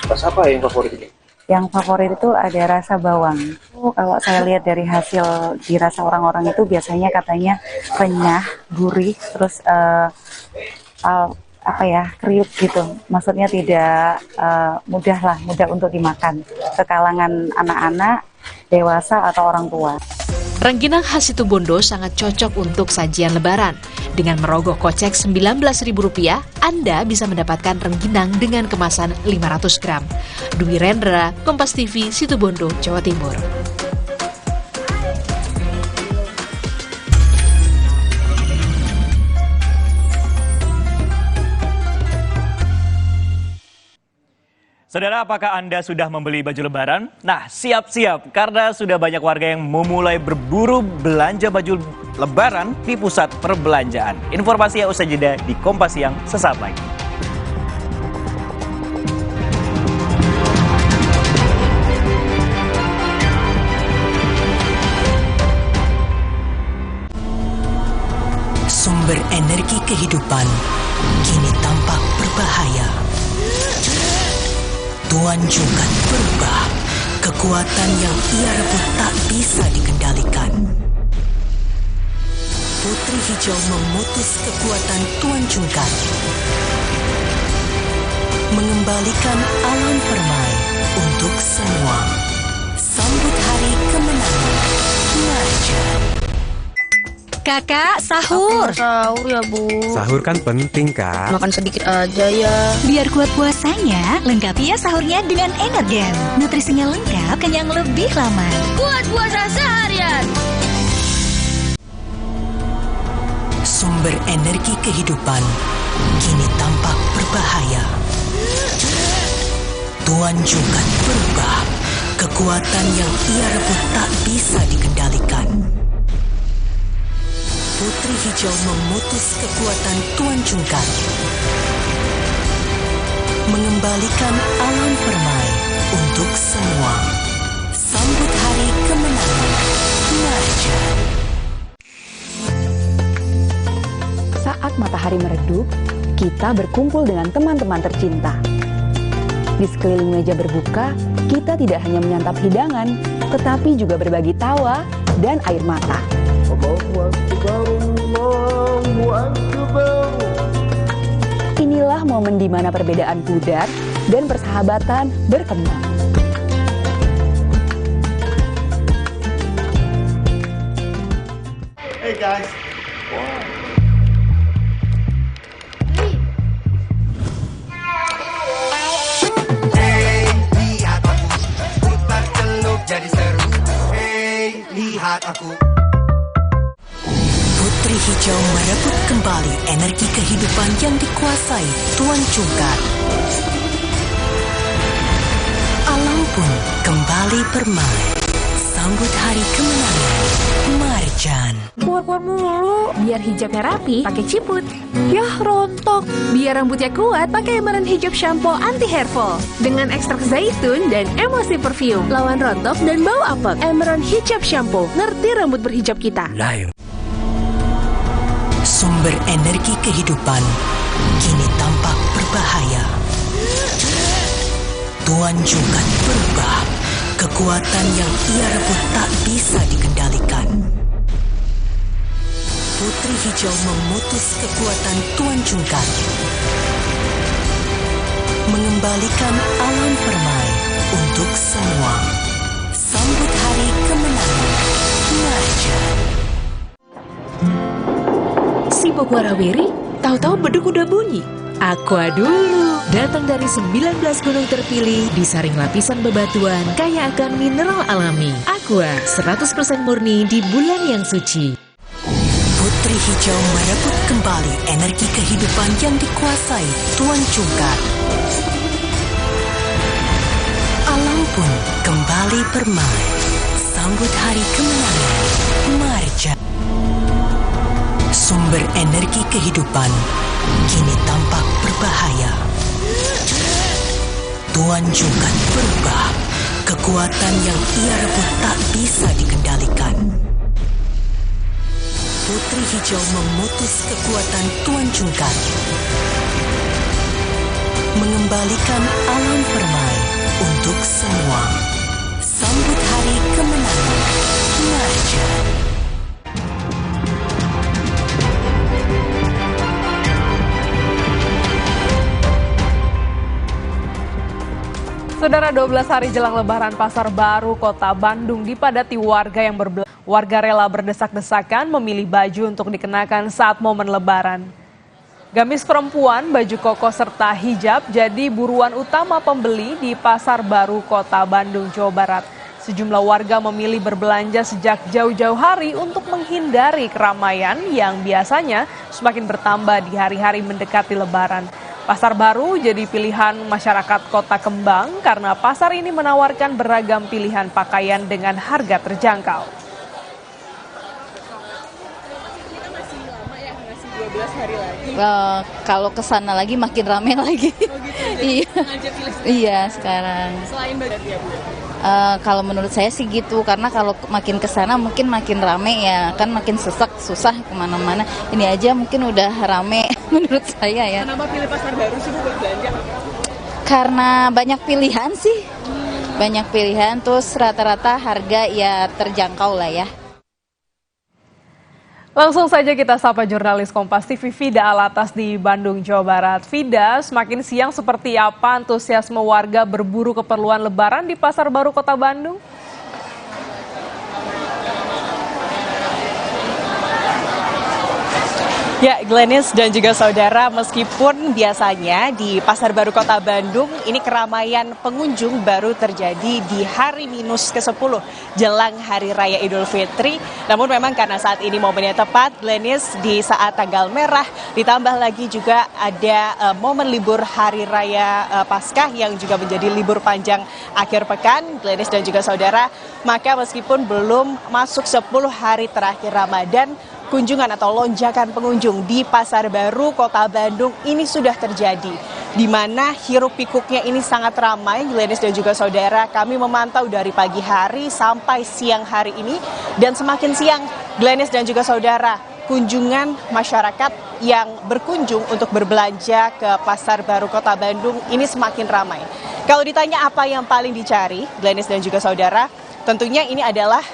[SPEAKER 6] Rasa apa yang favorit ini?
[SPEAKER 14] Yang favorit itu ada rasa bawang. Kalau saya lihat dari hasil dirasa orang-orang itu biasanya katanya renyah, gurih, terus kriuk gitu. Maksudnya tidak mudah untuk dimakan ke kalangan anak-anak, dewasa atau orang tua.
[SPEAKER 7] Rengginang khas Situbondo sangat cocok untuk sajian lebaran. Dengan merogoh kocek Rp19.000, Anda bisa mendapatkan rengginang dengan kemasan 500 gram. Dwi Rendra, Kompas TV, Situbondo, Jawa Timur.
[SPEAKER 5] Saudara, apakah Anda sudah membeli baju lebaran? Nah, siap-siap karena sudah banyak warga yang memulai berburu belanja baju lebaran di pusat perbelanjaan. Informasi yang usai jeda di Kompas Siang sesaat lagi.
[SPEAKER 2] Sumber energi kehidupan kini tampak berbahaya. Tuan Jungkat berubah. Kekuatan yang ia rebut tak bisa dikendalikan. Putri Hijau memutus kekuatan Tuan Jungkat. Mengembalikan alam permai untuk semua. Sambut hari kemenangan. Marjan.
[SPEAKER 12] Kakak, sahur.
[SPEAKER 18] Sahur ya, Bu.
[SPEAKER 15] Sahur kan penting, Kak.
[SPEAKER 18] Makan sedikit aja ya.
[SPEAKER 22] Biar kuat puasanya, lengkapi ya sahurnya dengan Energen. Nutrisinya lengkap, kenyang lebih lama.
[SPEAKER 18] Kuat puasa seharian.
[SPEAKER 2] Sumber energi kehidupan kini tampak berbahaya. Tuan Jungkat berubah. Kekuatan yang ia rebut tak bisa dikendalikan. Putri Hijau memutus kekuatan Tuan Jungkat. Mengembalikan alam permai untuk semua. Sambut hari kemenangan. Marjan.
[SPEAKER 3] Saat matahari meredup, kita berkumpul dengan teman-teman tercinta. Di sekeliling meja berbuka, kita tidak hanya menyantap hidangan, tetapi juga berbagi tawa dan air mata. Inilah momen di mana perbedaan pudar dan persahabatan berkembang.
[SPEAKER 11] Hey guys.
[SPEAKER 21] Hey, lihat aku, putar celup jadi seru. Hey, lihat aku.
[SPEAKER 2] Putri Hijau merebut kembali energi kehidupan yang dikuasai Tuan Jungkat. Alam pun kembali permai. Sambut hari kemenangan. Marjan.
[SPEAKER 23] Keluar-keluar mulu. Biar hijabnya rapi, pakai ciput. Yah, rontok. Biar rambutnya kuat, pakai Emerald Hijab Shampoo Anti Hair Fall. Dengan ekstrak zaitun dan emosi perfume. Lawan rontok dan bau apek. Emerald Hijab Shampoo. Ngerti rambut berhijab kita.
[SPEAKER 2] Sumber energi kehidupan kini tampak berbahaya. Tuan Jungkat berubah. Kekuatan yang ia rebut tak bisa dikendalikan. Putri Hijau memutus kekuatan Tuan Jungkat. Mengembalikan alam permai semua. Sambut hari kemenangan. Marjan.
[SPEAKER 7] Sibuk warawiri, tahu-tahu beduk udah bunyi. Aqua dulu. Datang dari 19 gunung terpilih, disaring lapisan bebatuan, kaya akan mineral alami. Aqua, 100% murni di bulan yang suci.
[SPEAKER 2] Putri Hijau merebut kembali energi kehidupan yang dikuasai Tuan Cungkar. Alam pun kembali bermain. Sambut hari kemenangan. Marjan. Sumber energi kehidupan kini tampak berbahaya. Tuan Cungkar berubah. Kekuatan yang ia rebut tak bisa dikendalikan. Putri Hijau memutus kekuatan Tuan Cungkar, mengembalikan alam permai untuk semua. Sambut hari kemenangan. Marjan.
[SPEAKER 1] Saudara, 12 hari jelang Lebaran, Pasar Baru Kota Bandung dipadati warga yang warga rela berdesak-desakan memilih baju untuk dikenakan saat momen Lebaran. Gamis perempuan, baju koko serta hijab jadi buruan utama pembeli di Pasar Baru Kota Bandung, Jawa Barat. Sejumlah warga memilih berbelanja sejak jauh-jauh hari untuk menghindari keramaian yang biasanya semakin bertambah di hari-hari mendekati Lebaran. Pasar Baru jadi pilihan masyarakat Kota Kembang karena pasar ini menawarkan beragam pilihan pakaian dengan harga terjangkau.
[SPEAKER 4] Kalau kesana lagi makin rame lagi. Oh gitu, iya sekarang.
[SPEAKER 1] Selain baju ya Bu?
[SPEAKER 4] Kalau menurut saya sih gitu, karena kalau makin kesana mungkin makin rame ya, kan makin susah kemana-mana. Ini aja mungkin udah rame menurut saya ya.
[SPEAKER 1] Kenapa pilih Pasar Baru sih Bu buat belanja?
[SPEAKER 4] Karena banyak pilihan sih, banyak pilihan, terus rata-rata harga ya terjangkau lah ya.
[SPEAKER 1] Langsung saja kita sapa jurnalis Kompas TV Vida Alatas di Bandung, Jawa Barat. Vida, semakin siang seperti apa antusiasme warga berburu keperluan Lebaran di Pasar Baru Kota Bandung?
[SPEAKER 10] Ya, Glenis dan juga saudara, meskipun biasanya di Pasar Baru Kota Bandung ini keramaian pengunjung baru terjadi di hari minus ke-10 jelang Hari Raya Idul Fitri. Namun memang karena saat ini momennya tepat, Glenis, di saat tanggal merah, ditambah lagi juga ada momen libur Hari Raya Paskah yang juga menjadi libur panjang akhir pekan, Glenis dan juga saudara. Maka meskipun belum masuk 10 hari terakhir Ramadan, kunjungan atau lonjakan pengunjung di Pasar Baru Kota Bandung ini sudah terjadi, di mana hiruk pikuknya ini sangat ramai. Glenis dan juga saudara, kami memantau dari pagi hari sampai siang hari ini, dan semakin siang, Glenis dan juga saudara, kunjungan masyarakat yang berkunjung untuk berbelanja ke Pasar Baru Kota Bandung ini semakin ramai. Kalau ditanya apa yang paling dicari, Glenis dan juga saudara, tentunya ini adalah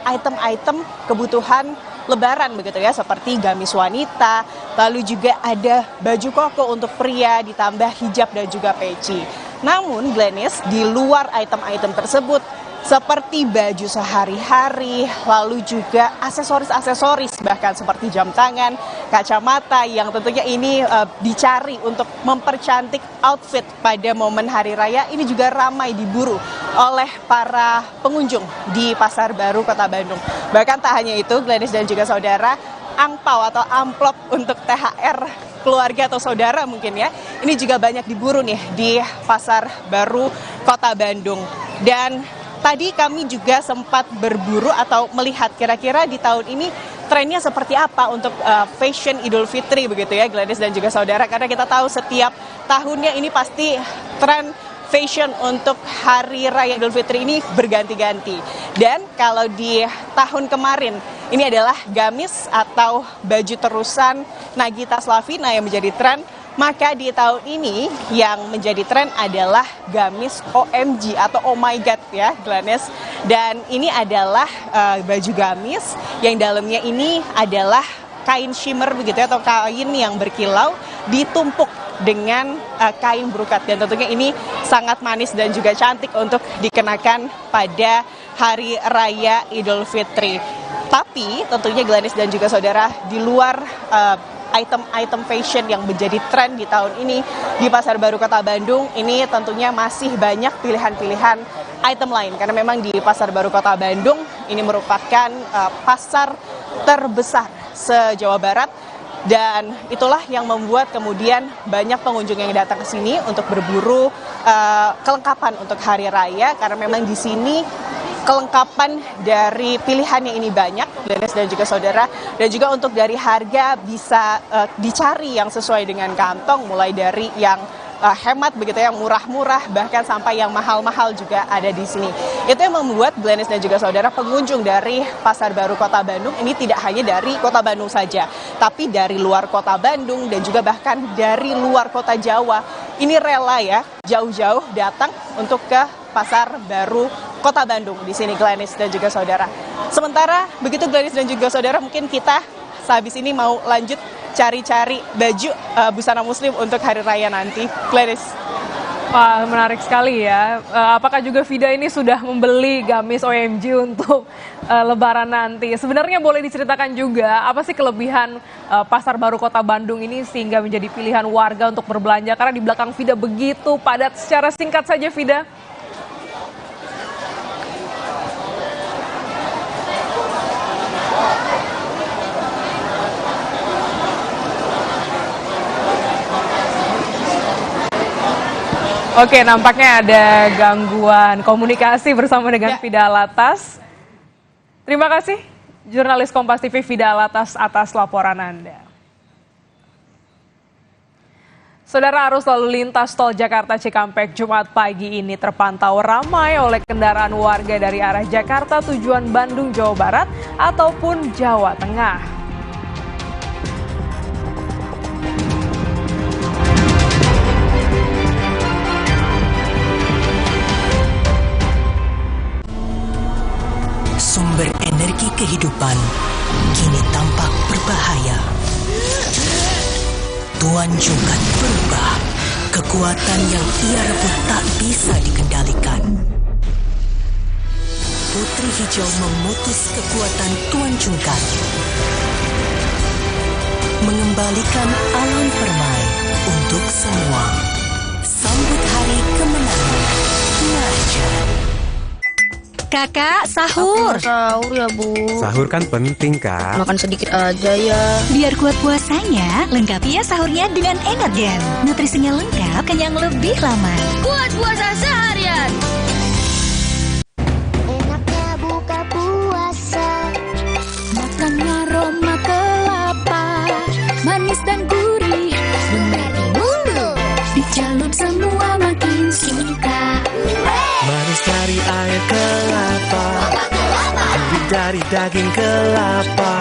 [SPEAKER 10] item-item kebutuhan Lebaran begitu ya, seperti gamis wanita, lalu juga ada baju koko untuk pria, ditambah hijab dan juga peci. Namun Glenis, di luar item-item tersebut, seperti baju sehari-hari, lalu juga aksesoris-aksesoris, bahkan seperti jam tangan, kacamata yang tentunya ini dicari untuk mempercantik outfit pada momen Hari Raya, ini juga ramai diburu oleh para pengunjung di Pasar Baru Kota Bandung. Bahkan tak hanya itu, Glenis dan juga saudara, angpau atau amplop untuk THR keluarga atau saudara mungkin ya, ini juga banyak diburu nih di Pasar Baru Kota Bandung. Dan tadi kami juga sempat berburu atau melihat kira-kira di tahun ini trennya seperti apa untuk fashion Idul Fitri begitu ya, Glenis dan juga saudara, karena kita tahu setiap tahunnya ini pasti tren fashion untuk Hari Raya Idul Fitri ini berganti-ganti. Dan kalau di tahun kemarin ini adalah gamis atau baju terusan Nagita Slavina yang menjadi tren, maka di tahun ini yang menjadi tren adalah gamis OMG atau Oh My God ya, Glenis. Dan ini adalah baju gamis yang dalamnya ini adalah kain shimmer begitu ya, atau kain yang berkilau ditumpuk dengan kain brokat, dan tentunya ini sangat manis dan juga cantik untuk dikenakan pada Hari Raya Idul Fitri. Tapi tentunya Glenis dan juga saudara, di luar item-item fashion yang menjadi tren di tahun ini di Pasar Baru Kota Bandung, ini tentunya masih banyak pilihan-pilihan item lain, karena memang di Pasar Baru Kota Bandung ini merupakan pasar terbesar se-Jawa Barat. Dan itulah yang membuat kemudian banyak pengunjung yang datang ke sini untuk berburu kelengkapan untuk hari raya, karena memang di sini kelengkapan dari pilihannya ini banyak, Glenis dan juga saudara, dan juga untuk dari harga bisa dicari yang sesuai dengan kantong, mulai dari yang hemat begitu, yang murah-murah, bahkan sampai yang mahal-mahal juga ada di sini. Itu yang membuat Glenis dan juga saudara, pengunjung dari Pasar Baru Kota Bandung ini tidak hanya dari Kota Bandung saja, tapi dari luar Kota Bandung dan juga bahkan dari luar Kota Jawa. Ini rela ya jauh-jauh datang untuk ke Pasar Baru Kota Bandung di sini, Glenis dan juga saudara. Sementara begitu Glenis dan juga saudara, mungkin kita sehabis ini mau lanjut cari-cari baju busana muslim untuk hari raya nanti, Glenis.
[SPEAKER 1] Wah, menarik sekali ya. Apakah juga Vida ini sudah membeli gamis OMG untuk Lebaran nanti? Sebenarnya boleh diceritakan juga apa sih kelebihan Pasar Baru Kota Bandung ini sehingga menjadi pilihan warga untuk berbelanja? Karena di belakang Vida begitu padat. Secara singkat saja, Vida. Oke, nampaknya ada gangguan komunikasi bersama dengan Vida Alatas. Terima kasih, jurnalis Kompas TV Vida Alatas atas laporan Anda. Saudara, arus lalu lintas tol Jakarta Cikampek Jumat pagi ini terpantau ramai oleh kendaraan warga dari arah Jakarta tujuan Bandung, Jawa Barat ataupun Jawa Tengah.
[SPEAKER 2] Sumber energi kehidupan kini tampak berbahaya. Tuan Jungkat berubah. Kekuatan yang ia rebut tak bisa dikendalikan. Putri Hijau memutus kekuatan Tuan Jungkat, mengembalikan alam permai untuk semua. Sambut hari kemenangan. Marjan.
[SPEAKER 12] Kakak, sahur.
[SPEAKER 18] Sahur ya, Bu.
[SPEAKER 9] Sahur kan penting, Kak.
[SPEAKER 18] Makan sedikit aja ya.
[SPEAKER 22] Biar kuat puasanya, lengkapi ya sahurnya dengan Energen. Nutrisinya lengkap, kenyang lebih lama.
[SPEAKER 18] Kuat puasa seharian.
[SPEAKER 13] Enaknya buka puasa.
[SPEAKER 23] Makan aroma kelapa, manis dan gurih.
[SPEAKER 13] Berarti mulu.
[SPEAKER 23] Dicelup semua makin suka.
[SPEAKER 9] Manis dari air kelapa, gurih dari daging kelapa.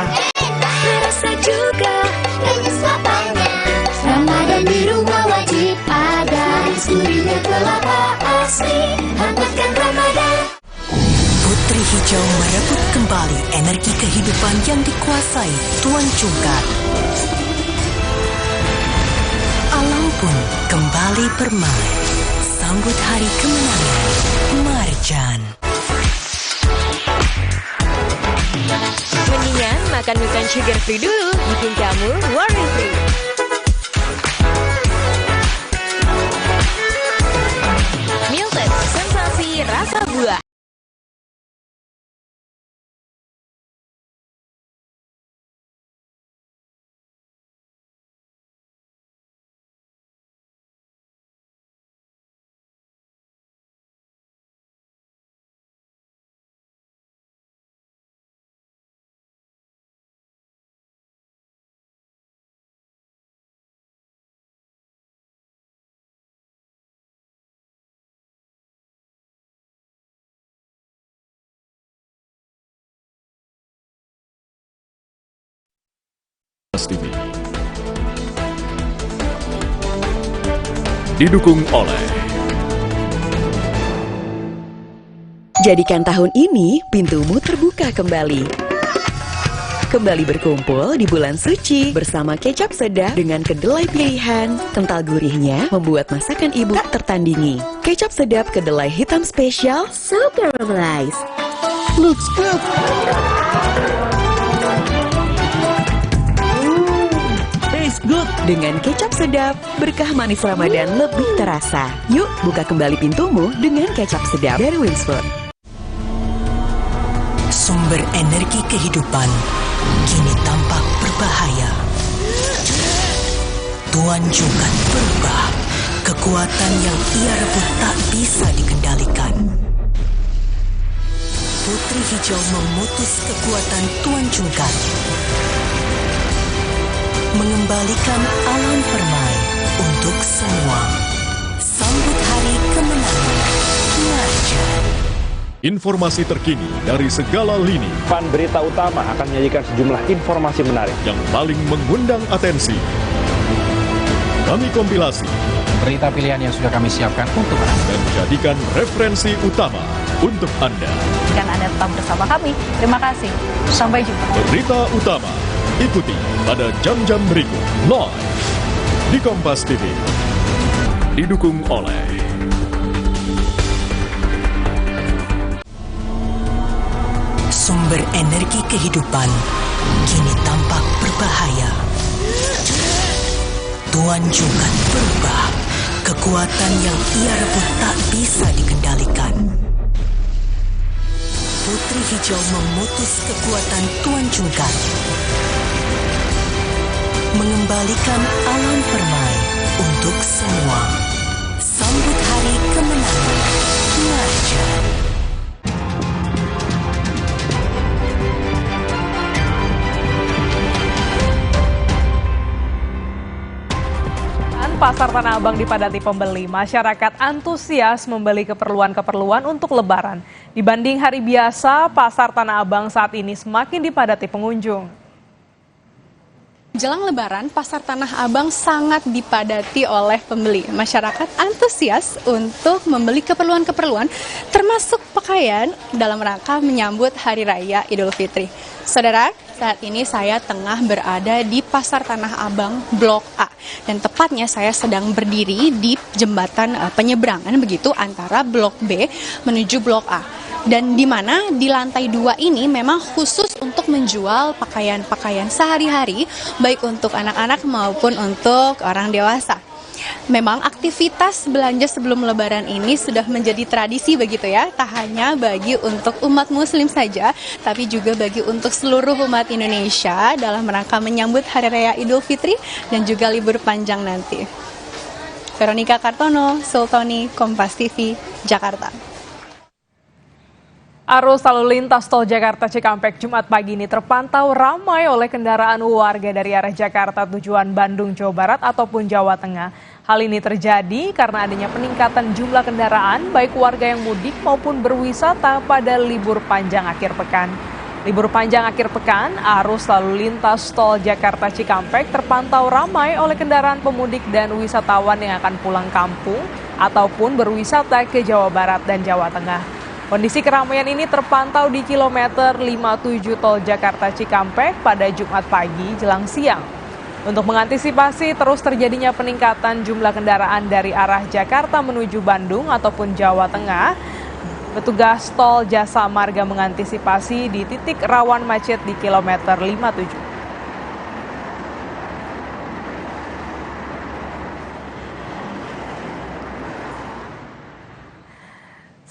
[SPEAKER 23] Rasa juga
[SPEAKER 13] Manis lapanya. Ramadan di rumah wajib ada. Gurihnya kelapa asli. Hangatkan Ramadan.
[SPEAKER 2] Putri Hijau merebut kembali energi kehidupan yang dikuasai Tuan Jungkat. Alam pun kembali permai. Sambut hari kemenangan. Marjan.
[SPEAKER 12] Mendingan makan bukan sugar free dulu, bikin kamu worry free. Milton, sensasi rasa buah.
[SPEAKER 27] TV. Didukung oleh
[SPEAKER 16] Jadikan tahun ini pintumu terbuka kembali.
[SPEAKER 2] Kembali berkumpul di bulan suci bersama kecap sedap dengan kedelai pilihan. Kental gurihnya membuat masakan ibu tak tertandingi. Kecap sedap kedelai hitam spesial, so caramelized. Looks good. Taste good. Dengan kecap sedap, berkah manis Ramadan lebih terasa. Yuk, buka kembali pintumu dengan kecap sedap dari Winsfood.
[SPEAKER 3] Sumber energi kehidupan kini tampak berbahaya. Tuan Jungkat berubah. Kekuatan yang ia rebut tak bisa dikendalikan. Putri Hijau memutus kekuatan Tuan Jungkat, mengembalikan alam permai untuk semua. Sambut hari kemenangan Tuan.
[SPEAKER 16] Informasi terkini dari segala lini.
[SPEAKER 6] Fan Berita Utama akan menyajikan sejumlah informasi menarik
[SPEAKER 16] yang paling mengundang atensi. Kami kompilasi
[SPEAKER 17] berita pilihan yang sudah kami siapkan untuk Anda
[SPEAKER 16] dan jadikan referensi utama untuk Anda.
[SPEAKER 19] Dan Anda tetap bersama kami. Terima kasih. Sampai jumpa.
[SPEAKER 16] Berita Utama ikuti pada jam-jam berikut live di Kompas TV. Didukung oleh
[SPEAKER 3] Sumber energi kehidupan kini tampak berbahaya. Tuan Jungkat berubah. Kekuatan yang ia rebut tak bisa dikendalikan. Putri Hijau memutus kekuatan Tuan Jungkat, mengembalikan alam permai untuk semua. Sambut hari kemenangan Tuan.
[SPEAKER 1] Pasar Tanah Abang dipadati pembeli. Masyarakat antusias membeli keperluan-keperluan untuk Lebaran. Dibanding hari biasa, Pasar Tanah Abang saat ini semakin dipadati pengunjung.
[SPEAKER 20] Jelang Lebaran, Pasar Tanah Abang sangat dipadati oleh pembeli. Masyarakat antusias untuk membeli keperluan-keperluan, termasuk pakaian dalam rangka menyambut Hari Raya Idul Fitri. Saudara, saat ini saya tengah berada di Pasar Tanah Abang Blok A. Dan tepatnya saya sedang berdiri di jembatan penyeberangan begitu antara Blok B menuju Blok A. Dan di mana di lantai 2 ini memang khusus untuk menjual pakaian-pakaian sehari-hari, baik untuk anak-anak maupun untuk orang dewasa. Memang aktivitas belanja sebelum Lebaran ini sudah menjadi tradisi begitu ya, tak hanya bagi untuk umat muslim saja, tapi juga bagi untuk seluruh umat Indonesia dalam rangka menyambut Hari Raya Idul Fitri dan juga libur panjang nanti. Veronica Kartono, Sultoni, Kompas TV, Jakarta.
[SPEAKER 1] Arus lalu lintas tol Jakarta Cikampek Jumat pagi ini terpantau ramai oleh kendaraan warga dari arah Jakarta tujuan Bandung, Jawa Barat ataupun Jawa Tengah. Hal ini terjadi karena adanya peningkatan jumlah kendaraan baik warga yang mudik maupun berwisata pada libur panjang akhir pekan. Libur panjang akhir pekan, arus lalu lintas tol Jakarta Cikampek terpantau ramai oleh kendaraan pemudik dan wisatawan yang akan pulang kampung ataupun berwisata ke Jawa Barat dan Jawa Tengah. Kondisi keramaian ini terpantau di kilometer 57 tol Jakarta Cikampek pada Jumat pagi jelang siang. Untuk mengantisipasi terus terjadinya peningkatan jumlah kendaraan dari arah Jakarta menuju Bandung ataupun Jawa Tengah, petugas tol Jasa Marga mengantisipasi di titik rawan macet di kilometer 57.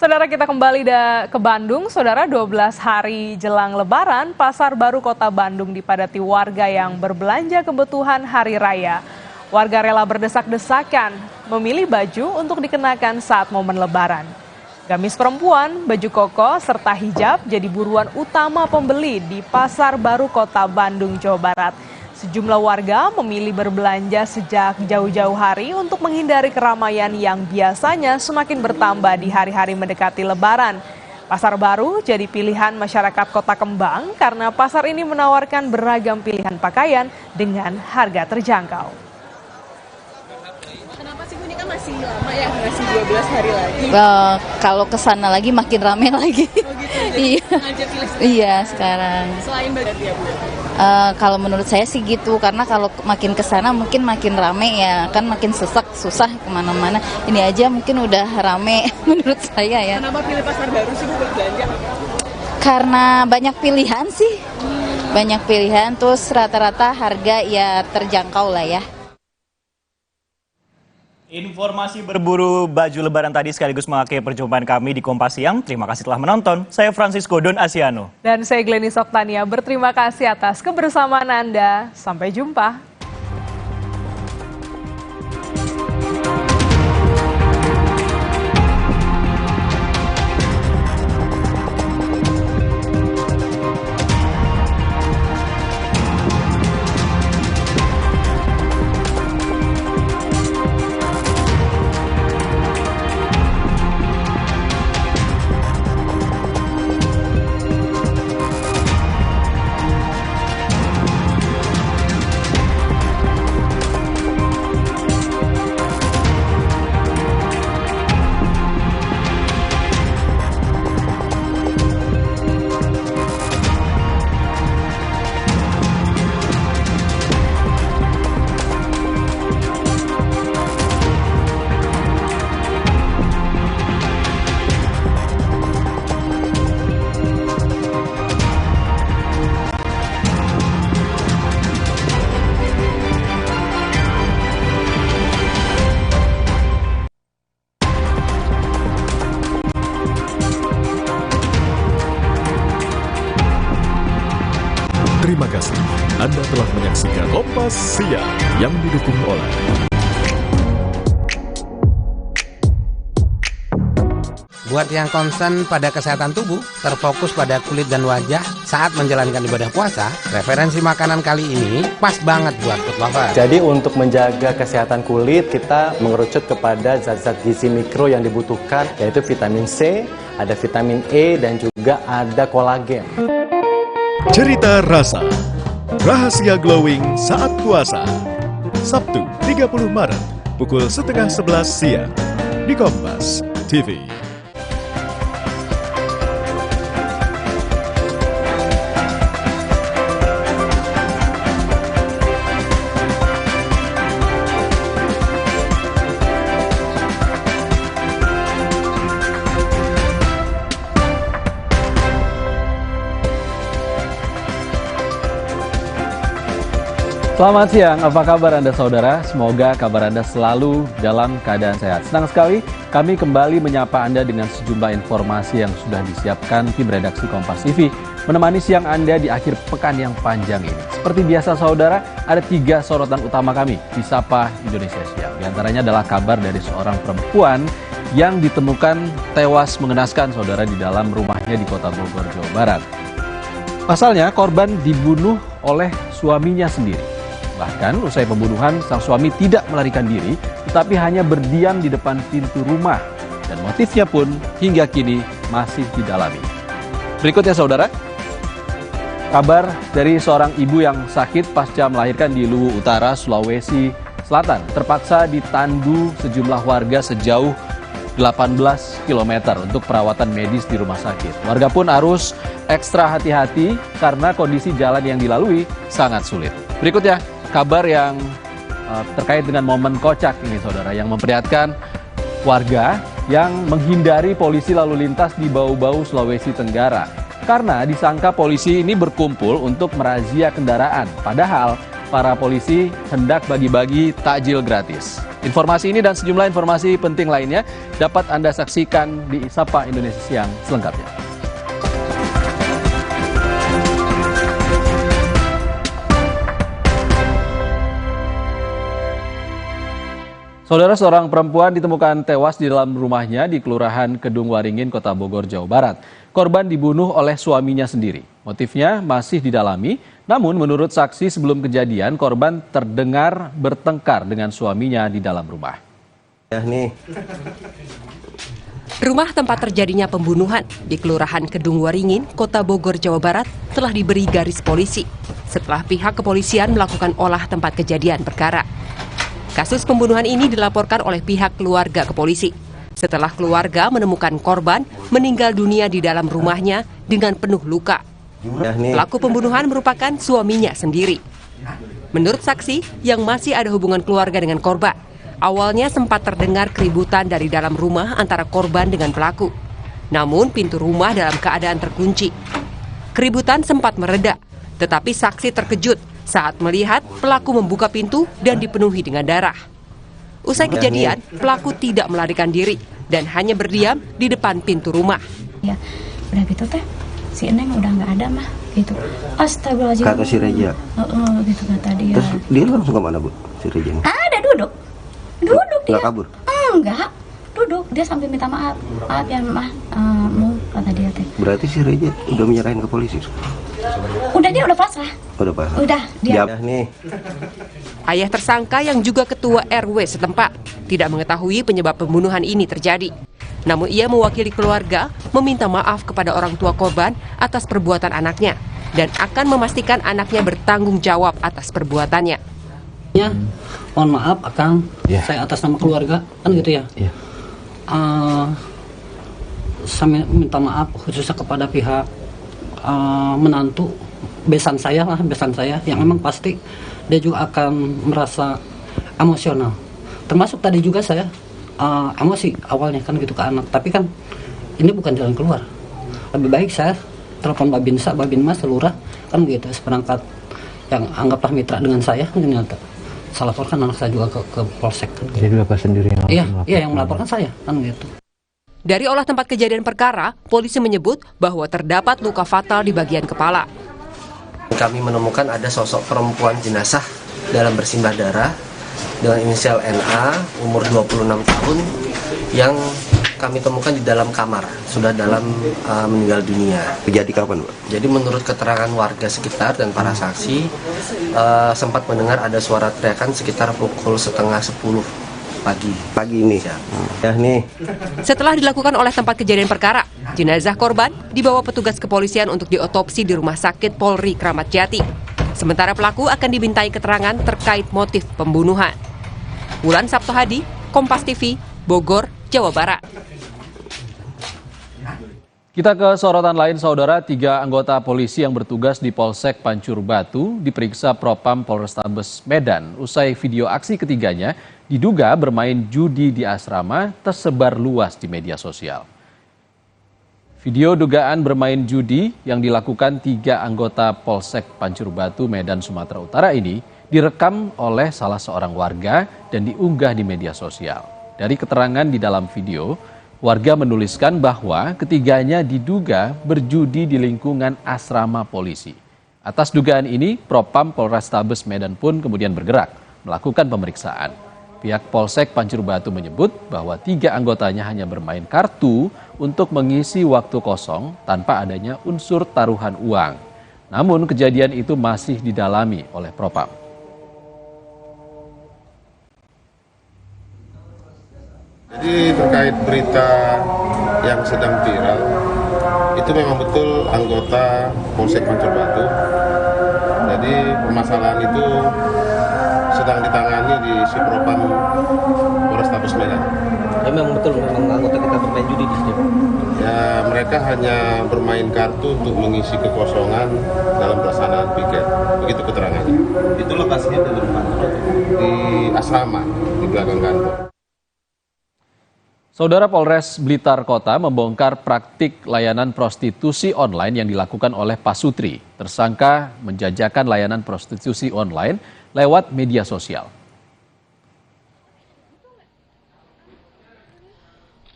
[SPEAKER 1] Saudara, kita kembali ke Bandung. Saudara, 12 hari jelang Lebaran, Pasar Baru Kota Bandung dipadati warga yang berbelanja kebutuhan hari raya. Warga rela berdesak-desakan memilih baju untuk dikenakan saat momen Lebaran. Gamis perempuan, baju koko, serta hijab jadi buruan utama pembeli di Pasar Baru Kota Bandung, Jawa Barat. Sejumlah warga memilih berbelanja sejak jauh-jauh hari untuk menghindari keramaian yang biasanya semakin bertambah di hari-hari mendekati Lebaran. Pasar Baru jadi pilihan masyarakat Kota Kembang karena pasar ini menawarkan beragam pilihan pakaian dengan harga terjangkau.
[SPEAKER 20] Kenapa sih ini kan masih lama ya, masih 12 hari lagi?
[SPEAKER 4] Kalau kesana lagi makin rame lagi.
[SPEAKER 20] Oh gitu,
[SPEAKER 4] Iya.
[SPEAKER 20] Ngajak pilih
[SPEAKER 4] Iya sekarang.
[SPEAKER 20] Selain baju ya Bu?
[SPEAKER 4] Kalau menurut saya sih gitu, karena kalau makin kesana mungkin makin rame ya, kan makin sesak, susah kemana-mana. Ini aja mungkin udah rame menurut saya ya.
[SPEAKER 10] Kenapa pilih pasar baru sih Bu berbelanja?
[SPEAKER 4] Karena banyak pilihan sih, banyak pilihan, terus rata-rata harga ya terjangkau lah ya.
[SPEAKER 5] Informasi berburu baju lebaran tadi sekaligus mengakhiri perjumpaan kami di Kompas Siang. Terima kasih telah menonton. Saya Francisco Don Asiano.
[SPEAKER 1] Dan saya Glenny Soktania. Berterima kasih atas kebersamaan Anda. Sampai jumpa.
[SPEAKER 16] Terima kasih Anda telah menyaksikan Kompas Siang yang didukung oleh
[SPEAKER 8] Buat yang concern pada kesehatan tubuh, terfokus pada kulit dan wajah saat menjalankan ibadah puasa, referensi makanan kali ini pas banget buat food lover.
[SPEAKER 14] Jadi untuk menjaga kesehatan kulit, kita mengerucut kepada zat-zat gizi mikro yang dibutuhkan, yaitu vitamin C, ada vitamin E, dan juga ada kolagen.
[SPEAKER 16] Cerita Rasa, rahasia glowing saat puasa. Sabtu 30 Maret, pukul 10:30 siang di Kompas TV.
[SPEAKER 15] Selamat siang, apa kabar Anda saudara? Semoga kabar Anda selalu dalam keadaan sehat. Senang sekali kami kembali menyapa Anda dengan sejumlah informasi yang sudah disiapkan tim redaksi Kompas TV menemani siang Anda di akhir pekan yang panjang ini. Seperti biasa saudara, ada 3 sorotan utama kami di Sapa Indonesia Siang. Di antaranya adalah kabar dari seorang perempuan yang ditemukan tewas mengenaskan saudara di dalam rumahnya di Kota Bogor, Jawa Barat. Pasalnya korban dibunuh oleh suaminya sendiri. Bahkan usai pembunuhan, sang suami tidak melarikan diri, tetapi hanya berdiam di depan pintu rumah. Dan motifnya pun hingga kini masih didalami. Berikutnya saudara, kabar dari seorang ibu yang sakit pasca melahirkan di Luwu Utara, Sulawesi Selatan. Terpaksa ditandu sejumlah warga sejauh 18 km untuk perawatan medis di rumah sakit. Warga pun harus ekstra hati-hati karena kondisi jalan yang dilalui sangat sulit. Berikutnya, kabar yang terkait dengan momen kocak ini saudara, yang memperlihatkan warga yang menghindari polisi lalu lintas di Bau-Bau, Sulawesi Tenggara. Karena disangka polisi ini berkumpul untuk merazia kendaraan. Padahal para polisi hendak bagi-bagi takjil gratis. Informasi ini dan sejumlah informasi penting lainnya dapat Anda saksikan di Sapa Indonesia Siang selengkapnya. Saudara, seorang perempuan ditemukan tewas di dalam rumahnya di Kelurahan Kedung Waringin, Kota Bogor, Jawa Barat. Korban dibunuh oleh suaminya sendiri. Motifnya masih didalami, namun menurut saksi sebelum kejadian, korban terdengar bertengkar dengan suaminya di dalam rumah.
[SPEAKER 24] Rumah tempat terjadinya pembunuhan di Kelurahan Kedung Waringin, Kota Bogor, Jawa Barat telah diberi garis polisi setelah pihak kepolisian melakukan olah tempat kejadian perkara. Kasus pembunuhan ini dilaporkan oleh pihak keluarga ke polisi setelah keluarga menemukan korban meninggal dunia di dalam rumahnya dengan penuh luka. Pelaku pembunuhan merupakan suaminya sendiri. Menurut saksi yang masih ada hubungan keluarga dengan korban, awalnya sempat terdengar keributan dari dalam rumah antara korban dengan pelaku. Namun pintu rumah dalam keadaan terkunci. Keributan sempat mereda, tetapi saksi terkejut saat melihat pelaku membuka pintu dan dipenuhi dengan darah. Usai kejadian, pelaku tidak melarikan diri dan hanya berdiam di depan pintu rumah.
[SPEAKER 7] Ya, udah gitu teh, si Eneng udah nggak ada mah, gitu. Astagfirullahaladzim.
[SPEAKER 11] Kata si Reja.
[SPEAKER 7] Gitu kata dia.
[SPEAKER 11] Terus dia langsung kemana, Bu, si Reja?
[SPEAKER 7] Ada duduk dia.
[SPEAKER 11] Nggak kabur?
[SPEAKER 7] Enggak, duduk. Dia sampai minta maaf. Maaf ya mah, kata dia teh.
[SPEAKER 11] Berarti si Reja udah menyerahin ke polisi?
[SPEAKER 7] Udah, dia udah pasrah.
[SPEAKER 11] Udah pasrah?
[SPEAKER 7] Udah, dia.
[SPEAKER 11] Ya, nih.
[SPEAKER 24] Ayah tersangka yang juga ketua RW setempat tidak mengetahui penyebab pembunuhan ini terjadi. Namun ia mewakili keluarga meminta maaf kepada orang tua korban atas perbuatan anaknya dan akan memastikan anaknya bertanggung jawab atas perbuatannya.
[SPEAKER 18] Ya, mohon maaf Akang, saya atas nama keluarga, kan gitu ya. Saya minta maaf khususnya kepada pihak menantu besan saya yang memang pasti dia juga akan merasa emosional. Termasuk tadi juga saya emosi awalnya kan gitu ke anak, tapi kan ini bukan jalan keluar. Lebih baik saya telepon Babinsa, Babinmas, Lurah kan gitu, seperangkat yang anggaplah mitra dengan saya ternyata. Saya laporkan anak saya juga ke polsek kan. Gitu.
[SPEAKER 11] Jadi Bapak sendiri yang
[SPEAKER 18] melaporkan? Iya, yang melaporkan saya kan gitu.
[SPEAKER 24] Dari olah tempat kejadian perkara, polisi menyebut bahwa terdapat luka fatal di bagian kepala.
[SPEAKER 21] Kami menemukan ada sosok perempuan jenazah dalam bersimbah darah dengan inisial NA, umur 26 tahun, yang kami temukan di dalam kamar, sudah dalam meninggal dunia.
[SPEAKER 11] Terjadi kapan, Pak?
[SPEAKER 21] Jadi menurut keterangan warga sekitar dan para saksi, sempat mendengar ada suara teriakan sekitar pukul 9:30 pagi ini.
[SPEAKER 11] Ya nih.
[SPEAKER 24] Setelah dilakukan oleh tempat kejadian perkara, jenazah korban dibawa petugas kepolisian untuk diotopsi di Rumah Sakit Polri Kramat Jati. Sementara pelaku akan dimintai keterangan terkait motif pembunuhan. Wulan Sabtu Hadi, Kompas TV, Bogor, Jawa Barat.
[SPEAKER 15] Kita ke sorotan lain, Saudara. 3 anggota polisi yang bertugas di Polsek Pancur Batu diperiksa Propam Polrestabes Medan. Usai video aksi ketiganya diduga bermain judi di asrama tersebar luas di media sosial. Video dugaan bermain judi yang dilakukan 3 anggota Polsek Pancur Batu, Medan, Sumatera Utara ini direkam oleh salah seorang warga dan diunggah di media sosial. Dari keterangan di dalam video, warga menuliskan bahwa ketiganya diduga berjudi di lingkungan asrama polisi. Atas dugaan ini, Propam Polrestabes Medan pun kemudian bergerak melakukan pemeriksaan. Pihak Polsek Pancur Batu menyebut bahwa 3 anggotanya hanya bermain kartu untuk mengisi waktu kosong tanpa adanya unsur taruhan uang. Namun kejadian itu masih didalami oleh Propam.
[SPEAKER 22] Jadi terkait berita yang sedang viral, itu memang betul anggota Polsek Pancur Batu. Jadi permasalahan itu sedang ditangani di Sipropam Polrestabes Medan.
[SPEAKER 21] Ya memang betul anggota kita bermain judi di sini.
[SPEAKER 22] Ya mereka hanya bermain kartu untuk mengisi kekosongan dalam pelaksanaan piket. Begitu keterangannya.
[SPEAKER 21] Itu lokasinya di mana?
[SPEAKER 22] Di asrama di belakang kantor.
[SPEAKER 15] Saudara, Polres Blitar Kota membongkar praktik layanan prostitusi online yang dilakukan oleh Pasutri. Tersangka menjajakan layanan prostitusi online lewat media sosial.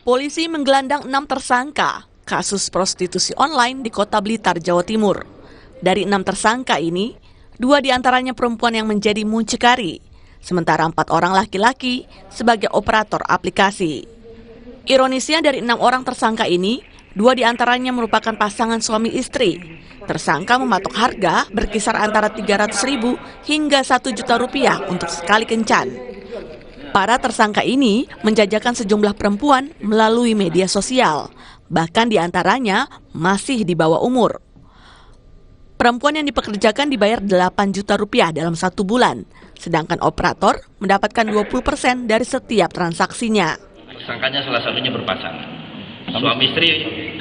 [SPEAKER 25] Polisi menggelandang 6 tersangka kasus prostitusi online di Kota Blitar, Jawa Timur. Dari 6 tersangka ini, 2 diantaranya perempuan yang menjadi muncikari, sementara 4 orang laki-laki sebagai operator aplikasi. Ironisnya dari 6 orang tersangka ini, 2 diantaranya merupakan pasangan suami istri. Tersangka mematok harga berkisar antara Rp300.000 hingga Rp1.000.000 untuk sekali kencan. Para tersangka ini menjajakan sejumlah perempuan melalui media sosial, bahkan diantaranya masih di bawah umur. Perempuan yang dipekerjakan dibayar Rp8 juta dalam 1 bulan, sedangkan operator mendapatkan 20% dari setiap transaksinya.
[SPEAKER 26] Tersangkanya salah satunya berpasangan.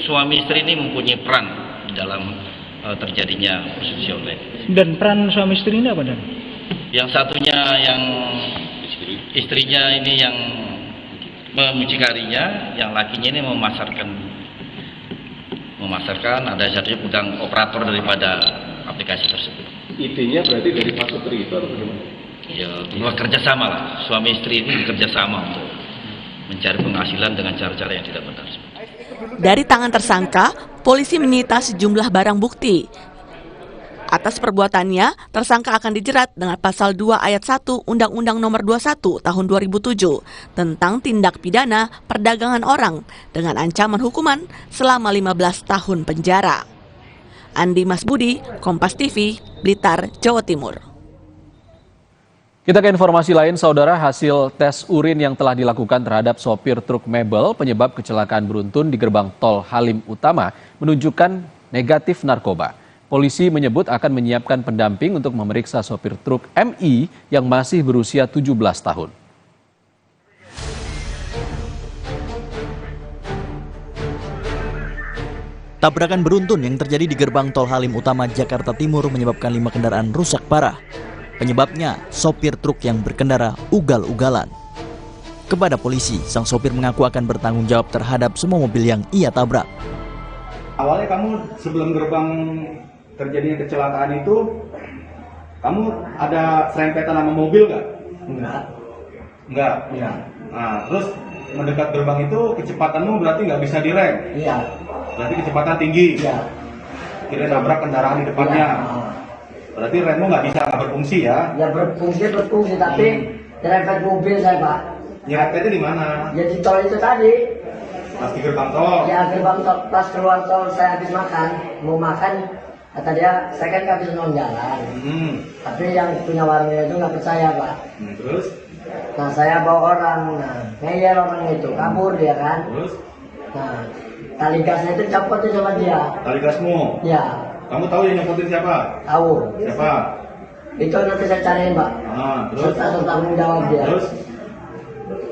[SPEAKER 26] Suami istri ini mempunyai peran dalam
[SPEAKER 2] terjadinya prostitusi online.
[SPEAKER 9] Dan peran suami istri ini apa, Dan?
[SPEAKER 2] Yang satunya yang istrinya ini yang memucikarinya, yang lakinya ini memasarkan, ada satunya pegang operator daripada aplikasi tersebut.
[SPEAKER 22] Idenya berarti dari Pak Sutri itu atau bagaimana?
[SPEAKER 2] Ya, kerjasama lah, suami istri ini kerjasama untuk mencari penghasilan dengan cara-cara yang tidak benar.
[SPEAKER 25] Dari tangan tersangka, polisi menyita sejumlah barang bukti. Atas perbuatannya, tersangka akan dijerat dengan pasal 2 ayat 1 Undang-Undang Nomor 21 Tahun 2007 tentang tindak pidana perdagangan orang dengan ancaman hukuman selama 15 tahun penjara. Andi Masbudi, Kompas TV, Blitar, Jawa Timur.
[SPEAKER 15] Kita ke informasi lain, saudara. Hasil tes urin yang telah dilakukan terhadap sopir truk mebel penyebab kecelakaan beruntun di gerbang tol Halim Utama menunjukkan negatif narkoba. Polisi menyebut akan menyiapkan pendamping untuk memeriksa sopir truk MI yang masih berusia 17 tahun.
[SPEAKER 12] Tabrakan beruntun yang terjadi di gerbang tol Halim Utama, Jakarta Timur menyebabkan 5 kendaraan rusak parah. Penyebabnya, sopir truk yang berkendara ugal-ugalan. Kepada polisi, sang sopir mengaku akan bertanggung jawab terhadap semua mobil yang ia tabrak.
[SPEAKER 13] Awalnya kamu sebelum gerbang terjadinya kecelakaan itu, kamu ada serempetan sama mobil nggak? Enggak. Iya. Nah, terus mendekat gerbang itu kecepatanmu berarti nggak bisa direm? Iya. Berarti kecepatan tinggi? Iya. Kira nabrak kendaraan di depannya? Iya. Berarti remmu nggak berfungsi ya? Ya berfungsi, tapi nyerempet mobil saya, Pak. Nyerempetnya di mana? Ya di tol itu tadi. Pas di gerbang tol? Ya gerbang tol, pas keluar tol saya habis makan, mau makan. Kata dia, saya kan nggak bisa nonton jalan. Tapi yang punya warungnya itu nggak percaya, Pak. Terus? Nah, saya bawa orang, ngeyel orang itu, kabur dia kan. Terus? Nah, tali gasnya itu copot tuh sama dia. Tali gasmu? Ya. Kamu tahu yang nyopotin siapa? Tahu. Siapa? Itu nanti saya cariin, Pak. Terus? Serta tanggung jawab dia. Terus?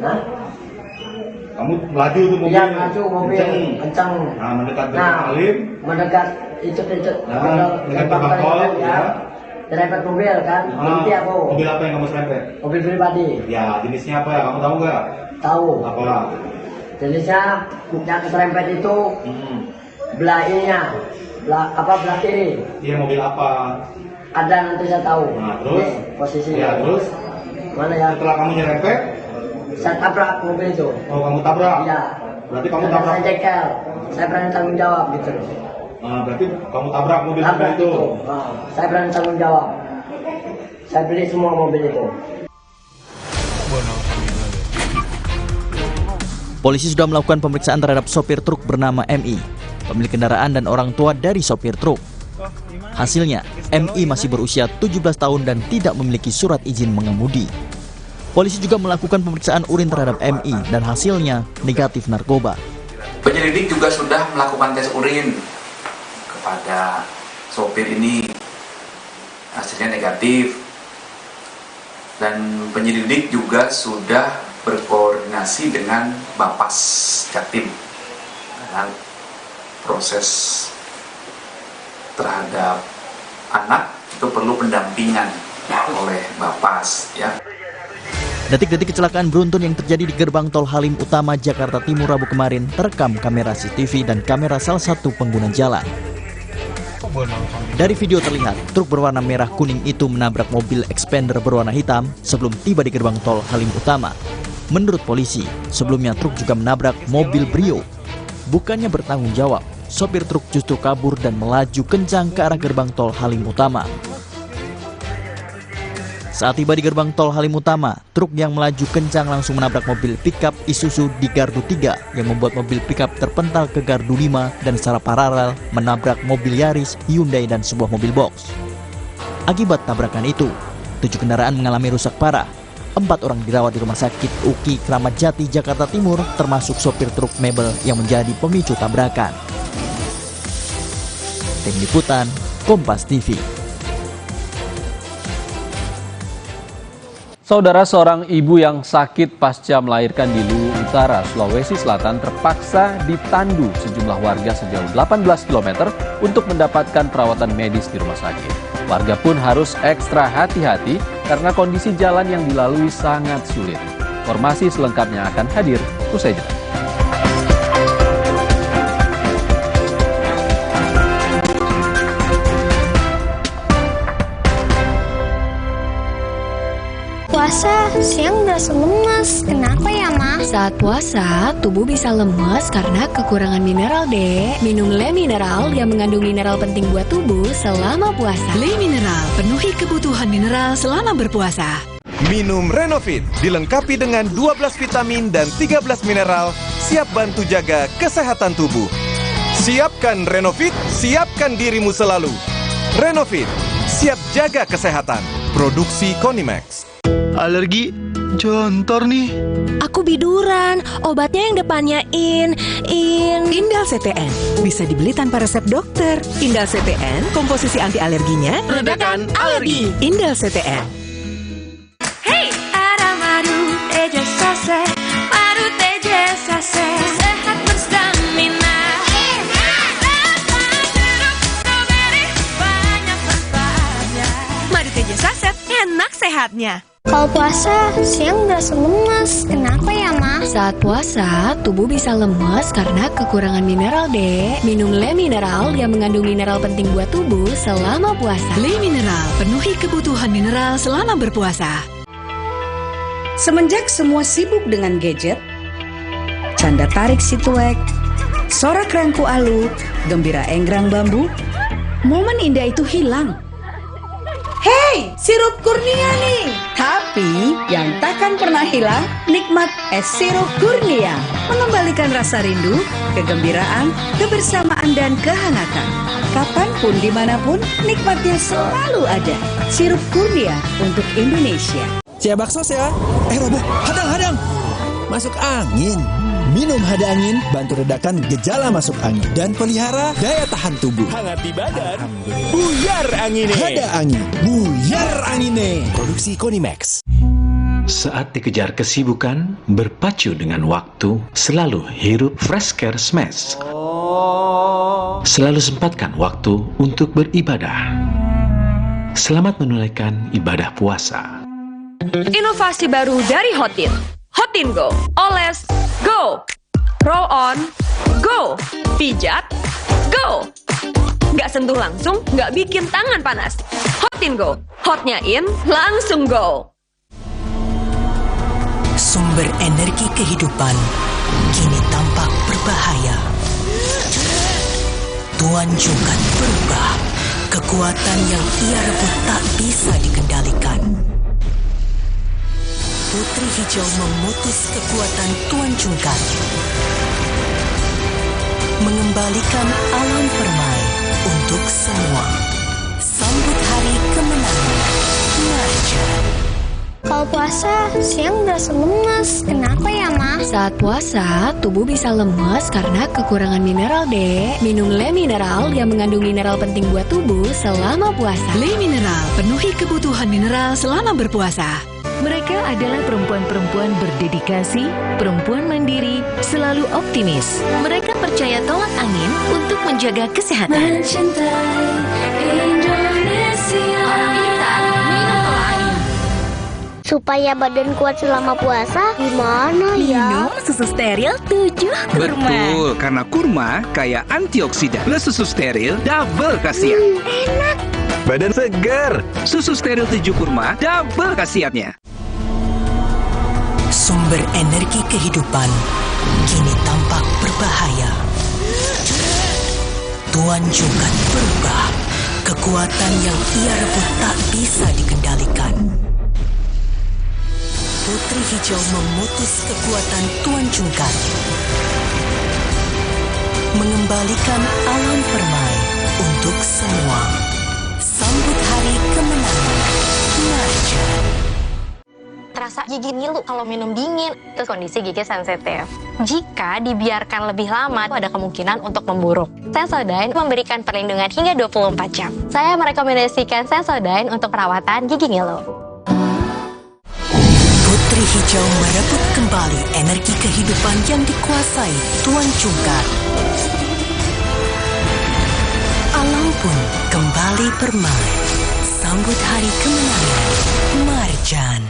[SPEAKER 13] Nah? Kamu melaju tuh mobil? Iya, melaju mobil, kencang. Nah, mendekat gerbang Halim? Mendekat itu mendekat gerbang tol, ya. Serempet mobil kan? Berhenti aku. Mobil apa yang kamu serempet? Mobil pribadi. Ya, jenisnya apa ya? Kamu tahu nggak? Tahu. Apa? Jenisnya yang keserempet itu belah ininya, belah kiri. Iya, mobil apa? Ada, nanti saya tahu. Nah, terus? Ini, posisinya. Ya, terus? Mana ya? Setelah kamu nyerempet? Saya tabrak mobil itu. Oh, kamu tabrak? Iya. Berarti kamu tabrak? Saya jekel. Saya berani tanggung jawab gitu. Berarti kamu tabrak mobil itu? Saya berani tanggung jawab. Saya beli semua mobil itu.
[SPEAKER 12] Polisi sudah melakukan pemeriksaan terhadap sopir truk bernama MI, pemilik kendaraan dan orang tua dari sopir truk. Hasilnya, MI masih berusia 17 tahun dan tidak memiliki surat izin mengemudi. Polisi juga melakukan pemeriksaan urin terhadap MI dan hasilnya negatif narkoba.
[SPEAKER 23] Penyelidik juga sudah melakukan tes urin kepada sopir ini, hasilnya negatif. Dan penyelidik juga sudah berkoordinasi dengan Bapas Jatim karena proses terhadap anak itu perlu pendampingan oleh Bapas, ya.
[SPEAKER 12] Detik-detik kecelakaan beruntun yang terjadi di gerbang tol Halim Utama, Jakarta Timur Rabu kemarin terekam kamera CCTV dan kamera salah satu pengguna jalan. Dari video terlihat, truk berwarna merah kuning itu menabrak mobil expander berwarna hitam sebelum tiba di gerbang tol Halim Utama. Menurut polisi, sebelumnya truk juga menabrak mobil Brio. Bukannya bertanggung jawab, sopir truk justru kabur dan melaju kencang ke arah gerbang tol Halim Utama. Saat tiba di gerbang tol Halim Utama, truk yang melaju kencang langsung menabrak mobil pickup Isuzu di gardu 3 yang membuat mobil pickup terpental ke gardu 5 dan secara paralel menabrak mobil Yaris, Hyundai dan sebuah mobil box. Akibat tabrakan itu, 7 kendaraan mengalami rusak parah. 4 orang dirawat di Rumah Sakit UKI Kramat Jati, Jakarta Timur, termasuk sopir truk mebel yang menjadi pemicu tabrakan. Tim Liputan, Kompas TV.
[SPEAKER 15] Saudara, seorang ibu yang sakit pasca melahirkan di Luwu Utara, Sulawesi Selatan terpaksa ditandu sejumlah warga sejauh 18 km untuk mendapatkan perawatan medis di rumah sakit. Warga pun harus ekstra hati-hati karena kondisi jalan yang dilalui sangat sulit. Informasi selengkapnya akan hadir usai jeda.
[SPEAKER 3] Puasa, siang berasa lemas. Kenapa ya, Ma?
[SPEAKER 6] Saat puasa, tubuh bisa lemas karena kekurangan mineral, Dek. Minum Le Mineral yang mengandung mineral penting buat tubuh selama puasa.
[SPEAKER 17] Le Mineral, penuhi kebutuhan mineral selama berpuasa.
[SPEAKER 19] Minum Renovit, dilengkapi dengan 12 vitamin dan 13 mineral, siap bantu jaga kesehatan tubuh. Siapkan Renovit, siapkan dirimu selalu. Renovit, siap jaga kesehatan. Produksi Konimax.
[SPEAKER 20] Alergi, jontor nih.
[SPEAKER 17] Aku biduran, obatnya yang depannya Indal CTN. Bisa dibeli tanpa resep dokter. Indal CTN, komposisi anti alerginya
[SPEAKER 20] Redakan alergi.
[SPEAKER 17] Indal CTN.
[SPEAKER 3] Hey, ada madu teja sase, madu teja sase, sehat berstamina.
[SPEAKER 17] Madu teja saset, enak sehatnya.
[SPEAKER 3] Kalau puasa, siang berasa lemas. Kenapa ya, Ma?
[SPEAKER 6] Saat puasa, tubuh bisa lemas karena kekurangan mineral, Dek. Minum Le Mineral yang mengandung mineral penting buat tubuh selama puasa.
[SPEAKER 17] Le Mineral, penuhi kebutuhan mineral selama berpuasa.
[SPEAKER 26] Semenjak semua sibuk dengan gadget, canda tarik si tuek, sorak rangku alu, gembira enggrang bambu, momen indah itu hilang. Hei, sirup Kurnia nih! Tapi yang takkan pernah hilang, nikmat es sirup Kurnia. Mengembalikan rasa rindu, kegembiraan, kebersamaan, dan kehangatan. Kapanpun, dimanapun, nikmatnya selalu ada. Sirup Kurnia untuk Indonesia.
[SPEAKER 27] Cia bakso ya? Robo, hadang. Masuk angin. Minum Hada Angin, bantu redakan gejala masuk angin dan pelihara daya tahan tubuh.
[SPEAKER 20] Hangat di badan.
[SPEAKER 27] Buyar angine. Hada Angin, buyar angine. Produksi Konimax.
[SPEAKER 28] Saat dikejar kesibukan, berpacu dengan waktu, selalu hirup Fresh Care Smash. Selalu sempatkan waktu untuk beribadah. Selamat menunaikan ibadah puasa.
[SPEAKER 29] Inovasi baru dari Hotin. Hotin Go, oles, go, roll on, go, pijat, go. Nggak sentuh langsung, nggak bikin tangan panas. Hotin Go, hotnya in, langsung go.
[SPEAKER 17] Sumber energi kehidupan kini tampak berbahaya. Tuan Jungkat berubah, kekuatan yang ia rebut tak bisa dikendalikan. Putri Hijau memutus kekuatan Tuan Jungkat, mengembalikan alam permai untuk semua. Sambut hari kemenangan, Narja.
[SPEAKER 3] Kalau puasa, siang berasa lemas. Kenapa ya, Ma?
[SPEAKER 6] Saat puasa, tubuh bisa lemas karena kekurangan mineral, Dek. Minum Le Mineral yang mengandung mineral penting buat tubuh selama puasa.
[SPEAKER 17] Le Mineral, penuhi kebutuhan mineral selama berpuasa.
[SPEAKER 26] Mereka adalah perempuan-perempuan berdedikasi, perempuan mandiri, selalu optimis.
[SPEAKER 17] Mereka percaya tolak angin untuk menjaga kesehatan.
[SPEAKER 3] Mencintai Indonesia. Supaya badan kuat selama puasa, gimana ya?
[SPEAKER 17] Minum susu steril 7 kurma.
[SPEAKER 30] Betul, karena kurma kaya antioksidan. Plus susu steril, double khasiat.
[SPEAKER 3] Enak.
[SPEAKER 30] Badan segar. Susu steril 7 kurma, double khasiatnya.
[SPEAKER 17] Sumber energi kehidupan kini tampak berbahaya. Tuan Jungkat berubah, kekuatan yang ia rebut tak bisa dikendalikan. Putri Hijau memutus kekuatan Tuan Jungkat, mengembalikan alam permai untuk semua. Sambut hari kemenangan, Narja.
[SPEAKER 31] Terasa gigi ngilu kalau minum dingin. Itu kondisi gigi sensitif. Jika dibiarkan lebih lama, ada kemungkinan untuk memburuk. Sensodyne memberikan perlindungan hingga 24 jam. Saya merekomendasikan Sensodyne untuk perawatan gigi ngilu.
[SPEAKER 1] hijau merebut kembali energi kehidupan yang dikuasai Tuan Cungkar. Alam pun kembali bermain. Sambut hari kemenangan Marjan.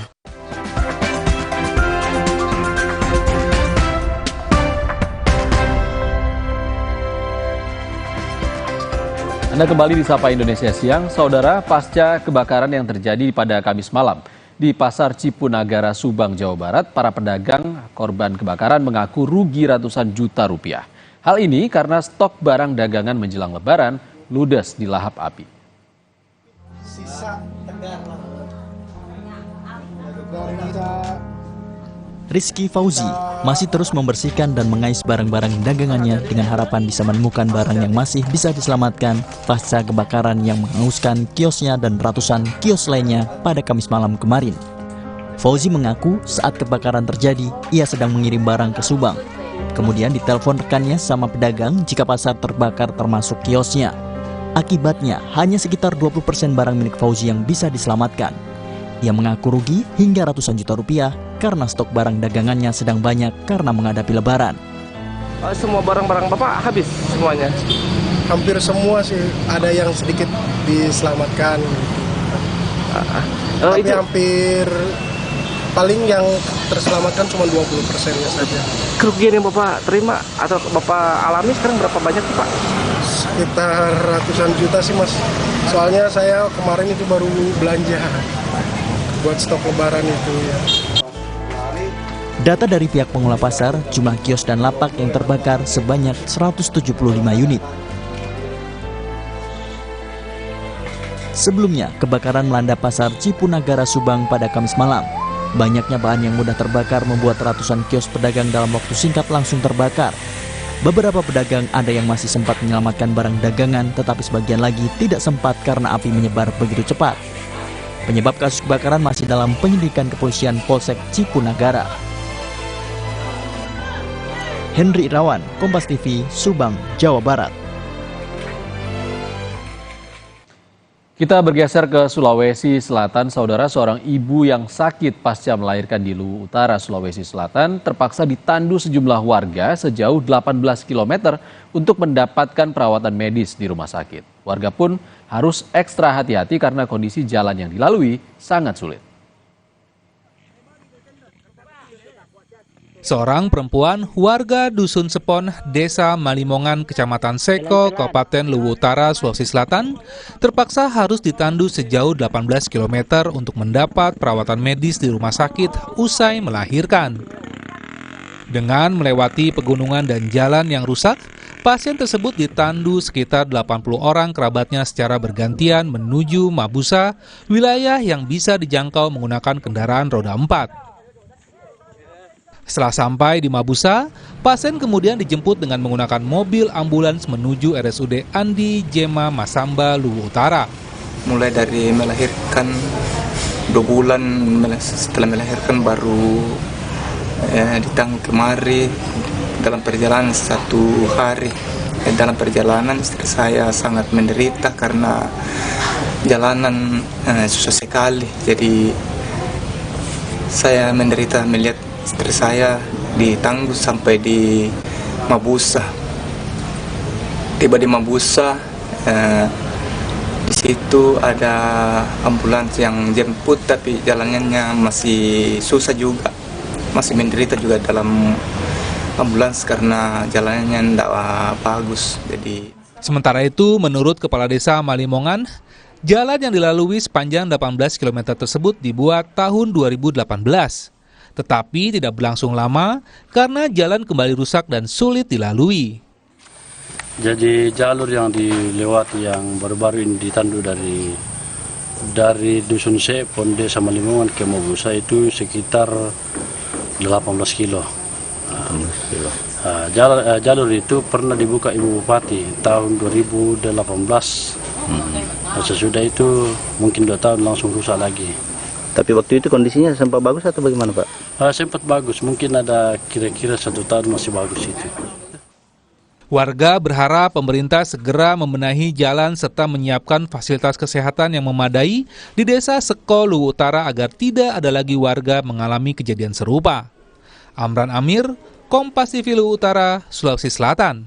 [SPEAKER 15] Anda kembali di Sapa Indonesia Siang, Saudara. Pasca kebakaran yang terjadi pada Kamis malam di Pasar Cipunagara, Subang, Jawa Barat, para pedagang korban kebakaran mengaku rugi ratusan juta rupiah. Hal ini karena stok barang dagangan menjelang Lebaran ludes di lahap api.
[SPEAKER 12] Rizky Fauzi masih terus membersihkan dan mengais barang-barang dagangannya dengan harapan bisa menemukan barang yang masih bisa diselamatkan pasca kebakaran yang menghanguskan kiosnya dan ratusan kios lainnya pada Kamis malam kemarin. Fauzi mengaku saat kebakaran terjadi, ia sedang mengirim barang ke Subang. Kemudian ditelepon rekannya sama pedagang jika pasar terbakar termasuk kiosnya. Akibatnya hanya sekitar 20% barang milik Fauzi yang bisa diselamatkan. Ia mengaku rugi hingga ratusan juta rupiah karena stok barang dagangannya sedang banyak karena menghadapi Lebaran.
[SPEAKER 4] Semua barang-barang Bapak habis semuanya?
[SPEAKER 5] Hampir semua sih, ada yang sedikit diselamatkan. Tapi hampir, paling yang terselamatkan cuma 20%-nya saja.
[SPEAKER 4] Kerugian yang Bapak terima atau Bapak alami sekarang berapa banyak Pak?
[SPEAKER 5] Sekitar ratusan juta sih Mas. Soalnya saya kemarin itu baru belanja buat stok Lebaran itu ya.
[SPEAKER 12] Data dari pihak pengelola pasar, jumlah kios dan lapak yang terbakar sebanyak 175 unit. Sebelumnya, kebakaran melanda pasar Cipunagara, Subang pada Kamis malam. Banyaknya bahan yang mudah terbakar membuat ratusan kios pedagang dalam waktu singkat langsung terbakar. Beberapa pedagang ada yang masih sempat menyelamatkan barang dagangan, tetapi sebagian lagi tidak sempat karena api menyebar begitu cepat. Penyebab kasus kebakaran masih dalam penyelidikan kepolisian Polsek Cipunagara. Henry Irawan, Kompas TV, Subang, Jawa Barat.
[SPEAKER 15] Kita bergeser ke Sulawesi Selatan, Saudara. Seorang ibu yang sakit pasca melahirkan di Luwu Utara, Sulawesi Selatan, terpaksa ditandu sejumlah warga sejauh 18 km untuk mendapatkan perawatan medis di rumah sakit. Warga pun harus ekstra hati-hati karena kondisi jalan yang dilalui sangat sulit.
[SPEAKER 7] Seorang perempuan warga Dusun Sepon, Desa Malimongan, Kecamatan Seko, Kabupaten Luwu Utara, Sulawesi Selatan, terpaksa harus ditandu sejauh 18 km untuk mendapat perawatan medis di rumah sakit usai melahirkan. Dengan melewati pegunungan dan jalan yang rusak, pasien tersebut ditandu sekitar 80 orang kerabatnya secara bergantian menuju Mabusa, wilayah yang bisa dijangkau menggunakan kendaraan roda 4. Setelah sampai di Mabusa, pasien kemudian dijemput dengan menggunakan mobil ambulans menuju RSUD Andi Jema Masamba, Luwu Utara.
[SPEAKER 8] Mulai dari melahirkan 2 bulan setelah melahirkan baru ditanggung kemari dalam perjalanan 1 hari. Dalam perjalanan istri saya sangat menderita karena jalanan susah sekali. Jadi saya menderita melihat istri saya ditangguh sampai di Mabusa. Tiba di Mabusa, di situ ada ambulans yang jemput, tapi jalannya masih susah juga, masih menderita juga dalam ambulans karena jalannya tidak bagus. Jadi
[SPEAKER 7] sementara itu, menurut Kepala Desa Malimongan, jalan yang dilalui sepanjang 18 km tersebut dibuat tahun 2018. Tetapi tidak berlangsung lama karena jalan kembali rusak dan sulit dilalui.
[SPEAKER 10] Jadi jalur yang dilewati yang baru-baru ini ditandu dari Dusun Sepon, Desa Malimongan ke Mabusa itu sekitar 18 kilo. Jalur itu pernah dibuka Ibu Bupati tahun 2018. Sesudah itu mungkin 2 tahun langsung rusak lagi.
[SPEAKER 11] Tapi waktu itu kondisinya sempat bagus atau bagaimana Pak?
[SPEAKER 10] Sempat bagus, mungkin ada kira-kira 1 tahun masih bagus itu.
[SPEAKER 7] Warga berharap pemerintah segera membenahi jalan serta menyiapkan fasilitas kesehatan yang memadai di Desa Seko Luwu Utara agar tidak ada lagi warga mengalami kejadian serupa. Amran Amir, Kompas TV Luwu Utara, Sulawesi Selatan.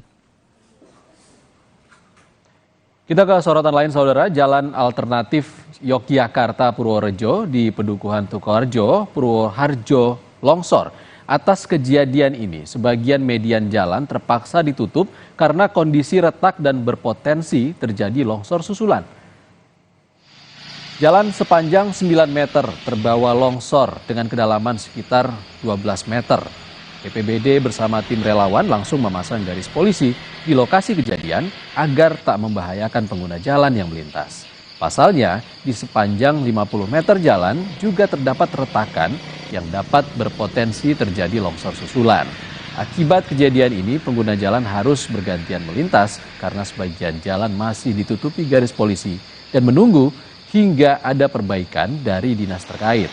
[SPEAKER 15] Kita ke sorotan lain, saudara. Jalan alternatif Yogyakarta Purworejo di Pedukuhan Tukoharjo, Purwoharjo longsor. Atas kejadian ini, sebagian median jalan terpaksa ditutup karena kondisi retak dan berpotensi terjadi longsor susulan. Jalan sepanjang 9 meter terbawa longsor dengan kedalaman sekitar 12 meter. BPBD bersama tim relawan langsung memasang garis polisi di lokasi kejadian agar tak membahayakan pengguna jalan yang melintas. Pasalnya, di sepanjang 50 meter jalan juga terdapat retakan yang dapat berpotensi terjadi longsor susulan. Akibat kejadian ini, pengguna jalan harus bergantian melintas karena sebagian jalan masih ditutupi garis polisi dan menunggu hingga ada perbaikan dari dinas terkait.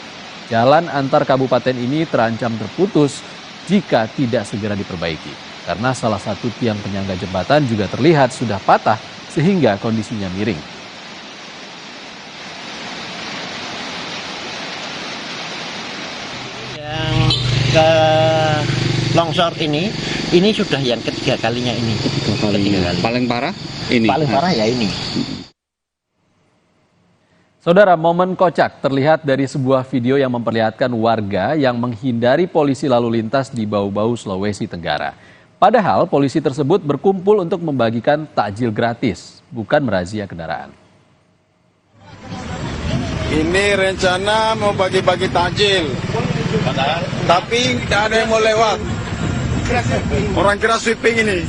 [SPEAKER 15] Jalan antar kabupaten ini terancam terputus jika tidak segera diperbaiki, karena salah satu tiang penyangga jembatan juga terlihat sudah patah sehingga kondisinya miring.
[SPEAKER 2] Ke longsor ini sudah yang ketiga kalinya ini. Ketiga kali.
[SPEAKER 9] Paling parah ini.
[SPEAKER 2] Paling parah ya ini.
[SPEAKER 15] Saudara, momen kocak terlihat dari sebuah video yang memperlihatkan warga yang menghindari polisi lalu lintas di Bau-Bau, Sulawesi Tenggara. Padahal polisi tersebut berkumpul untuk membagikan takjil gratis, bukan merazia kendaraan.
[SPEAKER 13] Ini rencana mau bagi-bagi takjil, tapi tidak ada yang mau lewat. Orang kira sweeping ini.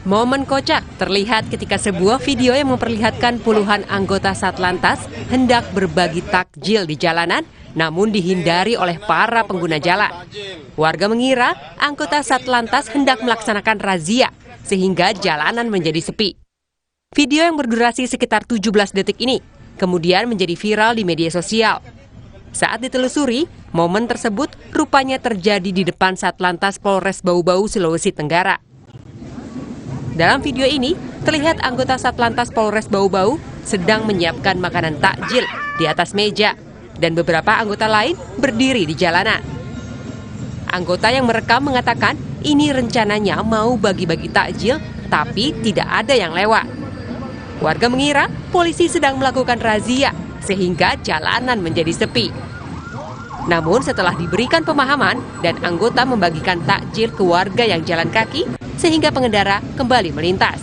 [SPEAKER 29] Momen kocak terlihat ketika sebuah video yang memperlihatkan puluhan anggota Satlantas hendak berbagi takjil di jalanan, namun dihindari oleh para pengguna jalan. Warga mengira anggota Satlantas hendak melaksanakan razia, sehingga jalanan menjadi sepi. Video yang berdurasi sekitar 17 detik ini kemudian menjadi viral di media sosial. Saat ditelusuri, momen tersebut rupanya terjadi di depan Satlantas Polres Bau-Bau, Sulawesi Tenggara. Dalam video ini, terlihat anggota Satlantas Polres Bau-Bau sedang menyiapkan makanan takjil di atas meja, dan beberapa anggota lain berdiri di jalanan. Anggota yang merekam mengatakan ini rencananya mau bagi-bagi takjil, tapi tidak ada yang lewat. Warga mengira polisi sedang melakukan razia sehingga jalanan menjadi sepi. Namun setelah diberikan pemahaman dan anggota membagikan takjil ke warga yang jalan kaki, sehingga pengendara kembali melintas.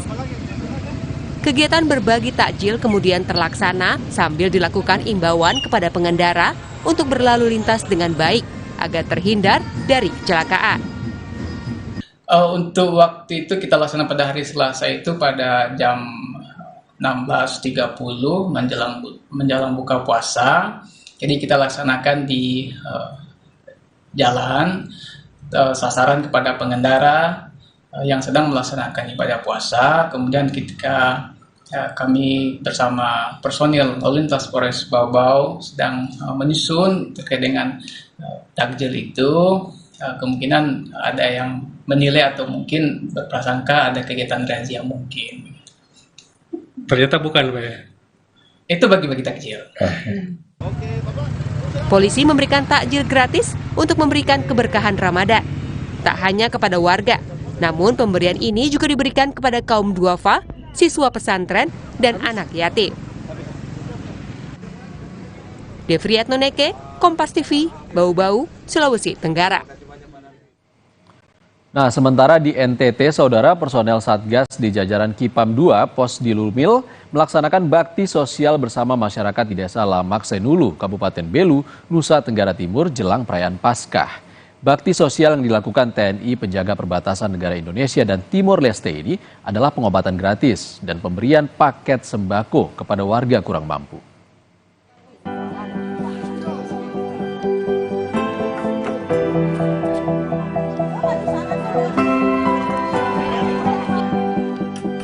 [SPEAKER 29] Kegiatan berbagi takjil kemudian terlaksana sambil dilakukan imbauan kepada pengendara untuk berlalu lintas dengan baik agar terhindar dari kecelakaan.
[SPEAKER 14] Untuk waktu itu kita laksanakan pada hari Selasa itu pada jam 16.30 menjelang buka puasa. Jadi kita laksanakan di jalan sasaran kepada pengendara yang sedang melaksanakan ibadah puasa. Kemudian ketika kami bersama personil lalu lintas Polres Bau-Bau sedang menyusun terkait dengan takjil itu, kemungkinan ada yang menilai atau mungkin berprasangka ada kegiatan razia mungkin.
[SPEAKER 16] Ternyata bukan, Pak ya?
[SPEAKER 14] Itu bagi-bagi takjil.
[SPEAKER 29] Polisi memberikan takjil gratis untuk memberikan keberkahan Ramadan. Tak hanya kepada warga, namun pemberian ini juga diberikan kepada kaum duafa, siswa pesantren, dan anak yatim. Devriatno Neke, Kompas TV, Bau-Bau, Sulawesi Tenggara.
[SPEAKER 15] Nah, sementara di NTT, saudara, personel Satgas di jajaran Kipam 2, Pos di Lumil, melaksanakan bakti sosial bersama masyarakat di Desa Lamak Senulu, Kabupaten Belu, Nusa Tenggara Timur, jelang perayaan Paskah. Bakti sosial yang dilakukan TNI penjaga perbatasan negara Indonesia dan Timor Leste ini adalah pengobatan gratis dan pemberian paket sembako kepada warga kurang mampu.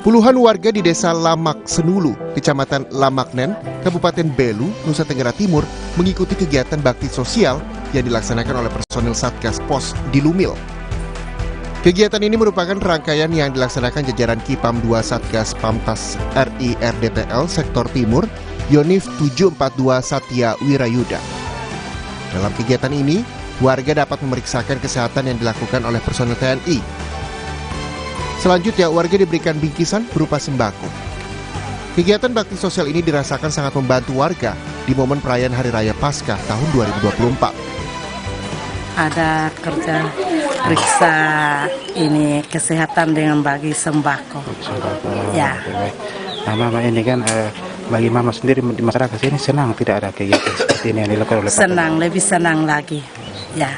[SPEAKER 18] Puluhan warga di Desa Lamak Senulu, Kecamatan Lamaknen, Kabupaten Belu, Nusa Tenggara Timur mengikuti kegiatan bakti sosial yang dilaksanakan oleh personil Satgas Pos di Lumil. Kegiatan ini merupakan rangkaian yang dilaksanakan jajaran Kipam 2 Satgas Pamtas RI RDTL Sektor Timur, Yonif 742 Satya Wirayuda. Dalam kegiatan ini, warga dapat memeriksakan kesehatan yang dilakukan oleh personel TNI. Selanjutnya, warga diberikan bingkisan berupa sembako. Kegiatan bakti sosial ini dirasakan sangat membantu warga di momen perayaan Hari Raya Paskah tahun 2024.
[SPEAKER 6] Ada kerja periksa ini kesehatan dengan bagi sembako. Ya.
[SPEAKER 11] Nah, Mama ini kan bagi Mama sendiri di masyarakat sini senang tidak ada kegiatan seperti ini yang dilakukan oleh
[SPEAKER 6] senang, lebih senang lagi. Ya.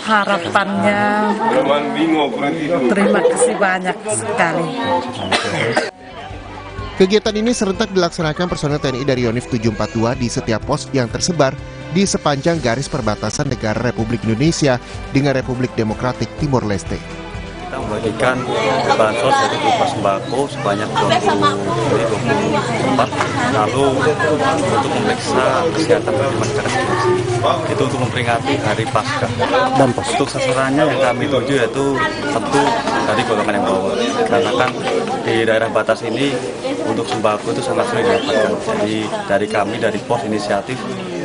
[SPEAKER 6] Harapannya terima kasih banyak sekali.
[SPEAKER 18] Kegiatan ini serentak dilaksanakan personel TNI dari Yonif 742 di setiap pos yang tersebar di sepanjang garis perbatasan negara Republik Indonesia dengan Republik Demokratik Timor Leste.
[SPEAKER 9] Kita membagikan bansos yaitu berupa sembako sebanyak 24, lalu untuk memeriksa kesehatan bagi masyarakat itu untuk memperingati Hari Paskah. Dan untuk sasarannya yang kami tuju yaitu tentu dari golongan yang bawah, karena kan di daerah batas ini untuk sembako itu sangat sulit didapatkan. Jadi dari kami dari pos inisiatif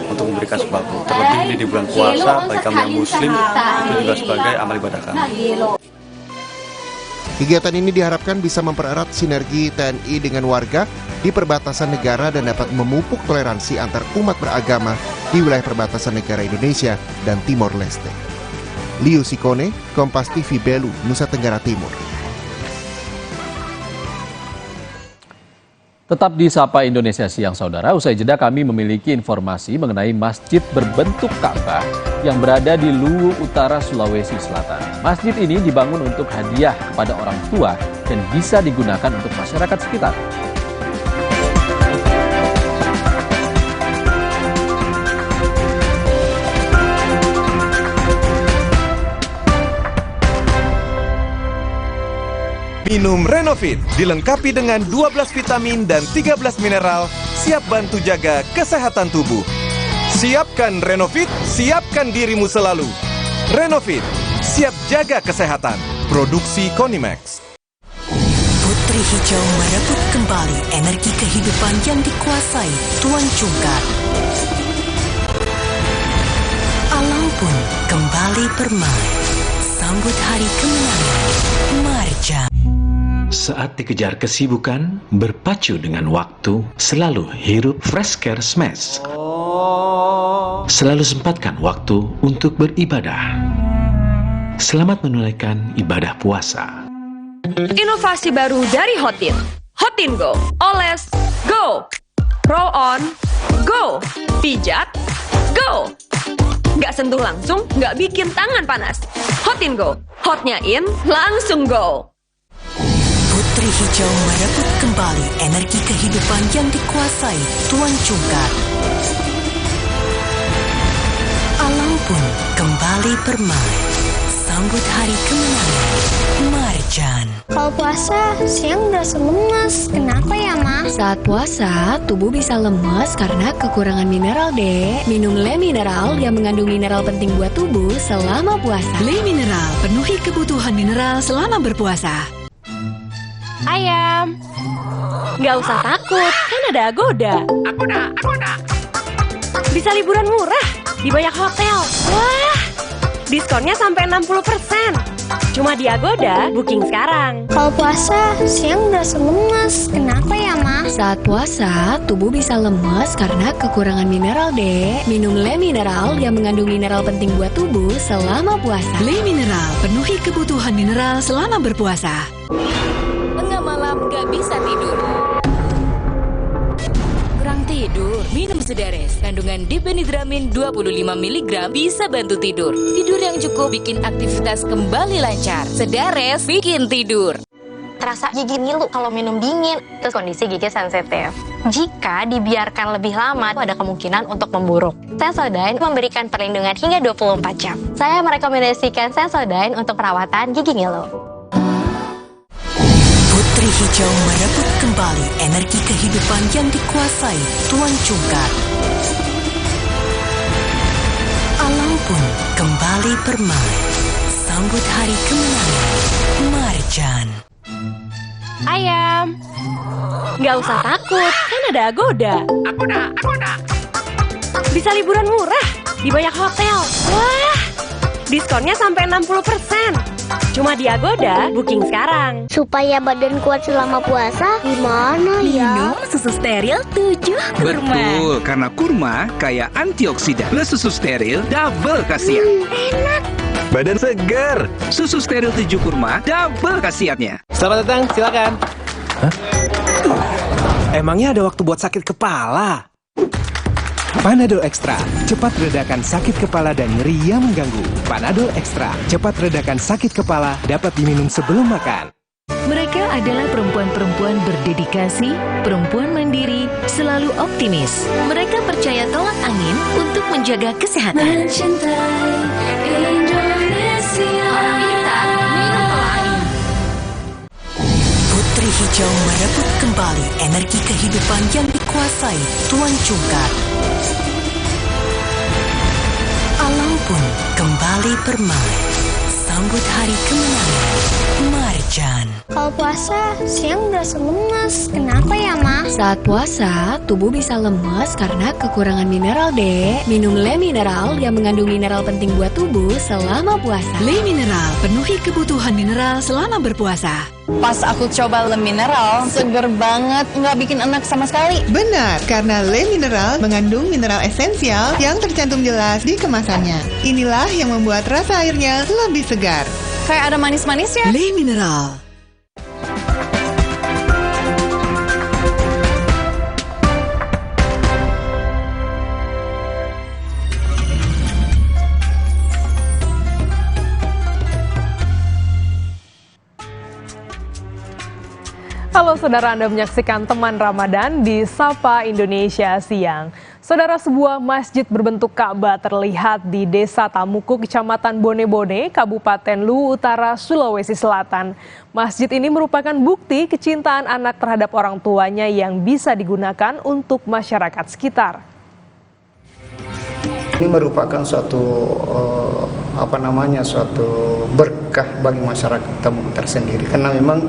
[SPEAKER 9] untuk memberikan sembako, terlebih ini di bulan puasa bagi kami yang muslim itu juga sebagai amal ibadah kami.
[SPEAKER 18] Kegiatan ini diharapkan bisa mempererat sinergi TNI dengan warga di perbatasan negara dan dapat memupuk toleransi antar umat beragama di wilayah perbatasan negara Indonesia dan Timor Leste. Liu Sikone, Kompas TV Belu, Nusa Tenggara Timur.
[SPEAKER 15] Tetap di Sapa Indonesia Siang Saudara, usai jeda kami memiliki informasi mengenai masjid berbentuk Ka'bah yang berada di Luwu Utara, Sulawesi Selatan. Masjid ini dibangun untuk hadiah kepada orang tua dan bisa digunakan untuk masyarakat sekitar.
[SPEAKER 19] Minum Renovit, dilengkapi dengan 12 vitamin dan 13 mineral, siap bantu jaga kesehatan tubuh. Siapkan Renovit, siapkan dirimu selalu. Renovit, siap jaga kesehatan. Produksi Konimax.
[SPEAKER 1] Putri Hijau merebut kembali energi kehidupan yang dikuasai Tuan Cungkar. Alam pun kembali bermain. Sambut hari kemenangan, Marjan.
[SPEAKER 20] Saat dikejar kesibukan, berpacu dengan waktu, selalu hirup Fresh Care Smash. Selalu sempatkan waktu untuk beribadah. Selamat menunaikan ibadah puasa.
[SPEAKER 29] Inovasi baru dari Hotin. Hotin Go. Oles, go. Roll on, go. Pijat, go. Nggak sentuh langsung, nggak bikin tangan panas. Hotin Go. Hotnya in, langsung go.
[SPEAKER 1] Putri Hijau merebut kembali energi kehidupan yang dikuasai Tuan Cungkar. Alam pun kembali bermain. Sambut hari kemenangan, Marjan.
[SPEAKER 3] Kalau puasa, siang berasa lemas. Kenapa ya, Ma?
[SPEAKER 21] Saat puasa, tubuh bisa lemas karena kekurangan mineral, Dek. Minum Le Mineral yang mengandung mineral penting buat tubuh selama puasa.
[SPEAKER 17] Le Mineral, penuhi kebutuhan mineral selama berpuasa.
[SPEAKER 29] Ayam, nggak usah takut, kan ada Agoda. Agoda. Bisa liburan murah di banyak hotel. Wah, diskonnya sampai 60%. Cuma di Agoda, booking sekarang.
[SPEAKER 3] Kalau puasa, siang berasa lemas. Kenapa ya, Ma?
[SPEAKER 21] Saat puasa, tubuh bisa lemas karena kekurangan mineral, Dek. Minum Le Mineral yang mengandung mineral penting buat tubuh selama puasa.
[SPEAKER 17] Le Mineral, penuhi kebutuhan mineral selama berpuasa.
[SPEAKER 21] Tengah malam gak bisa tidur. Kurang tidur, minum Sedares. Kandungan dipenidramin 25 mg bisa bantu tidur. Tidur yang cukup bikin aktivitas kembali lancar. Sedares bikin tidur.
[SPEAKER 31] Terasa gigi ngilu kalau minum dingin. Terus kondisi gigi sensitif. Jika dibiarkan lebih lama, ada kemungkinan untuk memburuk. Sensodyne memberikan perlindungan hingga 24 jam. Saya merekomendasikan Sensodyne untuk perawatan gigi ngilu.
[SPEAKER 1] Putri Hijau merebut kembali energi kehidupan yang dikuasai Tuan Cungkar. Alam pun kembali bermain. Sambut hari kemenangan. Marjan.
[SPEAKER 29] Ayam. Nggak usah takut, kan ada Agoda. Agoda. Bisa liburan murah di banyak hotel. Wah, diskonnya sampai 60%. Cuma di Agoda, booking sekarang.
[SPEAKER 3] Supaya badan kuat selama puasa, gimana ya?
[SPEAKER 17] Minum susu steril 7 kurma.
[SPEAKER 4] Betul, karena kurma kaya antioksidan. Plus susu steril, double khasiat.
[SPEAKER 3] Enak.
[SPEAKER 4] Badan segar. Susu steril 7 kurma, double khasiatnya.
[SPEAKER 5] Selamat datang, silakan. Hah? Emangnya ada waktu buat sakit kepala? Panadol Extra, cepat redakan sakit kepala dan nyeri yang mengganggu. Panadol Extra, cepat redakan sakit kepala, dapat diminum sebelum makan.
[SPEAKER 17] Mereka adalah perempuan-perempuan berdedikasi, perempuan mandiri, selalu optimis. Mereka percaya tolak angin untuk menjaga kesehatan.
[SPEAKER 21] Mencintai Indonesia.
[SPEAKER 1] Putri Hijau merebut kembali energi kehidupan yang dikuasai Tuan Cungkar. Alam pun kembali bermain. Sambut hari kemenangan. Marjan.
[SPEAKER 3] Kalau puasa, siang berasa lemas. Kenapa ya, Ma?
[SPEAKER 29] Saat puasa, tubuh bisa lemas karena kekurangan mineral, Dek. Minum Le Mineral yang mengandung mineral penting buat tubuh selama puasa.
[SPEAKER 17] Le Mineral, penuhi kebutuhan mineral selama berpuasa.
[SPEAKER 12] Pas aku coba Le Mineral, seger banget, nggak bikin enak sama sekali.
[SPEAKER 22] Benar, karena Le Mineral mengandung mineral esensial yang tercantum jelas di kemasannya. Inilah yang membuat rasa airnya lebih segar.
[SPEAKER 12] Kayak ada manis-manisnya.
[SPEAKER 17] Le Mineral.
[SPEAKER 23] Halo saudara, Anda menyaksikan Teman Ramadan di Sapa Indonesia Siang. Saudara, sebuah masjid berbentuk Ka'bah terlihat di Desa Tamuku, Kecamatan Bone-Bone, Kabupaten Luwu Utara, Sulawesi Selatan. Masjid ini merupakan bukti kecintaan anak terhadap orang tuanya yang bisa digunakan untuk masyarakat sekitar.
[SPEAKER 24] Ini merupakan suatu suatu berkah bagi masyarakat Tamuku tersendiri, karena memang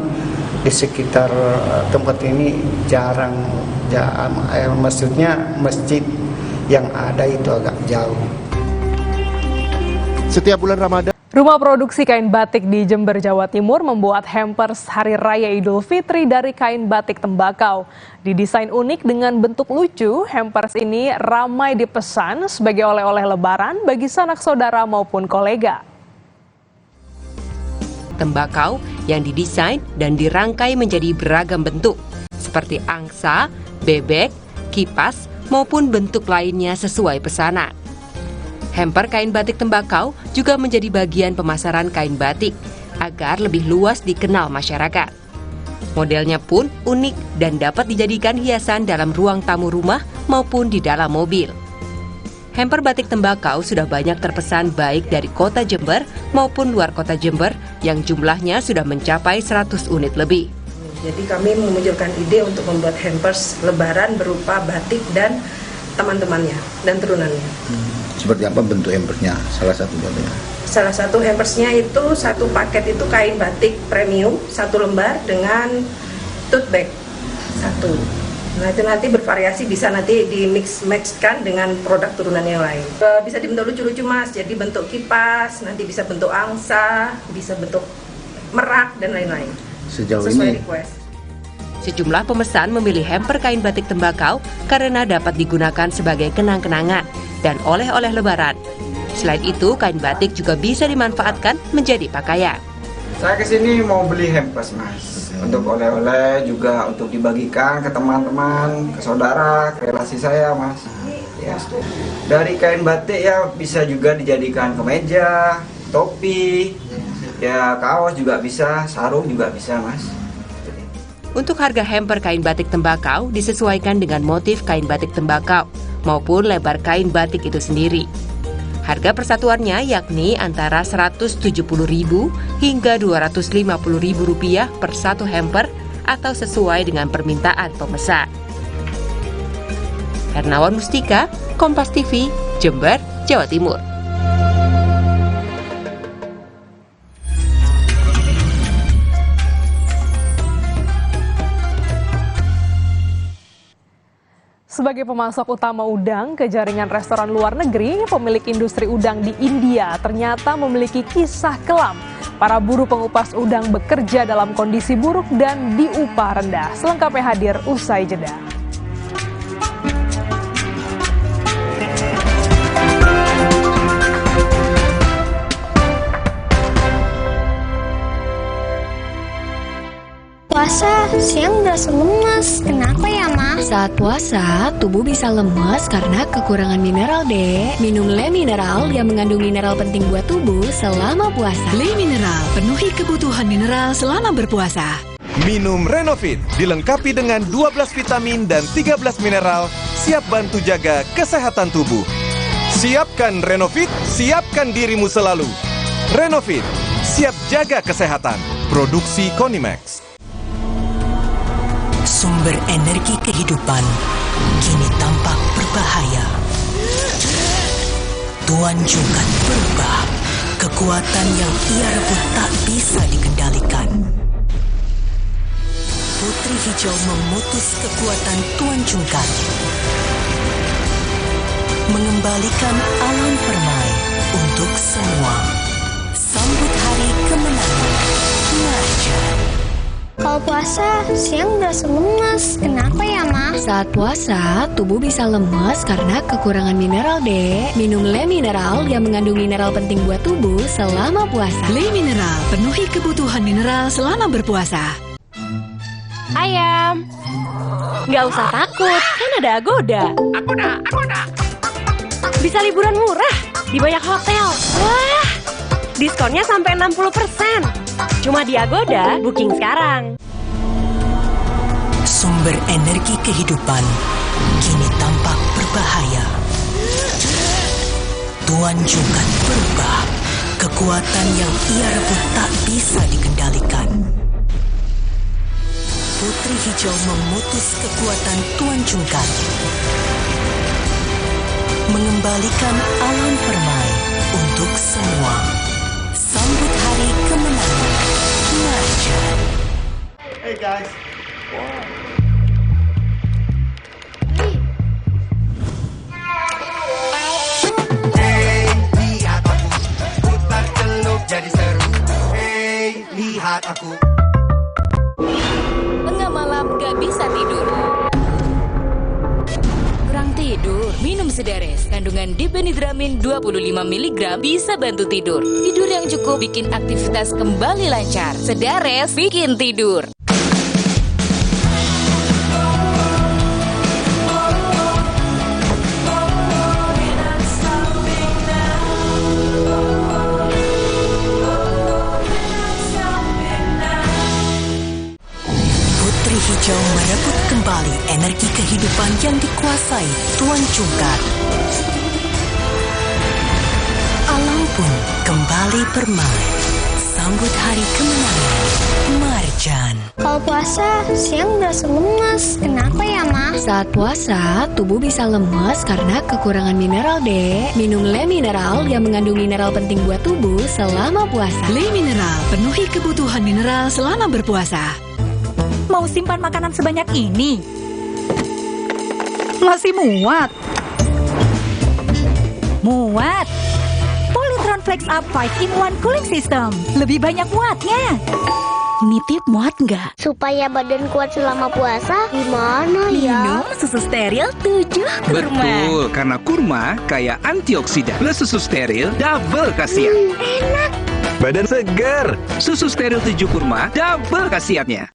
[SPEAKER 24] di sekitar tempat ini maksudnya masjid yang ada itu agak jauh.
[SPEAKER 18] Setiap bulan Ramadan,
[SPEAKER 23] Rumah produksi kain batik di Jember, Jawa Timur membuat hampers Hari Raya Idul Fitri dari kain batik tembakau. Didesain unik dengan bentuk lucu, hampers ini ramai dipesan sebagai oleh-oleh lebaran bagi sanak saudara maupun kolega.
[SPEAKER 25] Tembakau yang didesain dan dirangkai menjadi beragam bentuk, seperti angsa, bebek, kipas, maupun bentuk lainnya sesuai pesanan. Hamper kain batik tembakau juga menjadi bagian pemasaran kain batik agar lebih luas dikenal masyarakat. Modelnya pun unik dan dapat dijadikan hiasan dalam ruang tamu rumah maupun di dalam mobil. Hamper batik tembakau sudah banyak terpesan baik dari kota Jember maupun luar kota Jember yang jumlahnya sudah mencapai 100 unit lebih.
[SPEAKER 26] Jadi kami memunculkan ide untuk membuat hampers lebaran berupa batik dan teman-temannya dan turunannya.
[SPEAKER 27] Seperti apa bentuk hampersnya? Salah satu contohnya.
[SPEAKER 26] Salah satu hampersnya itu satu paket itu kain batik premium 1 lembar dengan tote bag 1. Nah itu nanti bervariasi, bisa nanti di mix-matchkan dengan produk turunan yang lain. Bisa dibentuk lucu-lucu mas, jadi bentuk kipas, nanti bisa bentuk angsa, bisa bentuk merak dan lain-lain.
[SPEAKER 27] Sejauh
[SPEAKER 26] sesuai
[SPEAKER 27] ini
[SPEAKER 26] request.
[SPEAKER 25] Sejumlah pemesan memilih hamper kain batik tembakau karena dapat digunakan sebagai kenang-kenangan dan oleh-oleh lebaran. Selain itu, kain batik juga bisa dimanfaatkan menjadi pakaian.
[SPEAKER 28] Saya kesini mau beli hampers mas, untuk oleh-oleh juga untuk dibagikan ke teman-teman, ke saudara, ke relasi saya mas. Ya. Dari kain batik ya bisa juga dijadikan kemeja, topi, ya kaos juga bisa, sarung juga bisa mas.
[SPEAKER 25] Untuk harga hamper kain batik tembakau disesuaikan dengan motif kain batik tembakau maupun lebar kain batik itu sendiri. Harga persatuannya yakni antara Rp170.000 hingga Rp250.000 per satu hamper atau sesuai dengan permintaan pemesan. Hernawan Mustika, Kompas TV, Jember, Jawa Timur.
[SPEAKER 23] Sebagai pemasok utama udang ke jaringan restoran luar negeri, pemilik industri udang di India ternyata memiliki kisah kelam. Para buruh pengupas udang bekerja dalam kondisi buruk dan diupah rendah. Selengkapnya hadir usai jeda.
[SPEAKER 3] Puasa, siang berasa lemas. Kenapa ya, Ma?
[SPEAKER 31] Saat puasa, tubuh bisa lemas karena kekurangan mineral, Dek. Minum Le Mineral yang mengandung mineral penting buat tubuh selama puasa.
[SPEAKER 17] Le Mineral, penuhi kebutuhan mineral selama berpuasa.
[SPEAKER 19] Minum Renovit, dilengkapi dengan 12 vitamin dan 13 mineral, siap bantu jaga kesehatan tubuh. Siapkan Renovit, siapkan dirimu selalu. Renovit, siap jaga kesehatan. Produksi Konimax.
[SPEAKER 1] Sumber energi kehidupan kini tampak berbahaya. Tuan Jungkat berubah. Kekuatan yang ia rebut tak bisa dikendalikan. Putri Hijau memutus kekuatan Tuan Jungkat, mengembalikan alam permai untuk semua. Sambut hari kemenangan Marjan.
[SPEAKER 3] Kalau puasa, siang berasa lemas. Kenapa ya, Ma?
[SPEAKER 31] Saat puasa, tubuh bisa lemas karena kekurangan mineral, Dek. Minum Le Mineral yang mengandung mineral penting buat tubuh selama puasa.
[SPEAKER 17] Le Mineral, penuhi kebutuhan mineral selama berpuasa.
[SPEAKER 29] Ayam, nggak usah takut, kan ada Agoda. Agoda. Bisa liburan murah di banyak hotel. Wah, diskonnya sampai 60%. Cuma di Agoda, booking sekarang.
[SPEAKER 1] Sumber energi kehidupan kini tampak berbahaya. Tuan Jungkat berubah. Kekuatan yang ia rebut tak bisa dikendalikan. Putri Hijau memutus kekuatan Tuan Jungkat, mengembalikan alam permai untuk semua. Sambut hari kemenangan Marjan.
[SPEAKER 28] Hey guys.
[SPEAKER 2] Hey, lihat aku, putar celup jadi seru. Hey, lihat aku.
[SPEAKER 21] Tengah malam gak bisa tidur. Kurang tidur, minum Sedares. Kandungan dibenidramin 25 mg bisa bantu tidur. Tidur yang cukup bikin aktivitas kembali lancar. Sedares bikin tidur.
[SPEAKER 1] Putri Hijau merebut kembali energi kehidupan yang dikuasai Tuan Jungkat. Alam pun kembali permai. Sambut hari kemenangan Marjan.
[SPEAKER 3] Kalau puasa, siang berasa lemas. Kenapa ya, Ma?
[SPEAKER 31] Saat puasa, tubuh bisa lemas karena kekurangan mineral, Dek. Minum Le Mineral yang mengandung mineral penting buat tubuh selama puasa.
[SPEAKER 17] Le Mineral, penuhi kebutuhan mineral selama berpuasa.
[SPEAKER 6] Mau simpan makanan sebanyak ini? Masih muat? Muat! Polytron Flex Up 5-in-1 Cooling System. Lebih banyak muatnya. Nitip muat nggak?
[SPEAKER 3] Supaya badan kuat selama puasa, gimana ya?
[SPEAKER 6] Minum susu steril 7 kurma.
[SPEAKER 4] Betul, karena kurma kaya antioksidan. Plus susu steril, double khasiat.
[SPEAKER 3] Enak.
[SPEAKER 4] Badan segar. Susu steril 7 kurma, double khasiatnya.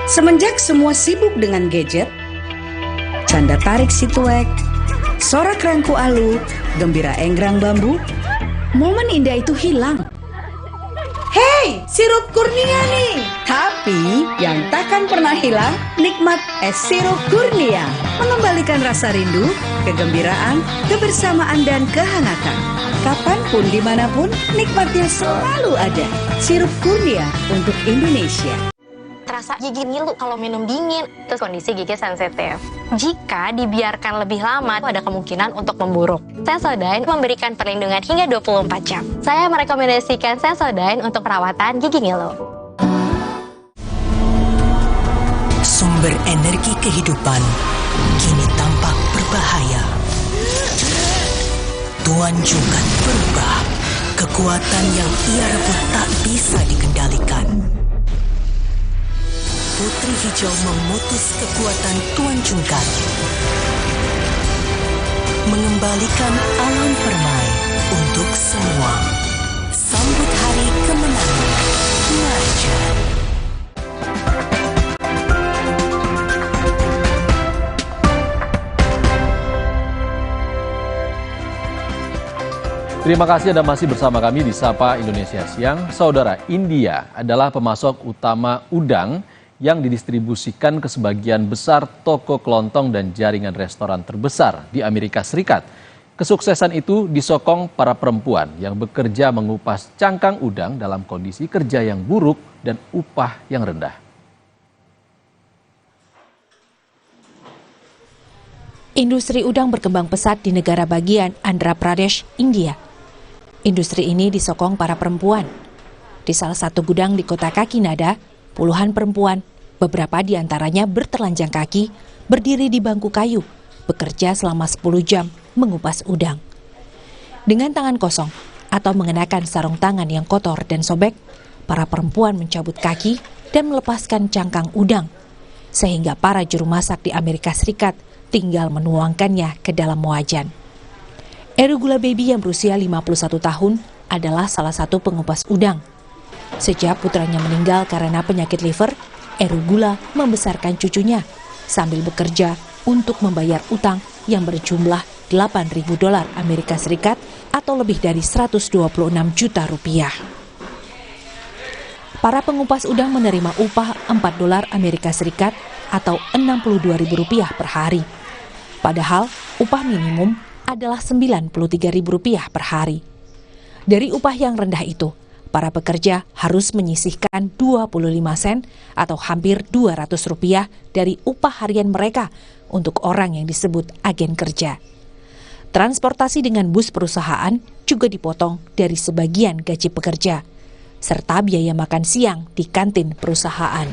[SPEAKER 7] Semenjak semua sibuk dengan gadget, canda tarik si tuek, sorak rangku alu, gembira enggrang bambu, momen indah itu hilang. Hey, sirup kurnia nih! Tapi yang takkan pernah hilang, nikmat es sirup kurnia. Mengembalikan rasa rindu, kegembiraan, kebersamaan, dan kehangatan. Kapanpun, dimanapun, nikmatnya selalu ada. Sirup kurnia untuk Indonesia.
[SPEAKER 31] Terasa gigi ngilu kalau minum dingin, terus kondisi gigi sensitif. Jika dibiarkan lebih lama, ada kemungkinan untuk memburuk. Sensodyne memberikan perlindungan hingga 24 jam. Saya merekomendasikan Sensodyne untuk perawatan gigi ngilu.
[SPEAKER 1] Sumber energi kehidupan kini tampak berbahaya. Tuan Jungkat berubah. Kekuatan yang ia rebut tak bisa dikendalikan. Putri Hijau memutus kekuatan Tuan Jungkat, mengembalikan alam permai untuk semua. Sambut hari kemenangan Marjan.
[SPEAKER 5] Terima kasih Anda masih bersama kami di Sapa Indonesia Siang. Saudara, India adalah pemasok utama udang yang didistribusikan ke sebagian besar toko kelontong dan jaringan restoran terbesar di Amerika Serikat. Kesuksesan itu disokong para perempuan yang bekerja mengupas cangkang udang dalam kondisi kerja yang buruk dan upah yang rendah.
[SPEAKER 8] Industri udang berkembang pesat di negara bagian Andhra Pradesh, India. Industri ini disokong para perempuan. Di salah satu gudang di kota Kakinada, puluhan perempuan, beberapa di antaranya bertelanjang kaki, berdiri di bangku kayu, bekerja selama 10 jam mengupas udang. Dengan tangan kosong atau mengenakan sarung tangan yang kotor dan sobek, para perempuan mencabut kaki dan melepaskan cangkang udang, sehingga para juru masak di Amerika Serikat tinggal menuangkannya ke dalam wajan. Erugula Baby yang berusia 51 tahun adalah salah satu pengupas udang. Sejak putranya meninggal karena penyakit liver, Erugula membesarkan cucunya sambil bekerja untuk membayar utang yang berjumlah $8.000 Amerika Serikat atau lebih dari 126 juta rupiah. Para pengupas udang menerima upah $4 Amerika Serikat atau Rp62.000 per hari. Padahal upah minimum adalah Rp93.000 per hari. Dari upah yang rendah itu, para pekerja harus menyisihkan 25 sen atau hampir Rp200 dari upah harian mereka untuk orang yang disebut agen kerja. Transportasi dengan bus perusahaan juga dipotong dari sebagian gaji pekerja, serta biaya makan siang di kantin perusahaan.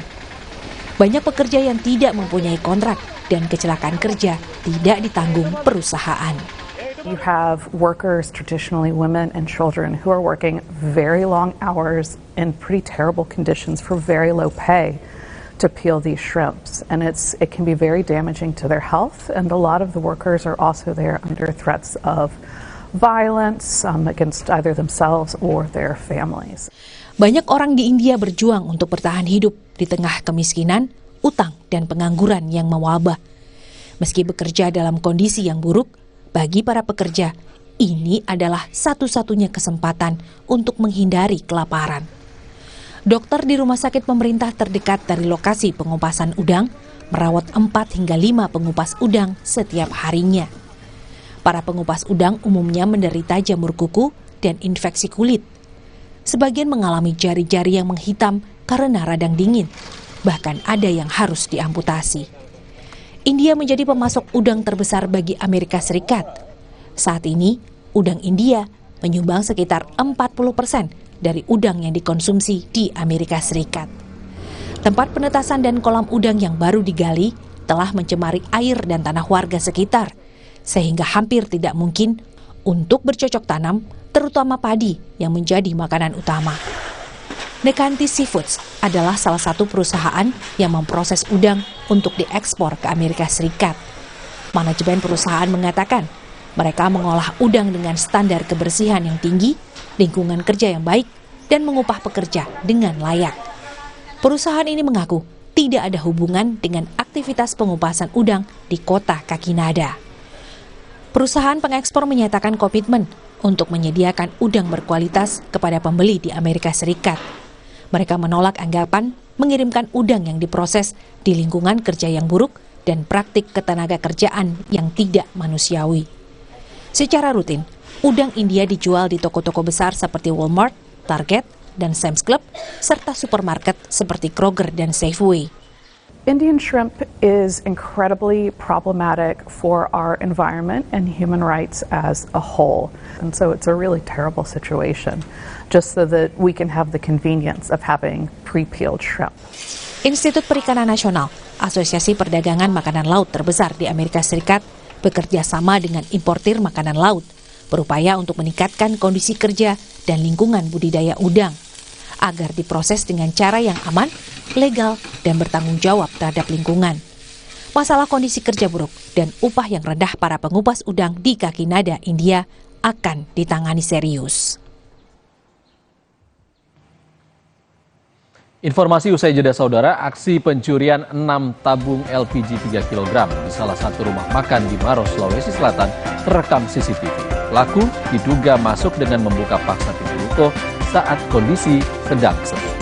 [SPEAKER 8] Banyak pekerja yang tidak mempunyai kontrak dan kecelakaan kerja tidak ditanggung perusahaan.
[SPEAKER 31] You have workers, traditionally women and children, who are working very long hours in pretty terrible conditions for very low pay to peel these shrimps. And it can be very damaging to their health. And a lot of the workers are also there under threats of violence against either themselves or their families.
[SPEAKER 8] Banyak orang di India berjuang untuk bertahan hidup di tengah kemiskinan, utang, dan pengangguran yang mewabah. Meski bekerja dalam kondisi yang buruk, bagi para pekerja, ini adalah satu-satunya kesempatan untuk menghindari kelaparan. Dokter di rumah sakit pemerintah terdekat dari lokasi pengupasan udang merawat 4 hingga 5 pengupas udang setiap harinya. Para pengupas udang umumnya menderita jamur kuku dan infeksi kulit. Sebagian mengalami jari-jari yang menghitam karena radang dingin, bahkan ada yang harus diamputasi. India menjadi pemasok udang terbesar bagi Amerika Serikat. Saat ini, udang India menyumbang sekitar 40% dari udang yang dikonsumsi di Amerika Serikat. Tempat penetasan dan kolam udang yang baru digali telah mencemari air dan tanah warga sekitar, sehingga hampir tidak mungkin untuk bercocok tanam, terutama padi yang menjadi makanan utama. Nekanti Seafoods adalah salah satu perusahaan yang memproses udang untuk diekspor ke Amerika Serikat. Manajemen perusahaan mengatakan mereka mengolah udang dengan standar kebersihan yang tinggi, lingkungan kerja yang baik, dan mengupah pekerja dengan layak. Perusahaan ini mengaku tidak ada hubungan dengan aktivitas pengupasan udang di kota Kakinada. Perusahaan pengekspor menyatakan komitmen untuk menyediakan udang berkualitas kepada pembeli di Amerika Serikat. Mereka menolak anggapan mengirimkan udang yang diproses di lingkungan kerja yang buruk dan praktik ketenaga kerjaan yang tidak manusiawi. Secara rutin, udang India dijual di toko-toko besar seperti Walmart, Target, dan Sam's Club, serta supermarket seperti Kroger dan Safeway.
[SPEAKER 31] Indian shrimp is incredibly problematic for our environment and human rights as a whole. And so it's a really terrible situation, just so that we can have the convenience of having pre-peeled shrimp.
[SPEAKER 8] Institut Perikanan Nasional, Asosiasi Perdagangan Makanan Laut terbesar di Amerika Serikat, bekerja sama dengan importir makanan laut, berupaya untuk meningkatkan kondisi kerja dan lingkungan budidaya udang, agar diproses dengan cara yang aman, legal, dan bertanggung jawab terhadap lingkungan. Masalah kondisi kerja buruk dan upah yang rendah para pengupas udang di Kakinada, India akan ditangani serius.
[SPEAKER 5] Informasi usai jeda saudara, aksi pencurian 6 tabung LPG 3 kg di salah satu rumah makan di Maros, Sulawesi Selatan terekam CCTV. Pelaku diduga masuk dengan membuka paksa pintu ruko saat kondisi sedang sepi.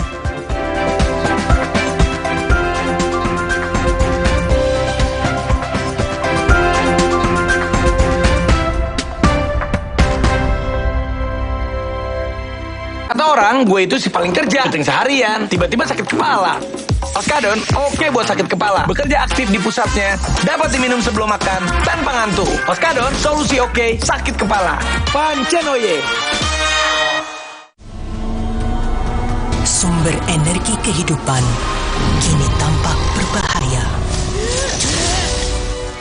[SPEAKER 9] Kata orang, gue itu si paling kerja, syuting seharian, tiba-tiba sakit kepala. Oskadon, oke buat sakit kepala. Bekerja aktif di pusatnya, dapat diminum sebelum makan, tanpa ngantuk. Oskadon, solusi oke, sakit kepala. Pancenoye.
[SPEAKER 1] Sumber energi kehidupan kini tampak berbahaya.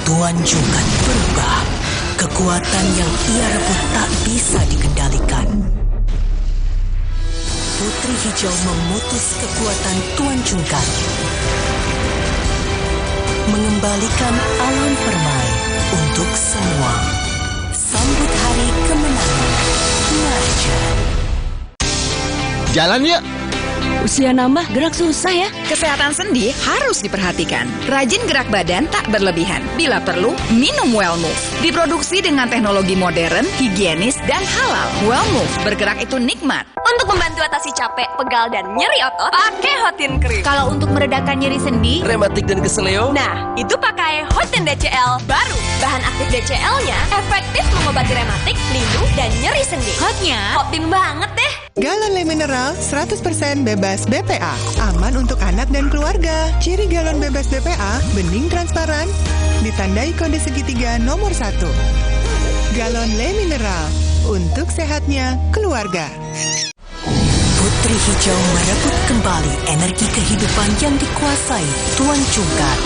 [SPEAKER 1] Tuan Jungkat berubah. Kekuatan yang ia rebut tak bisa dikendalikan. Putri Hijau memutus kekuatan Tuan Jungkat, mengembalikan alam permai untuk semua. Sambut hari kemenangan Marjan.
[SPEAKER 31] Jalan yuk.
[SPEAKER 10] Usia nambah, gerak susah ya.
[SPEAKER 31] Kesehatan sendi harus diperhatikan. Rajin gerak badan tak berlebihan. Bila perlu, minum Wellmove. Diproduksi dengan teknologi modern, higienis, dan halal. Wellmove, bergerak itu nikmat.
[SPEAKER 29] Untuk membantu atasi capek, pegal, dan nyeri otot, pakai Hotin Cream.
[SPEAKER 31] Kalau untuk meredakan nyeri sendi,
[SPEAKER 9] rematik dan keseleo,
[SPEAKER 29] nah, itu pakai Hotin DCL baru. Bahan aktif DCL-nya efektif mengobati rematik, lindung, dan nyeri sendi.
[SPEAKER 31] hotnya
[SPEAKER 29] Hotin banget deh.
[SPEAKER 11] Galon Le Mineral 100% bebas BPA, aman untuk anak dan keluarga. Ciri galon bebas BPA, bening transparan, ditandai kode segitiga nomor 1. Galon Le Mineral, untuk sehatnya keluarga.
[SPEAKER 1] Putri Hijau merebut kembali energi kehidupan yang dikuasai Tuan Jungkat.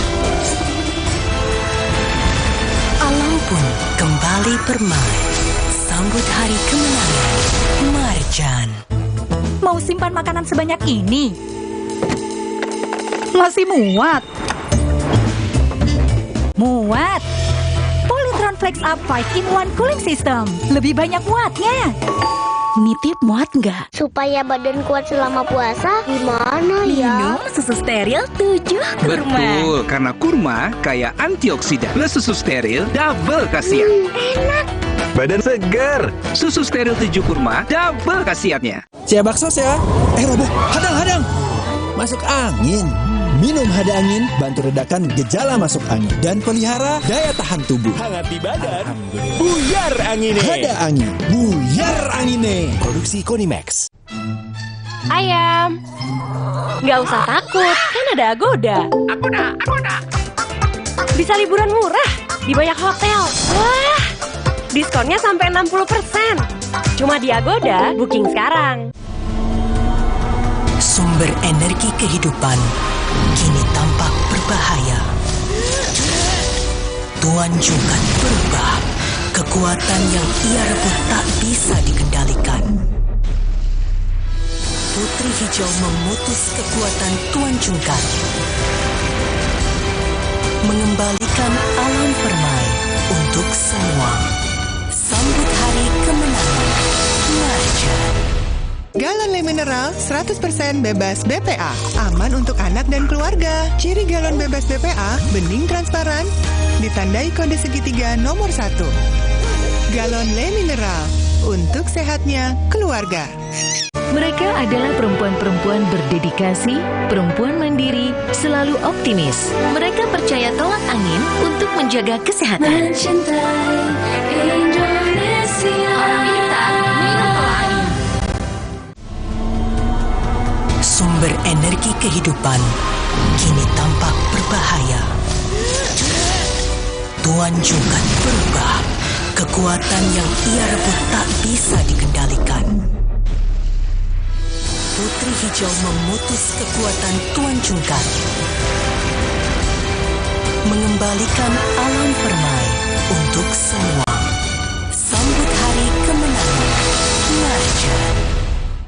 [SPEAKER 1] Alam pun kembali permai. Sambut hari kemenangan Marjan.
[SPEAKER 6] Mau simpan makanan sebanyak ini? Masih muat? Muat! Polytron Flex Up 5-in-1 Cooling System. Lebih banyak muatnya. Nitip muat nggak?
[SPEAKER 3] Supaya badan kuat selama puasa, gimana ya?
[SPEAKER 6] Minum susu steril 7 kurma.
[SPEAKER 4] Betul, karena kurma kaya antioksidan. Plus susu steril, double khasiat.
[SPEAKER 3] Enak.
[SPEAKER 4] Badan segar. Susu steril 7 kurma, double khasiatnya.
[SPEAKER 12] Saya bakso ya. Roboh, hadang. Masuk angin. Minum Hada Angin, bantu redakan gejala masuk angin dan pelihara daya tahan tubuh.
[SPEAKER 9] Hangat di badan, buyar angine.
[SPEAKER 12] Hada Angin, buyar angine. Produksi Konimax.
[SPEAKER 29] Ayam, nggak usah takut, kan ada Agoda. Agoda. Bisa liburan murah di banyak hotel. Wah, diskonnya sampai 60%. Cuma di Agoda, booking sekarang.
[SPEAKER 1] Sumber energi kehidupan kini tampak berbahaya. Tuan Jungkat berubah. Kekuatan yang ia rebut tak bisa dikendalikan. Putri Hijau memutus kekuatan Tuan Jungkat, mengembalikan alam permai untuk semua. Sambut hari kemenangan Marjan.
[SPEAKER 11] Galon Le Mineral 100% bebas BPA, aman untuk anak dan keluarga. Ciri galon bebas BPA, bening transparan, ditandai kode segitiga nomor 1. Galon Le Mineral, untuk sehatnya keluarga.
[SPEAKER 13] Mereka adalah perempuan-perempuan berdedikasi, perempuan mandiri, selalu optimis. Mereka percaya tolak angin untuk menjaga kesehatan.
[SPEAKER 31] Mencintai Indonesia.
[SPEAKER 1] Sumber energi kehidupan kini tampak berbahaya. Tuan Jungkat berubah. Kekuatan yang ia rebut tak bisa dikendalikan. Putri Hijau memutus kekuatan Tuan Cungkar, mengembalikan alam permai untuk semua. Sambut hari kemenangan, Marjan.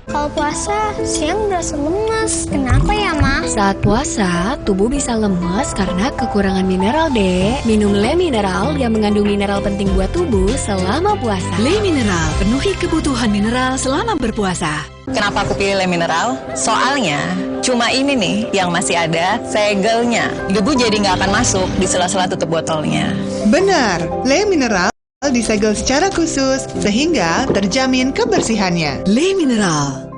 [SPEAKER 3] Kalau puasa, siang berasa lemas. Kenapa ya, Ma?
[SPEAKER 14] Saat puasa, tubuh bisa lemas karena kekurangan mineral, Dek. Minum Le Mineral yang mengandung mineral penting buat tubuh selama puasa.
[SPEAKER 15] Le Mineral, penuhi kebutuhan mineral selama berpuasa.
[SPEAKER 16] Kenapa aku pilih Le Mineral? Soalnya, cuma ini nih yang masih ada segelnya. Debu jadi nggak akan masuk di sela-sela tutup botolnya.
[SPEAKER 11] Benar, Le Mineral disegel secara khusus sehingga terjamin kebersihannya.
[SPEAKER 15] Le Mineral.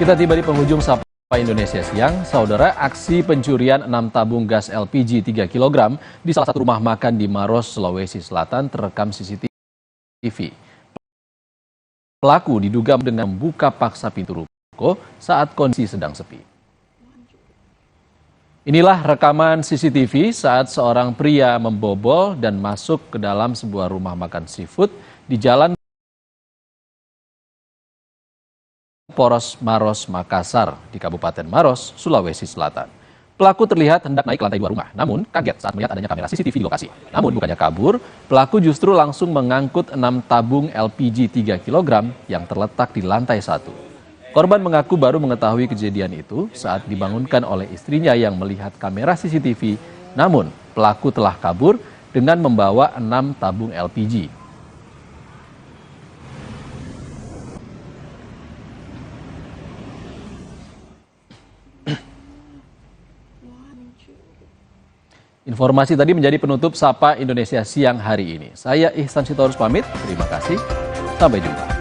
[SPEAKER 5] Kita tiba di penghujung Sapa Indonesia Siang. Saudara, aksi pencurian 6 tabung gas LPG 3 kg di salah satu rumah makan di Maros, Sulawesi Selatan terekam CCTV. Pelaku diduga dengan membuka paksa pintu ruko saat kondisi sedang sepi. Inilah rekaman CCTV saat seorang pria membobol dan masuk ke dalam sebuah rumah makan seafood di Jalan Poros Maros, Makassar di Kabupaten Maros, Sulawesi Selatan. Pelaku terlihat hendak naik ke lantai 2 rumah, namun kaget saat melihat adanya kamera CCTV di lokasi. Namun bukannya kabur, pelaku justru langsung mengangkut 6 tabung LPG 3 kg yang terletak di lantai 1. Korban mengaku baru mengetahui kejadian itu saat dibangunkan oleh istrinya yang melihat kamera CCTV, namun pelaku telah kabur dengan membawa 6 tabung LPG. Informasi tadi menjadi penutup Sapa Indonesia Siang hari ini. Saya Ihsan Sitorus pamit, terima kasih, sampai jumpa.